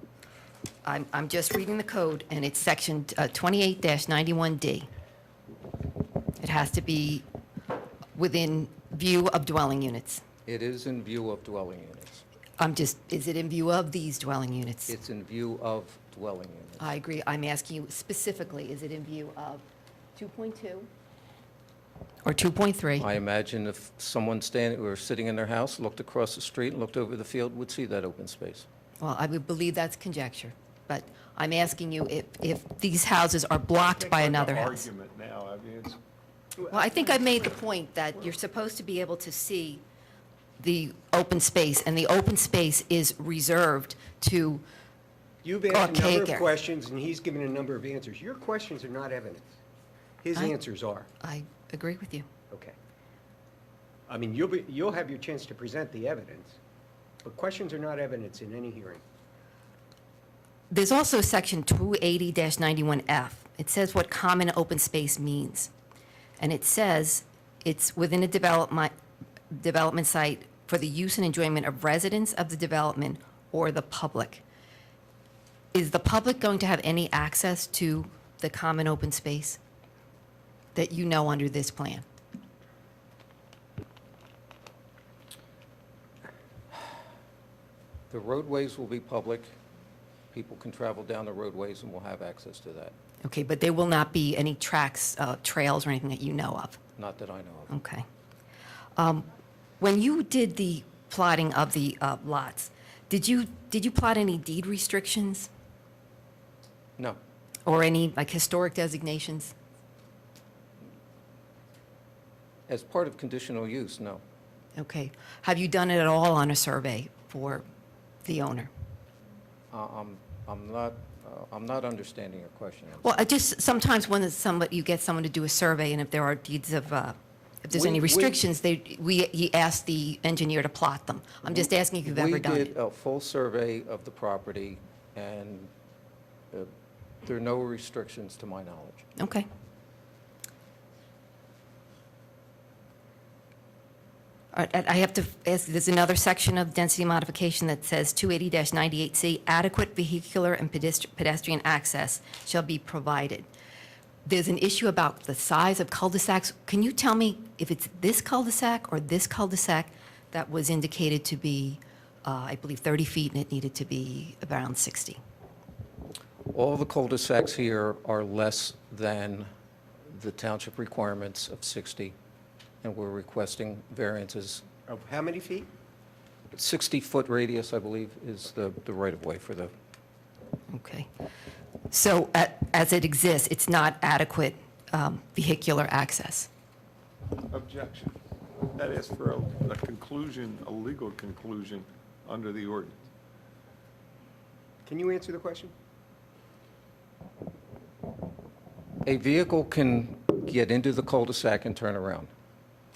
I'm just reading the code, and it's section 28-91D. It has to be within view of dwelling units. It is in view of dwelling units. Is it in view of these dwelling units? It's in view of dwelling units. I agree. I'm asking you specifically, is it in view of 2.2 or 2.3? I imagine if someone standing or sitting in their house, looked across the street and looked over the field, would see that open space. Well, I would believe that's conjecture, but I'm asking you if these houses are blocked by another house. Argument now, I mean, it's. Well, I think I've made the point that you're supposed to be able to see the open space, and the open space is reserved to, You've asked a number Archaic of area. questions, and he's given a number of answers. Your questions are not evidence. His I- answers are. I agree with you. Okay. I mean, you'll have your chance to present the evidence, but questions are not evidence in any hearing. There's also section 280-91F. It says what common open space means. And it says it's within a development site for the use and enjoyment of residents of the development or the public. Is the public going to have any access to the common open space that you know under this plan? The roadways will be public. People can travel down the roadways and will have access to that. Okay, but there will not be any tracks, trails or anything that you know of? Not that I know of. Okay. When you did the plotting of the lots, did you plot any deed restrictions No. or any, like, historic designations? As part of conditional use, no. Okay. Have you done it at all on a survey for the owner? I'm not understanding your question. Well, I just, sometimes when you get someone to do a survey, and if there are deeds of, if there's any We- restrictions, he asks the engineer to plot them. I'm just asking if you've ever done We it. did a full survey of the property, and there are no restrictions to my knowledge. Okay. All right, and I have to ask, there's another section of density modification that says 280-98C, adequate vehicular and pedestrian access shall be provided. There's an issue about the size of cul-de-sacs. Can you tell me if it's this cul-de-sac or this cul-de-sac that was indicated to be, I believe, 30 feet, and it needed to be around 60? All the cul-de-sacs here are less than the township requirements of 60, and we're requesting variances Of how many feet? 60-foot radius, I believe, is the right-of-way for the, Okay. So as it exists, it's not adequate vehicular access? Objection. That is for a conclusion, a legal conclusion under the ordinance. Can you answer the question? a vehicle can get into the cul-de-sac and turn around.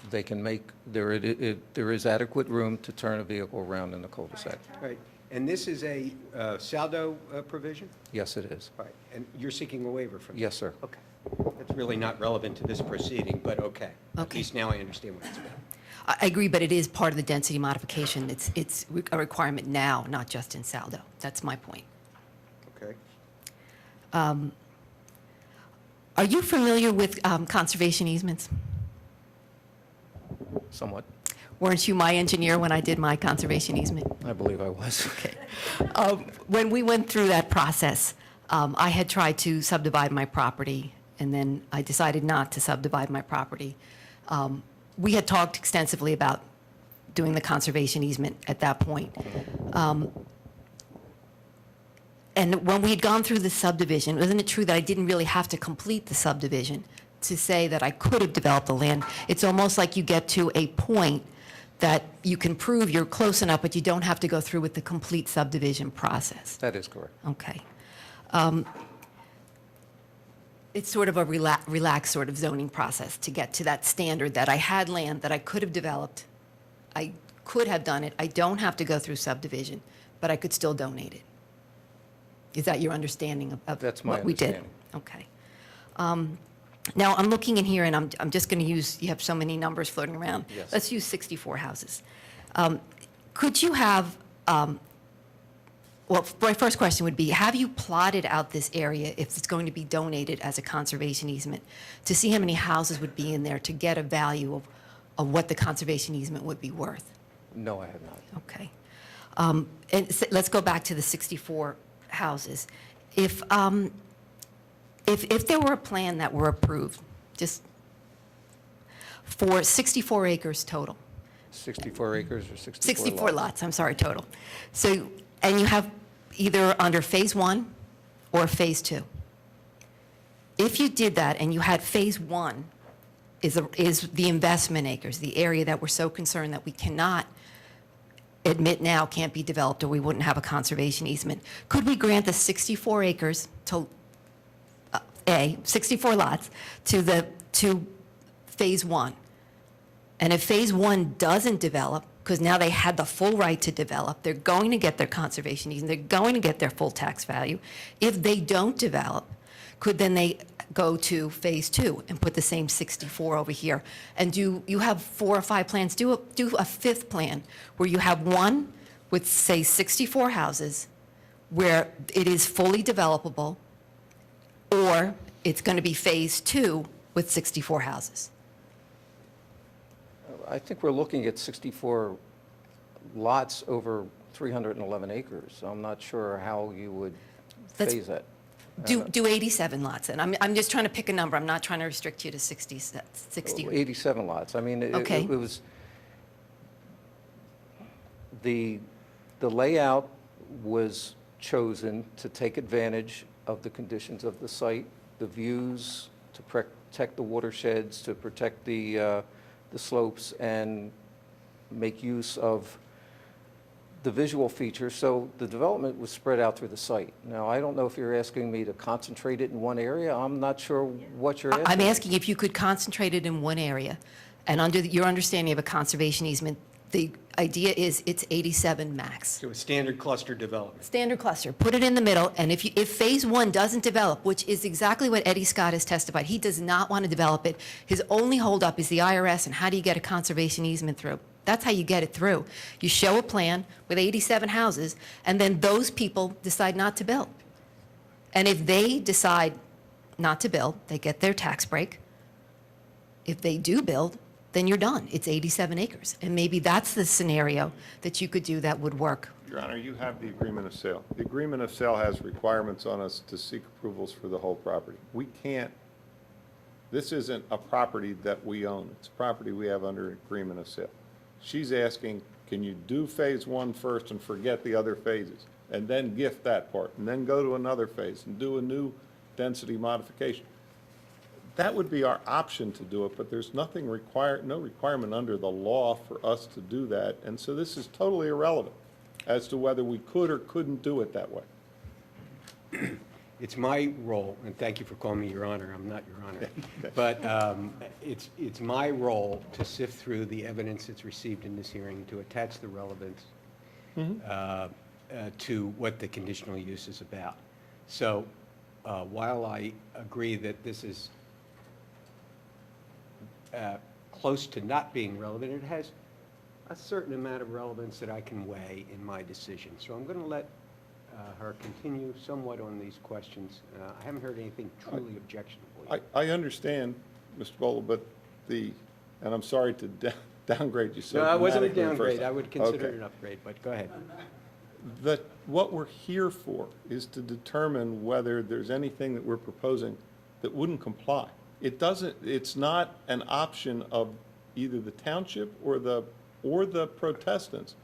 They can make, there is adequate room to turn a vehicle around in the cul-de-sac. Right. And this is a saldo provision? Yes, it is. Right. And you're seeking a waiver from? Yes, sir. Okay. That's really not relevant to this proceeding, but okay. At Okay. least now I understand what it's about. I agree, but it is part of the density modification. It's a requirement now, not just in Saldo. That's my point. Okay. Are you familiar with conservation easements? Somewhat. Weren't you my engineer when I did my conservation easement? I believe I was. Okay. When we went through that process, I had tried to subdivide my property, and then I decided not to subdivide my property. We had talked extensively about doing the conservation easement at that point. And when we had gone through the subdivision, wasn't it true that I didn't really have to complete the subdivision to say that I could have developed the land? It's almost like you get to a point that you can prove you're close enough, but you don't have to go through with the complete subdivision process. That is correct. Okay. It's sort of a relaxed sort of zoning process to get to that standard that I had land that I could have developed. I could have done it. I don't have to go through subdivision, but I could still donate it. Is that your understanding of That's my what we did? understanding. Okay. Now, I'm looking in here, and I'm just going to use, you have so many numbers floating around. Yes. Let's use 64 houses. Could you have, well, my first question would be, have you plotted out this area, if it's going to be donated as a conservation easement, to see how many houses would be in there to get a value of what the conservation easement would be worth? No, I have not. Okay. Let's go back to the 64 houses. If there were a plan that were approved, just for 64 acres total, 64 acres or 64 lots? 64 lots, I'm sorry, total. So, and you have either under Phase 1 or Phase 2. If you did that and you had Phase 1 is the investment acres, the area that we're so concerned that we cannot admit now can't be developed, or we wouldn't have a conservation easement, could we grant the 64 acres to 64 lots to Phase 1? And if Phase 1 doesn't develop, because now they had the full right to develop, they're going to get their conservation easement, they're going to get their full tax value. If they don't develop, could then they go to Phase 2 and put the same 64 over here? And you have 4 or 5 plans, do a fifth plan where you have one with, say, 64 houses where it is fully developable, or it's going to be Phase 2 with 64 houses. I think we're looking at 64 lots over 311 acres. I'm not sure how you would That's- phase that. Do 87 lots, and I'm just trying to pick a number. I'm not trying to restrict you to 60. 87 lots. I mean, Okay. it was, the layout was chosen to take advantage of the conditions of the site, the views, to protect the watersheds, to protect the slopes, and make use of the visual features. So the development was spread out through the site. Now, I don't know if you're asking me to concentrate it in one area. I'm not sure what you're asking. I'm asking if you could concentrate it in one area, and under your understanding of a conservation easement, the idea is it's 87 max. So a standard cluster development. Standard cluster, put it in the middle, and if Phase 1 doesn't develop, which is exactly what Eddie Scott has testified, he does not want to develop it. His only holdup is the IRS, and how do you get a conservation easement through? That's how you get it through. You show a plan with 87 houses, and then those people decide not to build. And if they decide not to build, they get their tax break. If they do build, then you're done. It's 87 acres. And maybe that's the scenario that you could do that would work. Your Honor, you have the agreement of sale. The agreement of sale has requirements on us to seek approvals for the whole property. We can't, this isn't a property that we own. It's property we have under agreement of sale. She's asking, can you do phase one first and forget the other phases? And then gift that part, and then go to another phase and do a new density modification. That would be our option to do it, but there's no requirement under the law for us to do that. And so this is totally irrelevant as to whether we could or couldn't do it that way. It's my role, and thank you for calling me Your Honor, I'm not Your Honor, but it's my role to sift through the evidence that's received in this hearing, to attach the relevance to what the conditional use is about. So while I agree that this is close to not being relevant, it has a certain amount of relevance that I can weigh in my decision. So I'm going to let her continue somewhat on these questions. I haven't heard anything truly objectionable. I understand, Mr. Bowler, but and I'm sorry to downgrade you so No, it wasn't a dramatically downgrade. first. I would consider Okay. it an upgrade, but go ahead. What we're here for is to determine whether there's anything that we're proposing that wouldn't comply. It's not an option of either the township or the protestants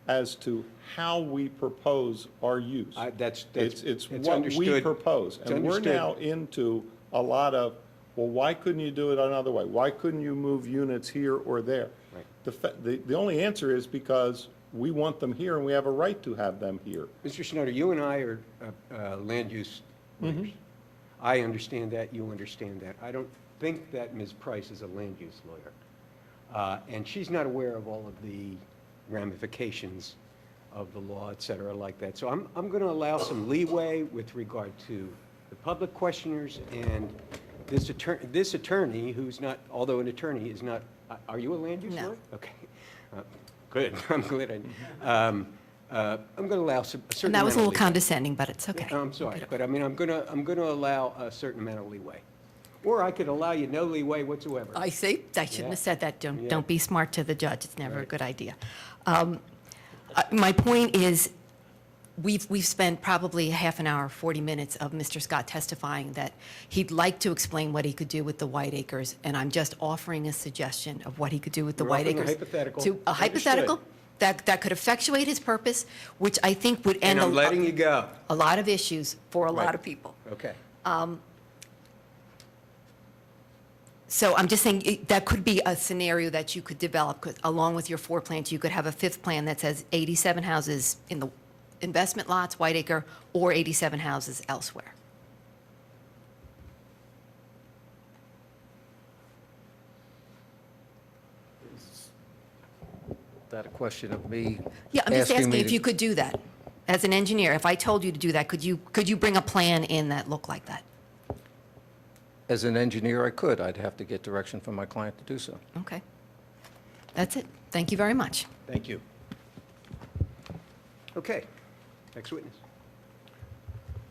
as to how we propose our use. It's what we understood. propose. It's And we're understood. now into a lot of, well, why couldn't you do it another way? Why couldn't you move units here or there? Right. The only answer is because we want them here and we have a right to have them here. Mr. Schnoeder, you and I are land use lawyers. I understand that, you understand that. I don't think that Ms. Price is a land use lawyer. And she's not aware of all of the ramifications of the law, et cetera, like that. So I'm going to allow some leeway with regard to the public questioners and this attorney, who's not, although an attorney, is not, are you a land use No. lawyer? Okay. Good, I'm glad I'm going to allow a certain And that was a amount little of leeway. condescending, but it's okay. I'm sorry, but I mean, I'm going to allow a certain amount of leeway. Or I could allow you no leeway whatsoever. I see. I shouldn't Yeah. have said that. Yeah. Don't be smart to the judge. It's never a Right. good idea. My point is, we've spent probably half an hour, 40 minutes of Mr. Scott testifying that he'd like to explain what he could do with the White Acres, and I'm just offering a suggestion of what he could do with the You're White offering a Acres. hypothetical. A hypothetical that could effectuate his purpose, which I think would end And I'm letting you go. a lot of issues for a lot Right. of people. Okay. So I'm just saying, that could be a scenario that you could develop, 'cause along with your 4 plans, you could have a 5th plan that says 87 houses in the investment lots, White Acre, or 87 houses elsewhere. That a question of me? Yeah, I'm just asking me if to- you could do that. As an engineer, if I told you to do that, could you bring a plan in that looked like that? As an engineer, I could. I'd have to get direction from my client to do so. Okay. That's it. Thank you very much. Thank you. Okay. Next witness.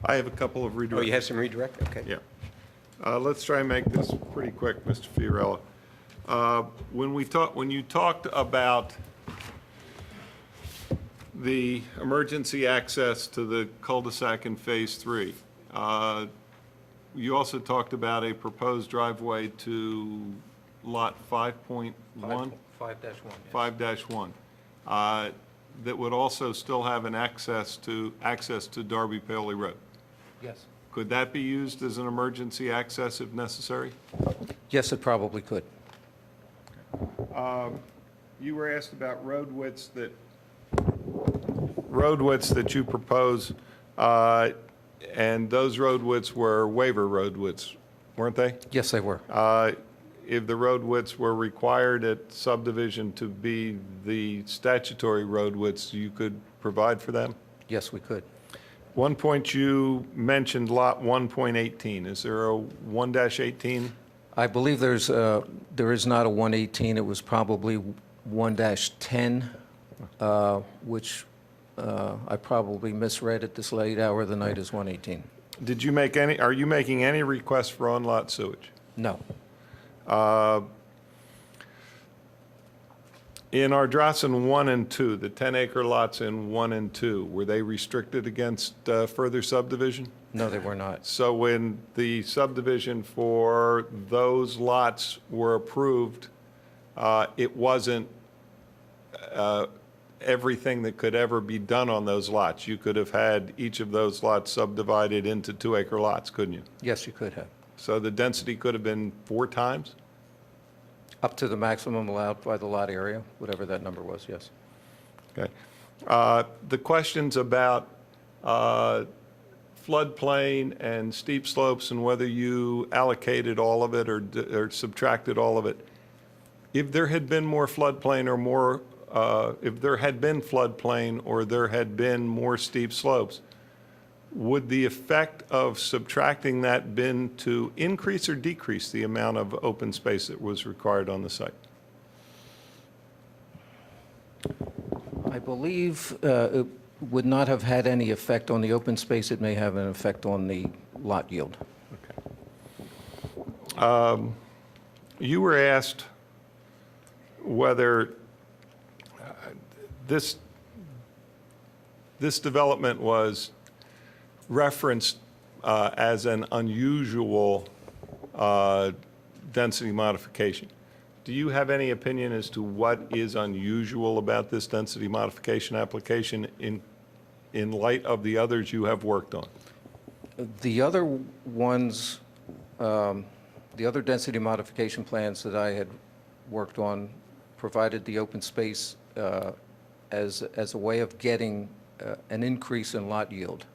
I have a couple of redirects. Oh, you have some redirect? Okay. Yeah. Let's try and make this pretty quick, Mr. Fiorello. When you talked about the emergency access to the cul-de-sac in Phase 3, you also talked about a proposed driveway to Lot 5.1? 5-1. 5-1, that would also still have an access to Darby Paoli Road. Yes. Could that be used as an emergency access if necessary? Yes, it probably could. You were asked about road widths that you propose, and those road widths were waiver road widths, weren't they? Yes, they were. If the road widths were required at subdivision to be the statutory road widths, you could provide for them? Yes, we could. One point you mentioned lot 1.18. Is there a 1-18? I believe there is not a 118. It was probably 1-10, which I probably misread at this late hour of the night as 118. Are you making any requests for on-lot sewage? No. In Ardrossan 1 and 2, the 10-acre lots in 1 and 2, were they restricted against further subdivision? No, they were not. So when the subdivision for those lots were approved, it wasn't everything that could ever be done on those lots. You could have had each of those lots subdivided into 2-acre lots, couldn't you? Yes, you could have. So the density could have been 4 times? Up to the maximum allowed by the lot area, whatever that number was, yes. Okay. The questions about floodplain and steep slopes and whether you allocated all of it or subtracted all of it, if there had been more floodplain or more, if there had been floodplain or there had been more steep slopes, would the effect of subtracting that been to increase or decrease the amount of open space that was required on the site? I believe it would not have had any effect on the open space. It may have an effect on the lot yield. You were asked whether this development was referenced as an unusual density modification. Do you have any opinion as to what is unusual about this density modification application in light of the others you have worked on? The other ones, the other density modification plans that I had worked on provided the open space as a way of getting an increase in lot yield.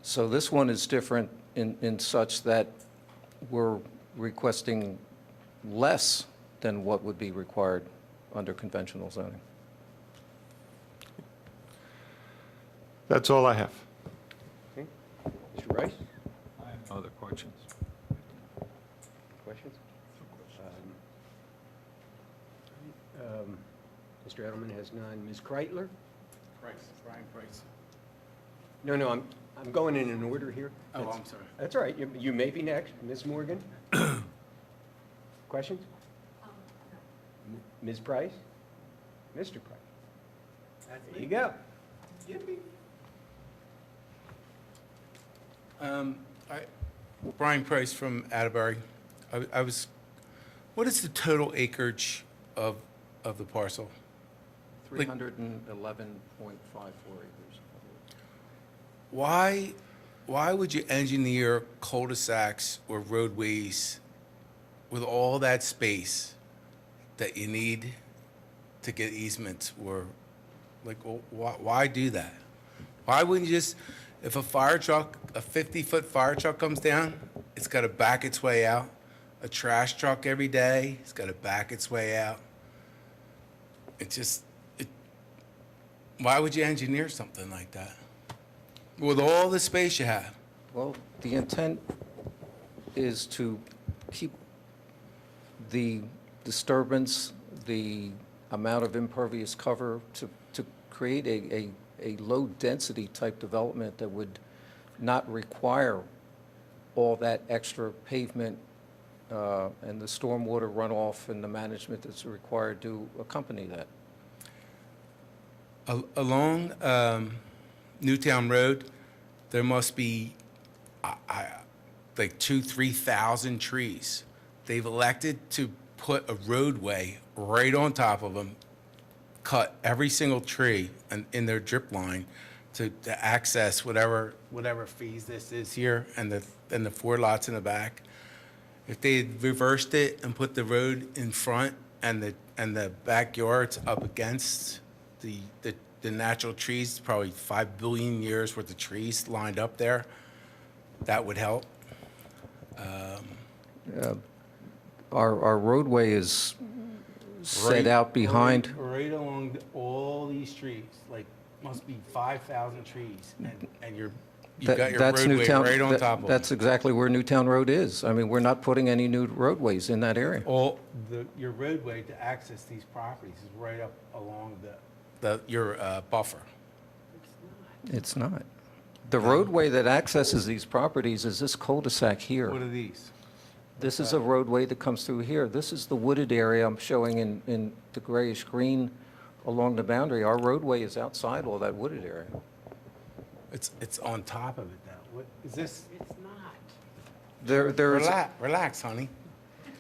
So this one is different in such that we're requesting less than what would be required under conventional zoning. That's all I have. Okay. Mr. Rice? I have no other questions. Questions? Mr. Edelman has none. Ms. Kreitler? Price, Brian Price. No, I'm going in an order here. Oh, I'm sorry. That's all right. You may be next. Ms. Morgan? Questions? Ms. Price? Mr. Price? There you go. Brian Price from Atterbury. I was, what is the total acreage of the parcel? 311.54 acres. Why would you engineer cul-de-sacs or roadways with all that space that you need to get easements, or like, why do that? Why wouldn't you just, if a fire truck, a 50-foot fire truck comes down, it's got to back its way out. A trash truck every day, it's got to back its way out. Why would you engineer something like that? With all the space you have. Well, the intent is to keep the disturbance, the amount of impervious cover, to create a low-density type development that would not require all that extra pavement and the stormwater runoff and the management that's required to accompany that. Along Newtown Road, there must be like 2,000-3,000 trees. They've elected to put a roadway right on top of them, cut every single tree in their drip line to access whatever fees this is here and the 4 lots in the back. If they had reversed it and put the road in front and the backyards up against the natural trees, probably 5 billion years worth of trees lined up there, that would help. Our roadway is set out behind. Right along all these trees, like, must be 5,000 trees, and you've got your That's roadway Newtown. right on top of it. That's exactly where Newtown Road is. I mean, we're not putting any new roadways in that area. Your roadway to access these properties is right up along your buffer. It's not. The roadway that accesses these properties is this cul-de-sac here. What are these? This is a roadway that comes through here. This is the wooded area I'm showing in the grayish green along the boundary. Our roadway is outside all that wooded area. It's on top of it, though. What is this? There's Relax, honey.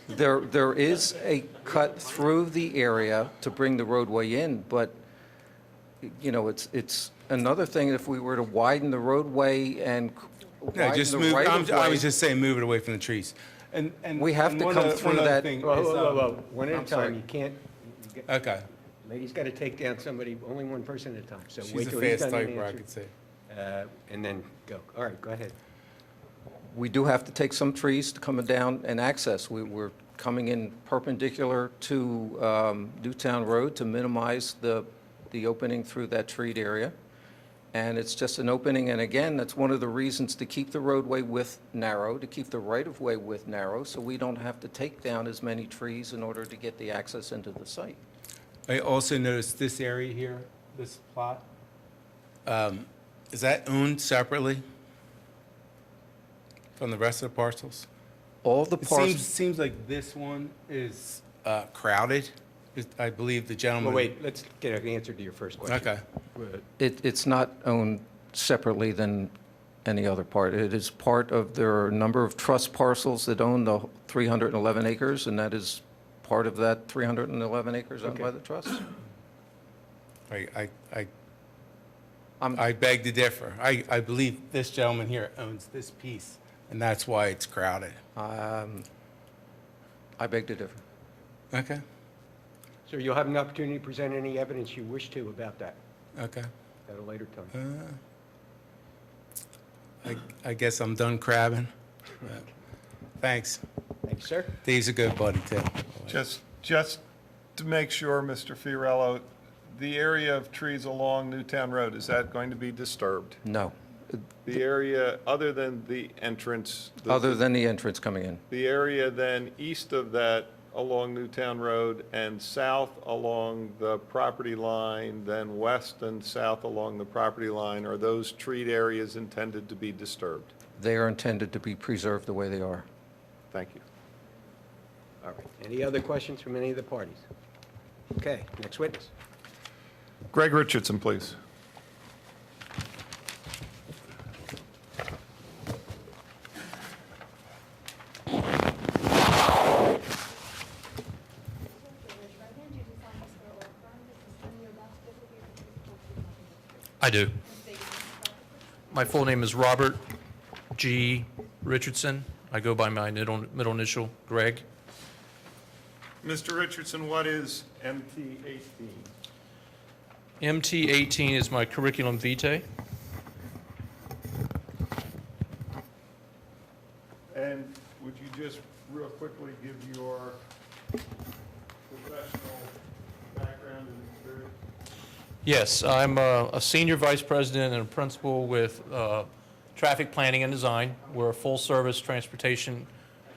There is a cut through the area to bring the roadway in, but, you know, it's another thing if we were to widen the roadway and No, widen just the move, right of I way. was just saying, move it away from the trees. And We have and to one come other- through one other that- thing Whoa, is, whoa, whoa, one at a I'm sorry. time, you can't, Okay. lady's got to take down somebody, only one person at a time, so She's wait a till he's fast done an typer, I answer, could say. and then go. All right, go ahead. We do have to take some trees to come down and access. We're coming in perpendicular to Newtown Road to minimize the opening through that treed area. And it's just an opening, and again, that's one of the reasons to keep the roadway width narrow, to keep the right-of-way width narrow, so we don't have to take down as many trees in order to get the access into the site. I also noticed this area here, this plot, is that owned separately from the rest of the parcels? All the It parcels, seems like this one is crowded. I believe the gentleman. Well, wait, let's get an answer to your first question. Okay. it's not owned separately than any other part. It is part of, there are a number of trust parcels that own the 311 acres, and that is part of that 311 acres owned by the trust. I I'm- beg to differ. I believe this gentleman here owns this piece, and that's why it's crowded. I beg to differ. Okay, So you'll have an opportunity to present any evidence you wish to about that okay. at a later time. I guess I'm done crabbing. Thanks. Thank you, sir. Dave's a good buddy, too. Just to make sure, Mr. Fiorello, the area of trees along Newtown Road, is that going to be disturbed? No, The area, other than the entrance? other than the entrance coming in. The area then east of that along Newtown Road and south along the property line, then west and south along the property line, are those treed areas intended to be disturbed? They are intended to be preserved the way they are. Thank you. All right. Any other questions from any of the parties? Okay, next witness. Greg Richardson, please. I do. My full name is Robert G. Richardson. I go by my middle initial, Greg. Mr. Richardson, what is MT-18? MT-18 is my curriculum vitae. And would you just real quickly give your professional background and experience? Yes, I'm a senior vice president and a principal with traffic planning and design. We're a full-service transportation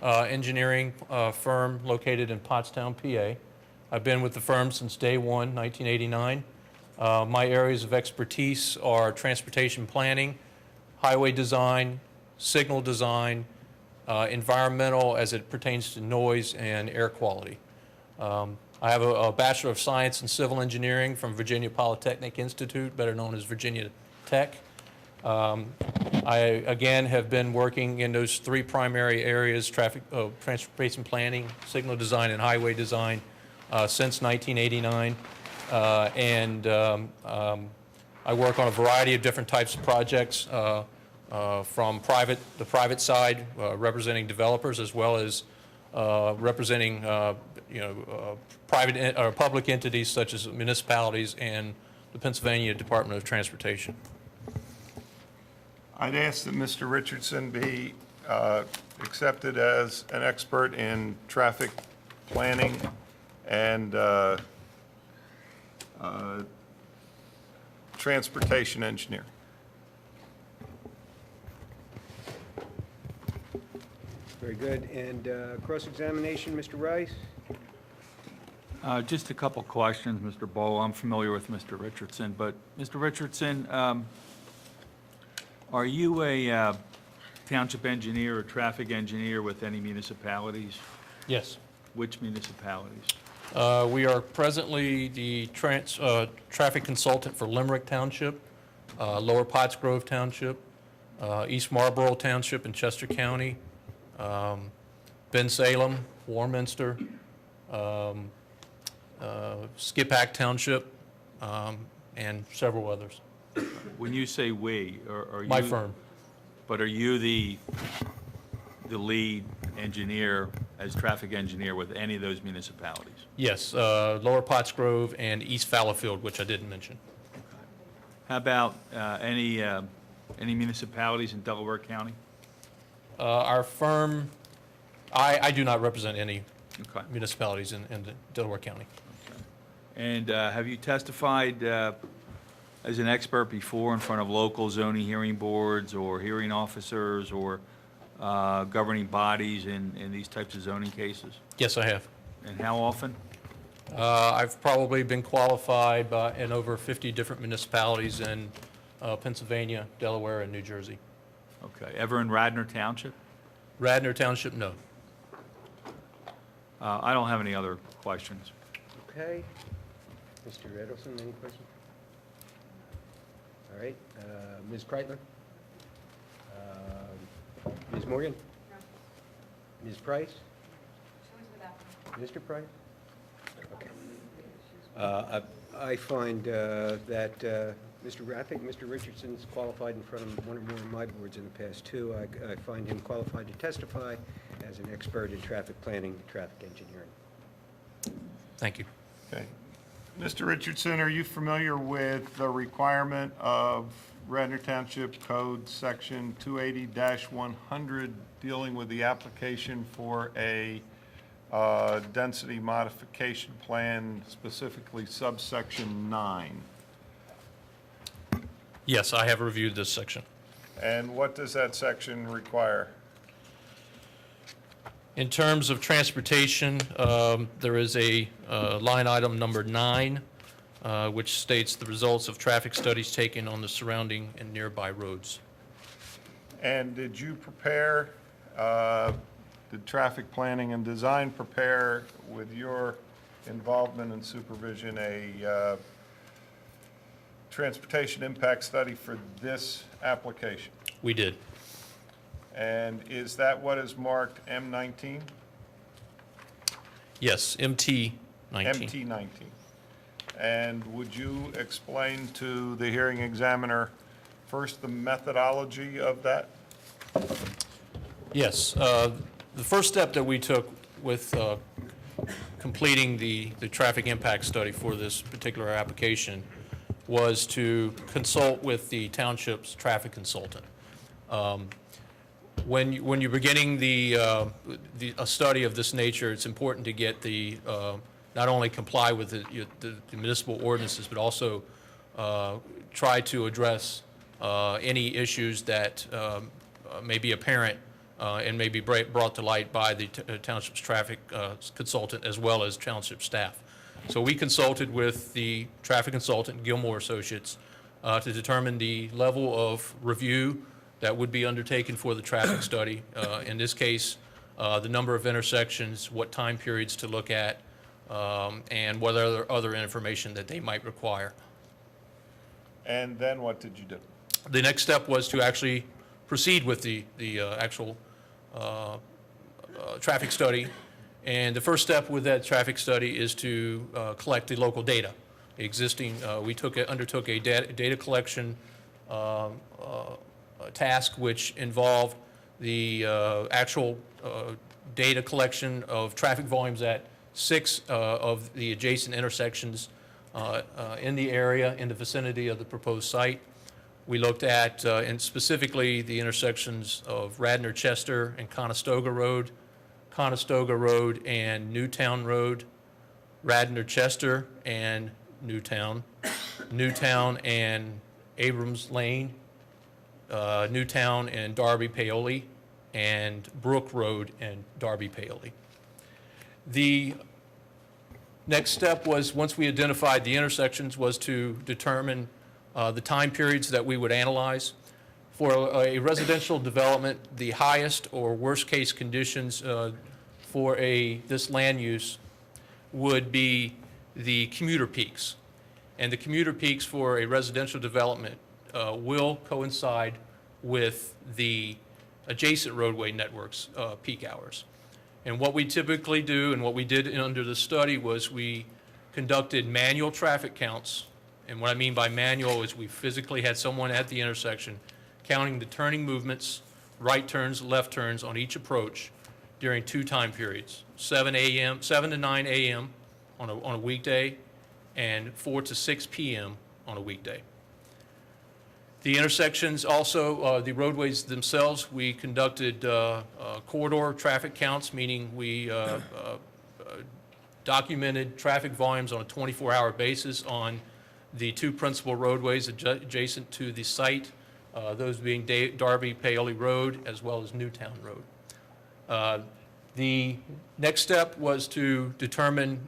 engineering firm located in Pottstown, PA. I've been with the firm since day one, 1989. My areas of expertise are transportation planning, highway design, signal design, environmental as it pertains to noise and air quality. I have a Bachelor of Science in Civil Engineering from Virginia Polytechnic Institute, better known as Virginia Tech. I, again, have been working in those three primary areas, transportation planning, signal design, and highway design, since 1989. I work on a variety of different types of projects, from the private side, representing developers, as well as representing private or public entities such as municipalities and the Pennsylvania Department of Transportation. I'd ask that Mr. Richardson be accepted as an expert in traffic planning and transportation engineer. Very good. And cross-examination, Mr. Rice? Just a couple questions, Mr. Bowe. I'm familiar with Mr. Richardson, but Mr. Richardson, are you a township engineer or traffic engineer with any municipalities? Yes. Which municipalities? We are presently the traffic consultant for Limerick Township, Lower Pottsgrove Township, East Marlborough Township in Chester County, Bensalem, Warminster, Skip-Hack Township, and several others. When you say "we," are you? My firm. But are you the lead engineer, as traffic engineer with any of those municipalities? Yes, Lower Pottsgrove and East Fallowfield, which I didn't mention. How about any municipalities in Delaware County? Our firm, I do not represent any Okay. municipalities in Delaware County. And have you testified as an expert before in front of local zoning hearing boards or hearing officers or governing bodies in these types of zoning cases? Yes, I have. And how often? I've probably been qualified in over 50 different municipalities in Pennsylvania, Delaware, and New Jersey. Okay. Ever in Radnor Township? Radnor Township, no. I don't have any other questions. Okay. Mr. Ardrossan, any questions? All right. Ms. Kreitler? Ms. Morgan? Ms. Price? Mr. Price? Okay. I find that I think Mr. Richardson's qualified in front of one or more of my boards in the past, too. I find him qualified to testify as an expert in traffic planning, traffic engineering. Thank you. Okay. Mr. Richardson, are you familiar with the requirement of Radnor Township Code Section 280-100 dealing with the application for a density modification plan, specifically subsection 9? Yes, I have reviewed this section. And what does that section require? In terms of transportation, there is a line item number 9, which states the results of traffic studies taken on the surrounding and nearby roads. And did you prepare, did traffic planning and design prepare, with your involvement and supervision, a transportation impact study for this application? We did. And is that what is marked M19? Yes, MT 19. MT19. And would you explain to the hearing examiner first the methodology of that? Yes. The first step that we took with completing the traffic impact study for this particular application was to consult with the township's traffic consultant. When you're beginning a study of this nature, it's important to get not only comply with the municipal ordinances, but also try to address any issues that may be apparent and may be brought to light by the township's traffic consultant as well as township staff. So we consulted with the traffic consultant, Gilmore Associates, to determine the level of review that would be undertaken for the traffic study. In this case, the number of intersections, what time periods to look at, and what other information that they might require. And then what did you do? The next step was to actually proceed with the actual traffic study. And the first step with that traffic study is to collect the local data. We undertook a data collection task, which involved the actual data collection of traffic volumes at 6 of the adjacent intersections in the area, in the vicinity of the proposed site. We looked at, and specifically, the intersections of Radnor Chester and Conestoga Road and Newtown Road, Radnor Chester and Newtown, Newtown and Abrams Lane, Newtown and Darby Paoli, and Brook Road and Darby Paoli. The next step was, once we identified the intersections, was to determine the time periods that we would analyze. For a residential development, the highest or worst case conditions for this land use would be the commuter peaks. And the commuter peaks for a residential development will coincide with the adjacent roadway network's peak hours. And what we typically do, and what we did under the study, was we conducted manual traffic counts. And what I mean by manual is we physically had someone at the intersection counting the turning movements, right turns, left turns on each approach during 2 time periods, 7 to 9 a.m. on a weekday, and 4 to 6 p.m. on a weekday. The intersections also, the roadways themselves, we conducted corridor traffic counts, meaning we documented traffic volumes on a 24-hour basis on the 2 principal roadways adjacent to the site, those being Darby Paoli Road as well as Newtown Road. The next step was to determine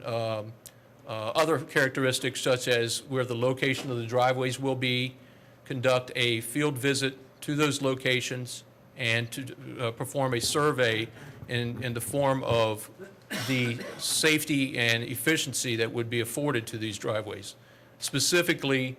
other characteristics such as where the location of the driveways will be, conduct a field visit to those locations, and to perform a survey in the form of the safety and efficiency that would be afforded to these driveways. Specifically,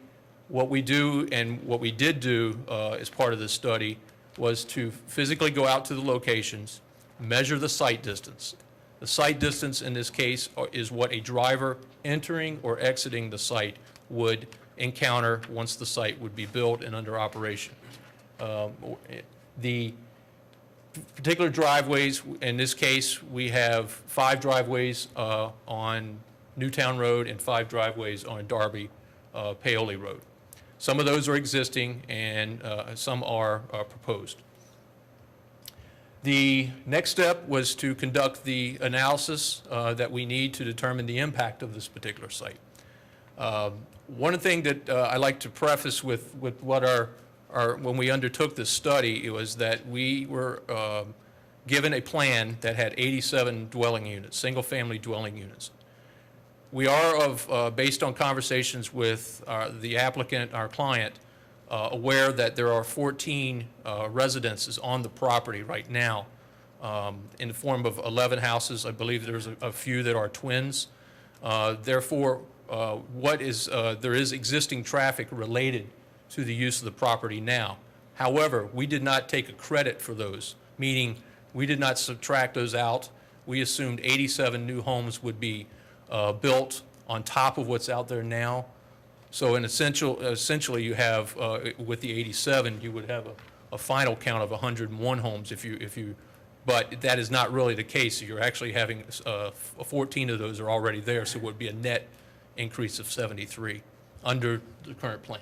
what we do and what we did do as part of this study was to physically go out to the locations, measure the site distance. The site distance in this case is what a driver entering or exiting the site would encounter once the site would be built and under operation. The particular driveways, in this case, we have 5 driveways on Newtown Road and 5 driveways on Darby Paoli Road. Some of those are existing and some are proposed. The next step was to conduct the analysis that we need to determine the impact of this particular site. One thing that I like to preface with what when we undertook this study, it was that we were given a plan that had 87 dwelling units, single-family dwelling units. We are, based on conversations with the applicant, our client, aware that there are 14 residences on the property right now in the form of 11 houses. I believe there's a few that are twins. Therefore, there is existing traffic related to the use of the property now. However, we did not take a credit for those, meaning we did not subtract those out. We assumed 87 new homes would be built on top of what's out there now. So essentially you have, with the 87, you would have a final count of 101 homes but that is not really the case. You're actually having 14 of those are already there, so it would be a net increase of 73 under the current plan.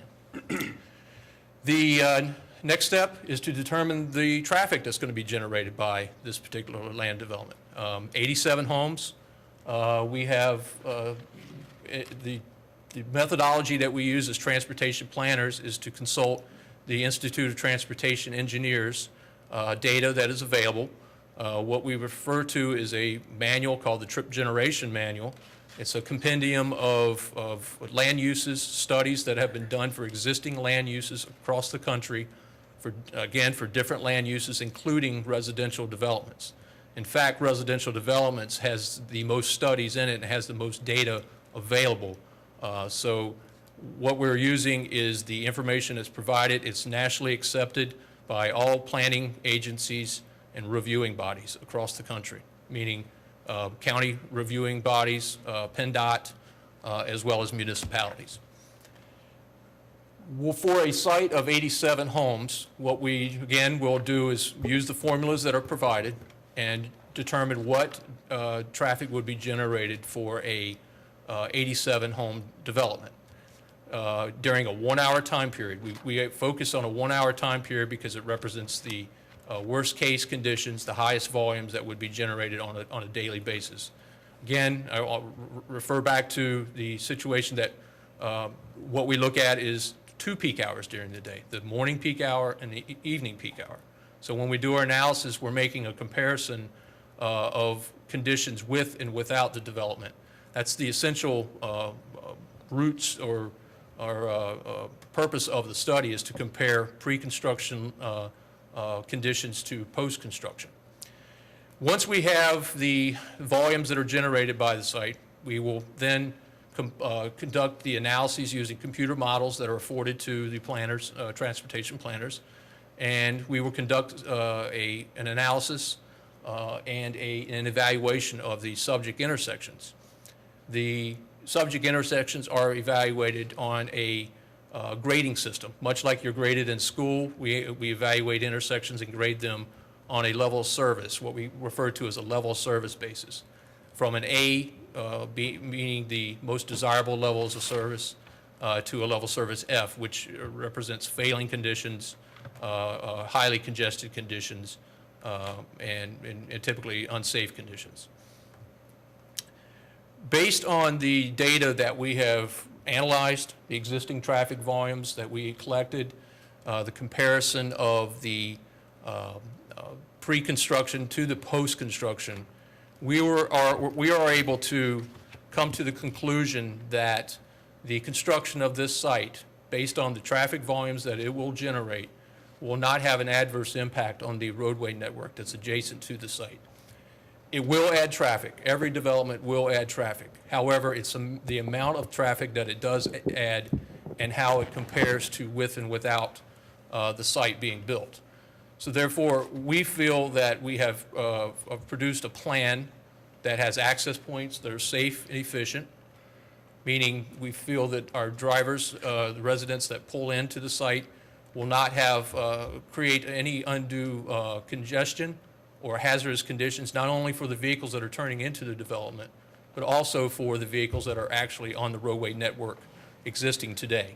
The next step is to determine the traffic that's going to be generated by this particular land development. 87 homes. We have the methodology that we use as transportation planners is to consult the Institute of Transportation Engineers data that is available. What we refer to is a manual called the Trip Generation Manual. It's a compendium of land uses, studies that have been done for existing land uses across the country, for different land uses, including residential developments. In fact, residential developments has the most studies in it and has the most data available. So what we're using is the information that's provided. It's nationally accepted by all planning agencies and reviewing bodies across the country, meaning county reviewing bodies, PennDOT, as well as municipalities. Well, for a site of 87 homes, what we, again, will do is use the formulas that are provided and determine what traffic would be generated for a 87 home development during a 1-hour time period. We focus on a 1-hour time period because it represents the worst case conditions, the highest volumes that would be generated on a daily basis. Again, I'll refer back to the situation that what we look at is 2 peak hours during the day, the morning peak hour and the evening peak hour. So when we do our analysis, we're making a comparison of conditions with and without the development. That's the essential roots or purpose of the study, is to compare pre-construction conditions to post-construction. Once we have the volumes that are generated by the site, we will then conduct the analyses using computer models that are afforded to the planners, transportation planners, and we will conduct an analysis and an evaluation of the subject intersections. The subject intersections are evaluated on a grading system. Much like you're graded in school, we evaluate intersections and grade them on a level of service, what we refer to as a level of service basis. From an A, meaning the most desirable levels of service, to a level service F, which represents failing conditions, highly congested conditions, and typically unsafe conditions. Based on the data that we have analyzed, the existing traffic volumes that we collected, the comparison of the pre-construction to the post-construction, we are able to come to the conclusion that the construction of this site, based on the traffic volumes that it will generate, will not have an adverse impact on the roadway network that's adjacent to the site. It will add traffic. Every development will add traffic. However, it's the amount of traffic that it does add and how it compares to with and without the site being built. So therefore, we feel that we have produced a plan that has access points that are safe and efficient, meaning we feel that our drivers, the residents that pull into the site, will not have create any undue congestion or hazardous conditions, not only for the vehicles that are turning into the development, but also for the vehicles that are actually on the roadway network existing today.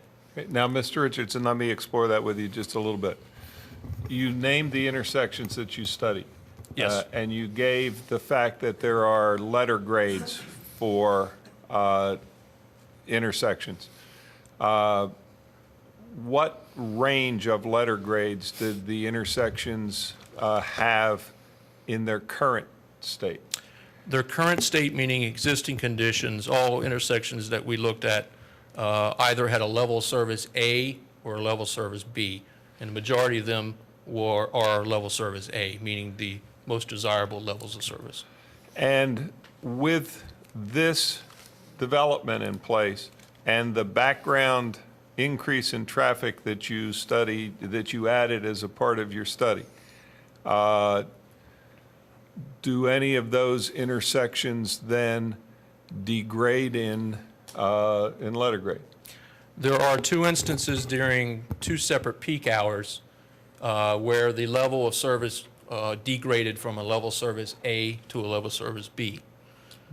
Now, Mr. Richardson, let me explore that with you just a little bit. You named the intersections that you studied. Yes. And you gave the fact that there are letter grades for intersections. What range of letter grades did the intersections have in their current state? Their current state, meaning existing conditions, all intersections that we looked at either had a level of service A or a level of service B, and the majority of them are level service A, meaning the most desirable levels of service. And with this development in place and the background increase in traffic that you studied, that you added as a part of your study, do any of those intersections then degrade in letter grade? There are two instances during two separate peak hours where the level of service degraded from a level service A to a level service B.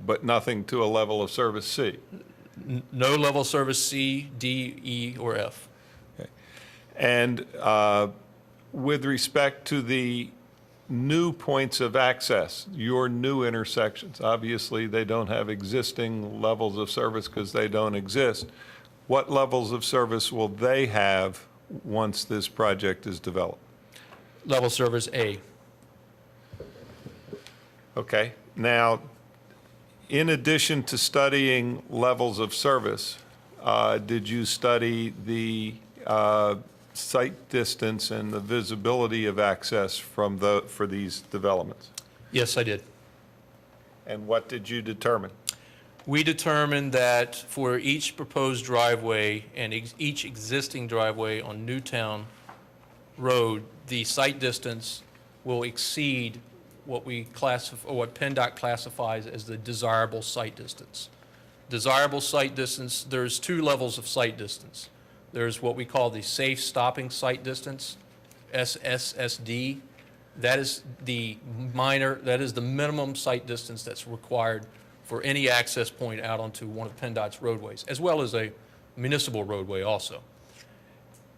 But nothing to a level of service C? No level service C, D, E, or F. Okay. And with respect to the new points of access, your new intersections, obviously they don't have existing levels of service because they don't exist. What levels of service will they have once this project is developed? Level service A. Okay. Now, in addition to studying levels of service, did you study the site distance and the visibility of access for these developments? Yes, I did. And what did you determine? We determined that for each proposed driveway and each existing driveway on Newtown Road, the site distance will exceed what what PennDOT classifies as the desirable site distance. Desirable site distance, there's two levels of site distance. There's what we call the safe stopping site distance, SSSD. That is the minimum site distance that's required for any access point out onto one of PennDOT's roadways, as well as a municipal roadway also.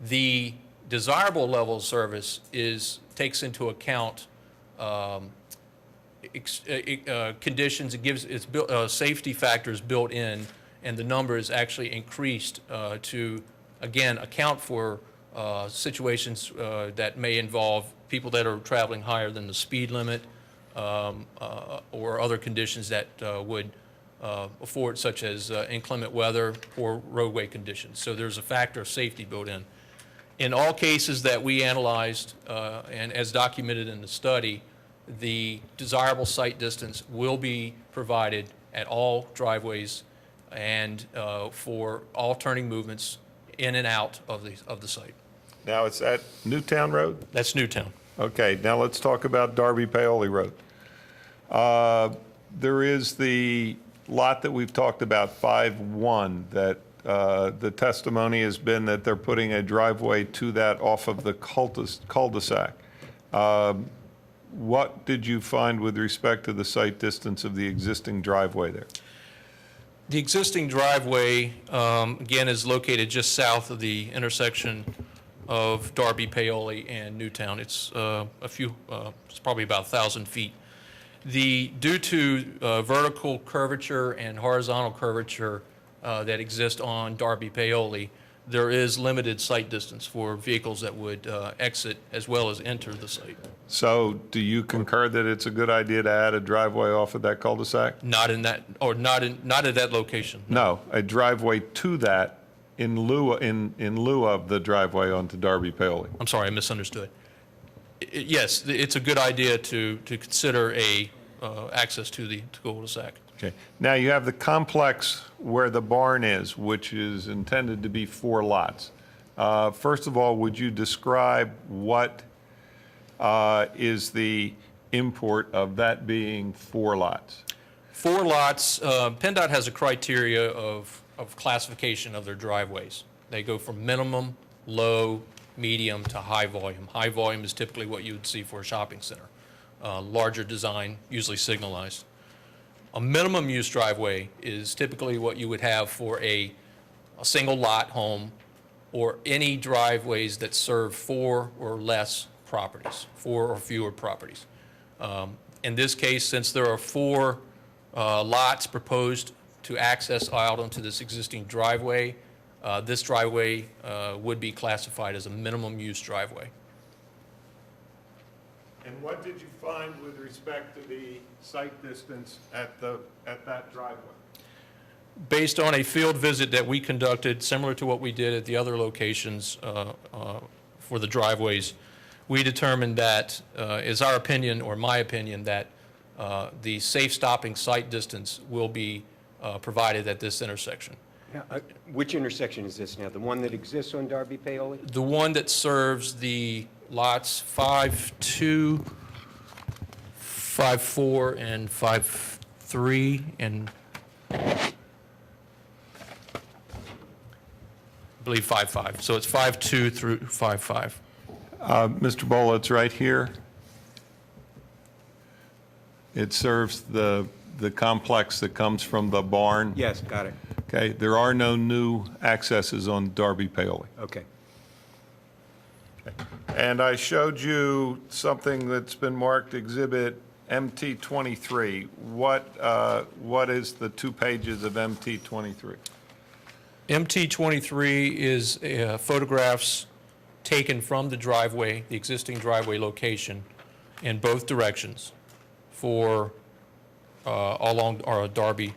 The desirable level of service takes into account conditions. It gives safety factors built in, and the number is actually increased to, again, account for situations that may involve people that are traveling higher than the speed limit, or other conditions that would afford, such as inclement weather or roadway conditions. So there's a factor of safety built in. In all cases that we analyzed, and as documented in the study, the desirable site distance will be provided at all driveways and for all turning movements in and out of the site. Now, it's at Newtown Road? That's Newtown. Okay, now let's talk about Darby Paoli Road. There is the lot that we've talked about, 5-1, that the testimony has been that they're putting a driveway to that off of the cul-de-sac. What did you find with respect to the site distance of the existing driveway there? The existing driveway, again, is located just south of the intersection of Darby, Paoli, and Newtown. It's it's probably about 1,000 feet. Due to vertical curvature and horizontal curvature that exist on Darby, Paoli, there is limited site distance for vehicles that would exit as well as enter the site. So do you concur that it's a good idea to add a driveway off of that cul-de-sac? Not in that, or not at that location. No, a driveway to that in lieu of the driveway onto Darby, Paoli. I'm sorry, I misunderstood. Yes, it's a good idea to consider access to the cul-de-sac. Okay. Now you have the complex where the barn is, which is intended to be 4 lots. First of all, would you describe what is the import of that being 4 lots? 4 lots, PennDOT has a criteria of classification of their driveways. They go from minimum, low, medium to high volume. High volume is typically what you would see for a shopping center. Larger design, usually signalized. A minimum use driveway is typically what you would have for a single lot home or any driveways that serve 4 or less properties, 4 or fewer properties. In this case, since there are 4 lots proposed to access out onto this existing driveway, this driveway would be classified as a minimum use driveway. And what did you find with respect to the site distance at that driveway? Based on a field visit that we conducted, similar to what we did at the other locations for the driveways, we determined that, is our opinion or my opinion, that the safe stopping site distance will be provided at this intersection. Now, which intersection is this now? The one that exists on Darby, Paoli? The one that serves the lots 5-2, 5-4, and 5-3, and I believe 5-5. So it's 5-2 through 5-5. Mr. Bola, it's right here. It serves the complex that comes from the barn. Yes, got it. Okay, there are no new accesses on Darby, Paoli. Okay. And I showed you something that's been marked Exhibit MT23. What is the 2 pages of MT23? MT23 is photographs taken from the driveway, the existing driveway location, in both directions for along our Darby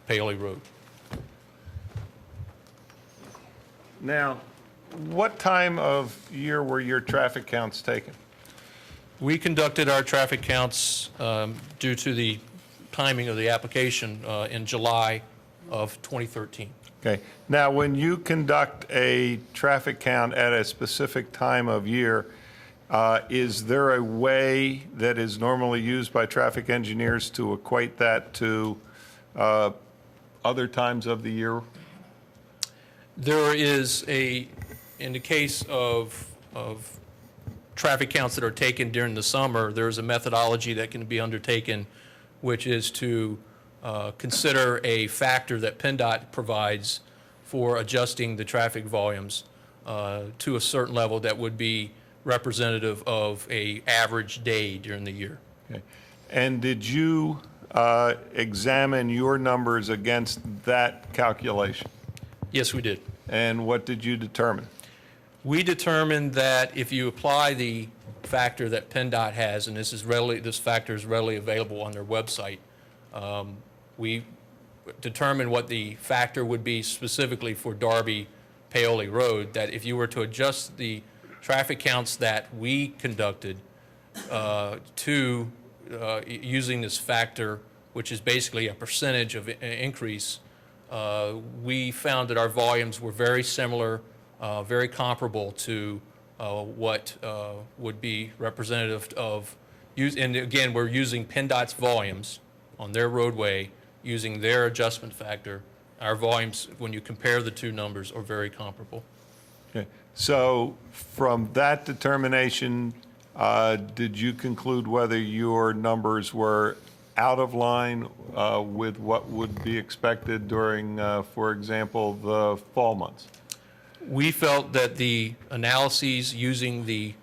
Paoli Road. Now, what time of year were your traffic counts taken? We conducted our traffic counts due to the timing of the application in July of 2013. Okay. Now, when you conduct a traffic count at a specific time of year, is there a way that is normally used by traffic engineers to equate that to other times of the year? There is in the case of traffic counts that are taken during the summer, there's a methodology that can be undertaken, which is to consider a factor that PennDOT provides for adjusting the traffic volumes to a certain level that would be representative of an average day during the year. Okay. And did you examine your numbers against that calculation? Yes, we did. And what did you determine? We determined that if you apply the factor that PennDOT has, and this factor is readily available on their website, we determined what the factor would be specifically for Darby Paoli Road, that if you were to adjust the traffic counts that we conducted to using this factor, which is basically a percentage of increase, we found that our volumes were very similar, very comparable to what would be representative of And again, we're using PennDOT's volumes on their roadway, using their adjustment factor. Our volumes, when you compare the two numbers, are very comparable. Okay. So from that determination, did you conclude whether your numbers were out of line with what would be expected during, for example, the fall months? We felt that the analyses using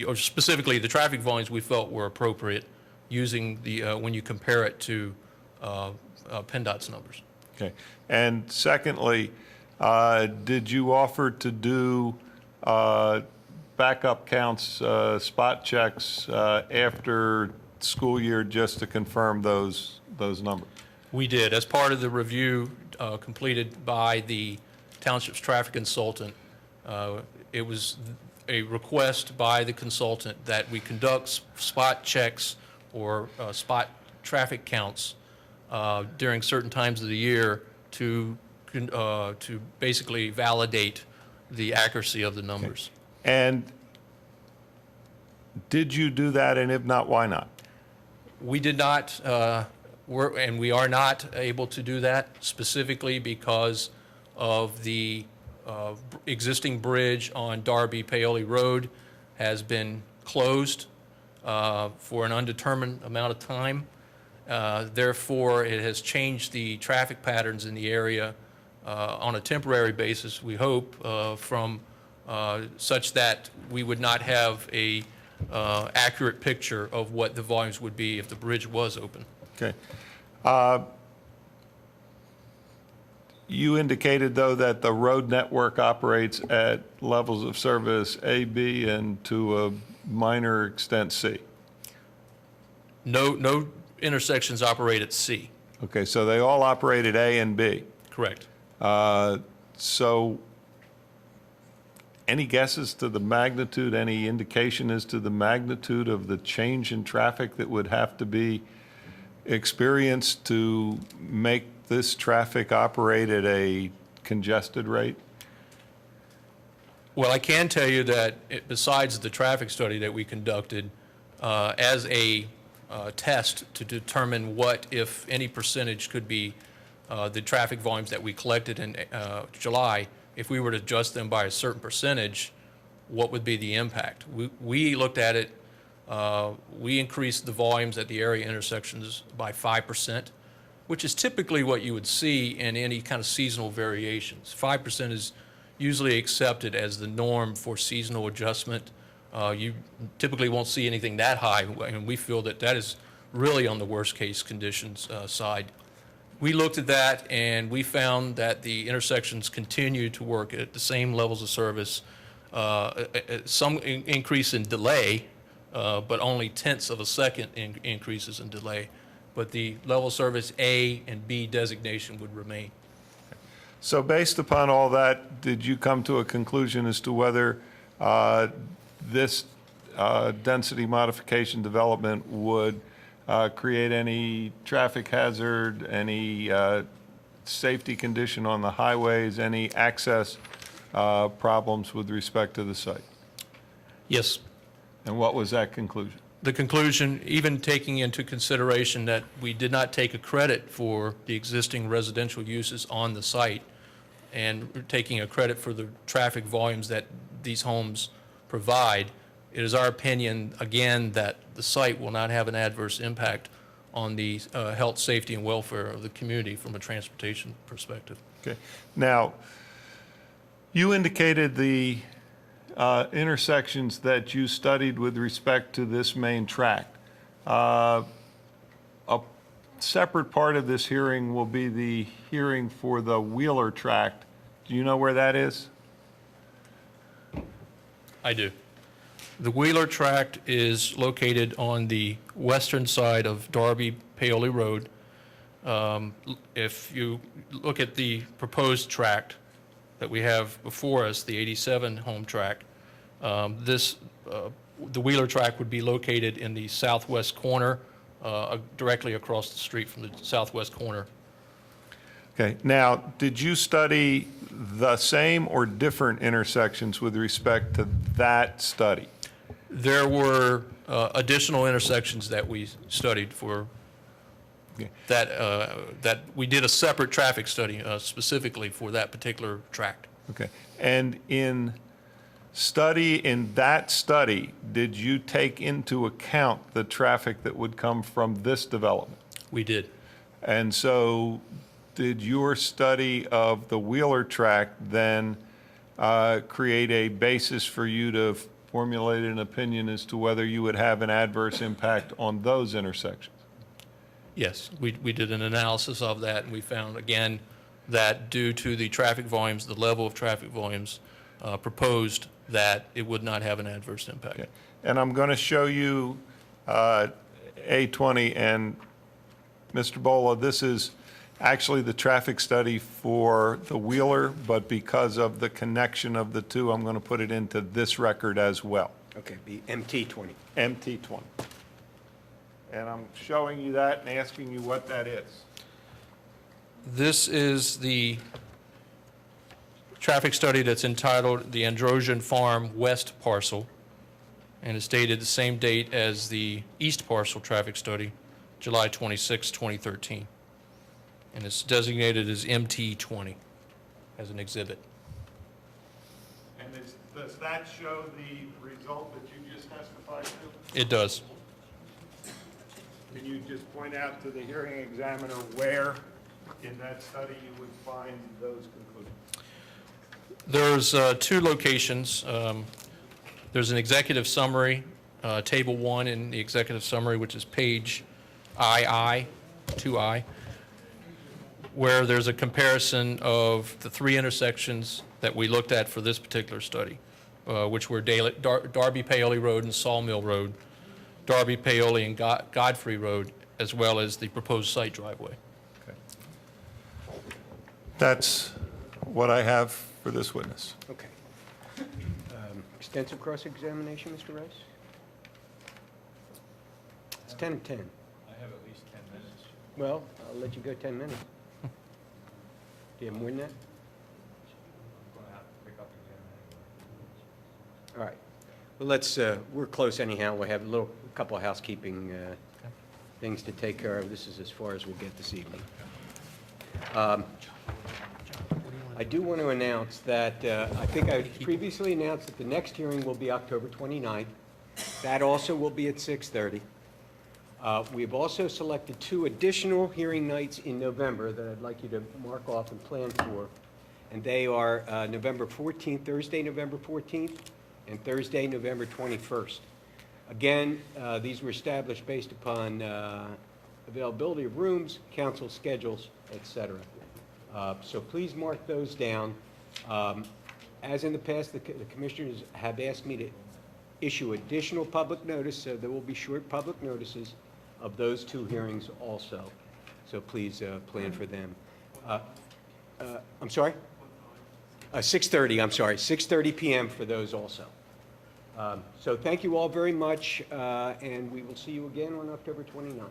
or specifically the traffic volumes we felt were appropriate using when you compare it to PennDOT's numbers. Okay. And secondly, did you offer to do backup counts, spot checks after school year just to confirm those numbers? We did. As part of the review completed by the Township's traffic consultant, it was a request by the consultant that we conduct spot checks or spot traffic counts during certain times of the year to basically validate the accuracy of the numbers. And did you do that, and if not, why not? We did not, and we are not able to do that specifically because of the existing bridge on Darby-Paoli Road has been closed for an undetermined amount of time. Therefore, it has changed the traffic patterns in the area on a temporary basis, we hope, from such that we would not have a accurate picture of what the volumes would be if the bridge was open. Okay. You indicated, though, that the road network operates at levels of service A, B, and to a minor extent C. No intersections operate at C. Okay, so they all operate at A and B. Correct. So any guesses to the magnitude, any indication as to the magnitude of the change in traffic that would have to be experienced to make this traffic operate at a congested rate? Well, I can tell you that besides the traffic study that we conducted as a test to determine what, if any percentage could be the traffic volumes that we collected in July, if we were to adjust them by a certain percentage, what would be the impact? We looked at it, we increased the volumes at the area intersections by 5%, which is typically what you would see in any kind of seasonal variations. 5% is usually accepted as the norm for seasonal adjustment. You typically won't see anything that high, and we feel that that is really on the worst case conditions side. We looked at that and we found that the intersections continue to work at the same levels of service, some increase in delay, but only tenths of a second increases in delay. But the level of service A and B designation would remain. So based upon all that, did you come to a conclusion as to whether this density modification development would create any traffic hazard, any safety condition on the highways, any access problems with respect to the site? Yes. And what was that conclusion? The conclusion, even taking into consideration that we did not take a credit for the existing residential uses on the site and taking a credit for the traffic volumes that these homes provide, it is our opinion, again, that the site will not have an adverse impact on the health, safety, and welfare of the community from a transportation perspective. Okay. Now, you indicated the intersections that you studied with respect to this main tract. A separate part of this hearing will be the hearing for the Wheeler tract. Do you know where that is? I do. The Wheeler tract is located on the western side of Darby-Paoli Road. If you look at the proposed tract that we have before us, the 87 home tract, the Wheeler tract would be located in the southwest corner, directly across the street from the southwest corner. Okay. Now, did you study the same or different intersections with respect to that study? There were additional intersections that we studied for, that we did a separate traffic study specifically for that particular tract. Okay. And in that study, did you take into account the traffic that would come from this development? We did. And so did your study of the Wheeler tract then create a basis for you to formulate an opinion as to whether you would have an adverse impact on those intersections? Yes, we did an analysis of that, and we found, again, that due to the traffic volumes, the level of traffic volumes proposed, that it would not have an adverse impact. Okay. And I'm going to show you A20, and Mr. Bola, this is actually the traffic study for the Wheeler, but because of the connection of the two, I'm going to put it into this record as well. Okay, be MT20. MT20. And I'm showing you that and asking you what that is. This is the traffic study that's entitled the Ardrossan Farm West Parcel, and it's dated the same date as the East Parcel traffic study, July 26, 2013. And it's designated as MT20 as an exhibit. And does that show the result that you just testified to? It does. Can you just point out to the hearing examiner where in that study you would find those conclusions? There's two locations. There's an executive summary, Table 1 in the executive summary, which is page II, 2I, where there's a comparison of the three intersections that we looked at for this particular study, which were Darby Paoli Road and Sawmill Road, Darby Paoli and Godfrey Road, as well as the proposed site driveway. Okay. That's what I have for this witness. Okay. Extensive cross-examination, Mr. Rice? It's 10 of 10. I have at least 10 minutes. Well, I'll let you go 10 minutes. Do you have more than that? I'm going to have to pick up again. All right. Well, we're close anyhow. We have a couple of housekeeping things to take care of. This is as far as we'll get this evening. I do want to announce that, I think I previously announced that the next hearing will be October 29th. That also will be at 6:30. We've also selected 2 additional hearing nights in November that I'd like you to mark off and plan for. And they are November 14th, Thursday, November 14th, and Thursday, November 21st. Again, these were established based upon availability of rooms, council schedules, et cetera. So please mark those down. As in the past, the commissioners have asked me to issue additional public notice, so there will be short public notices of those 2 hearings also. So please plan for them. I'm sorry? 6:30, I'm sorry, 6:30 p.m. for those also. So thank you all very much, and we will see you again on October 29th.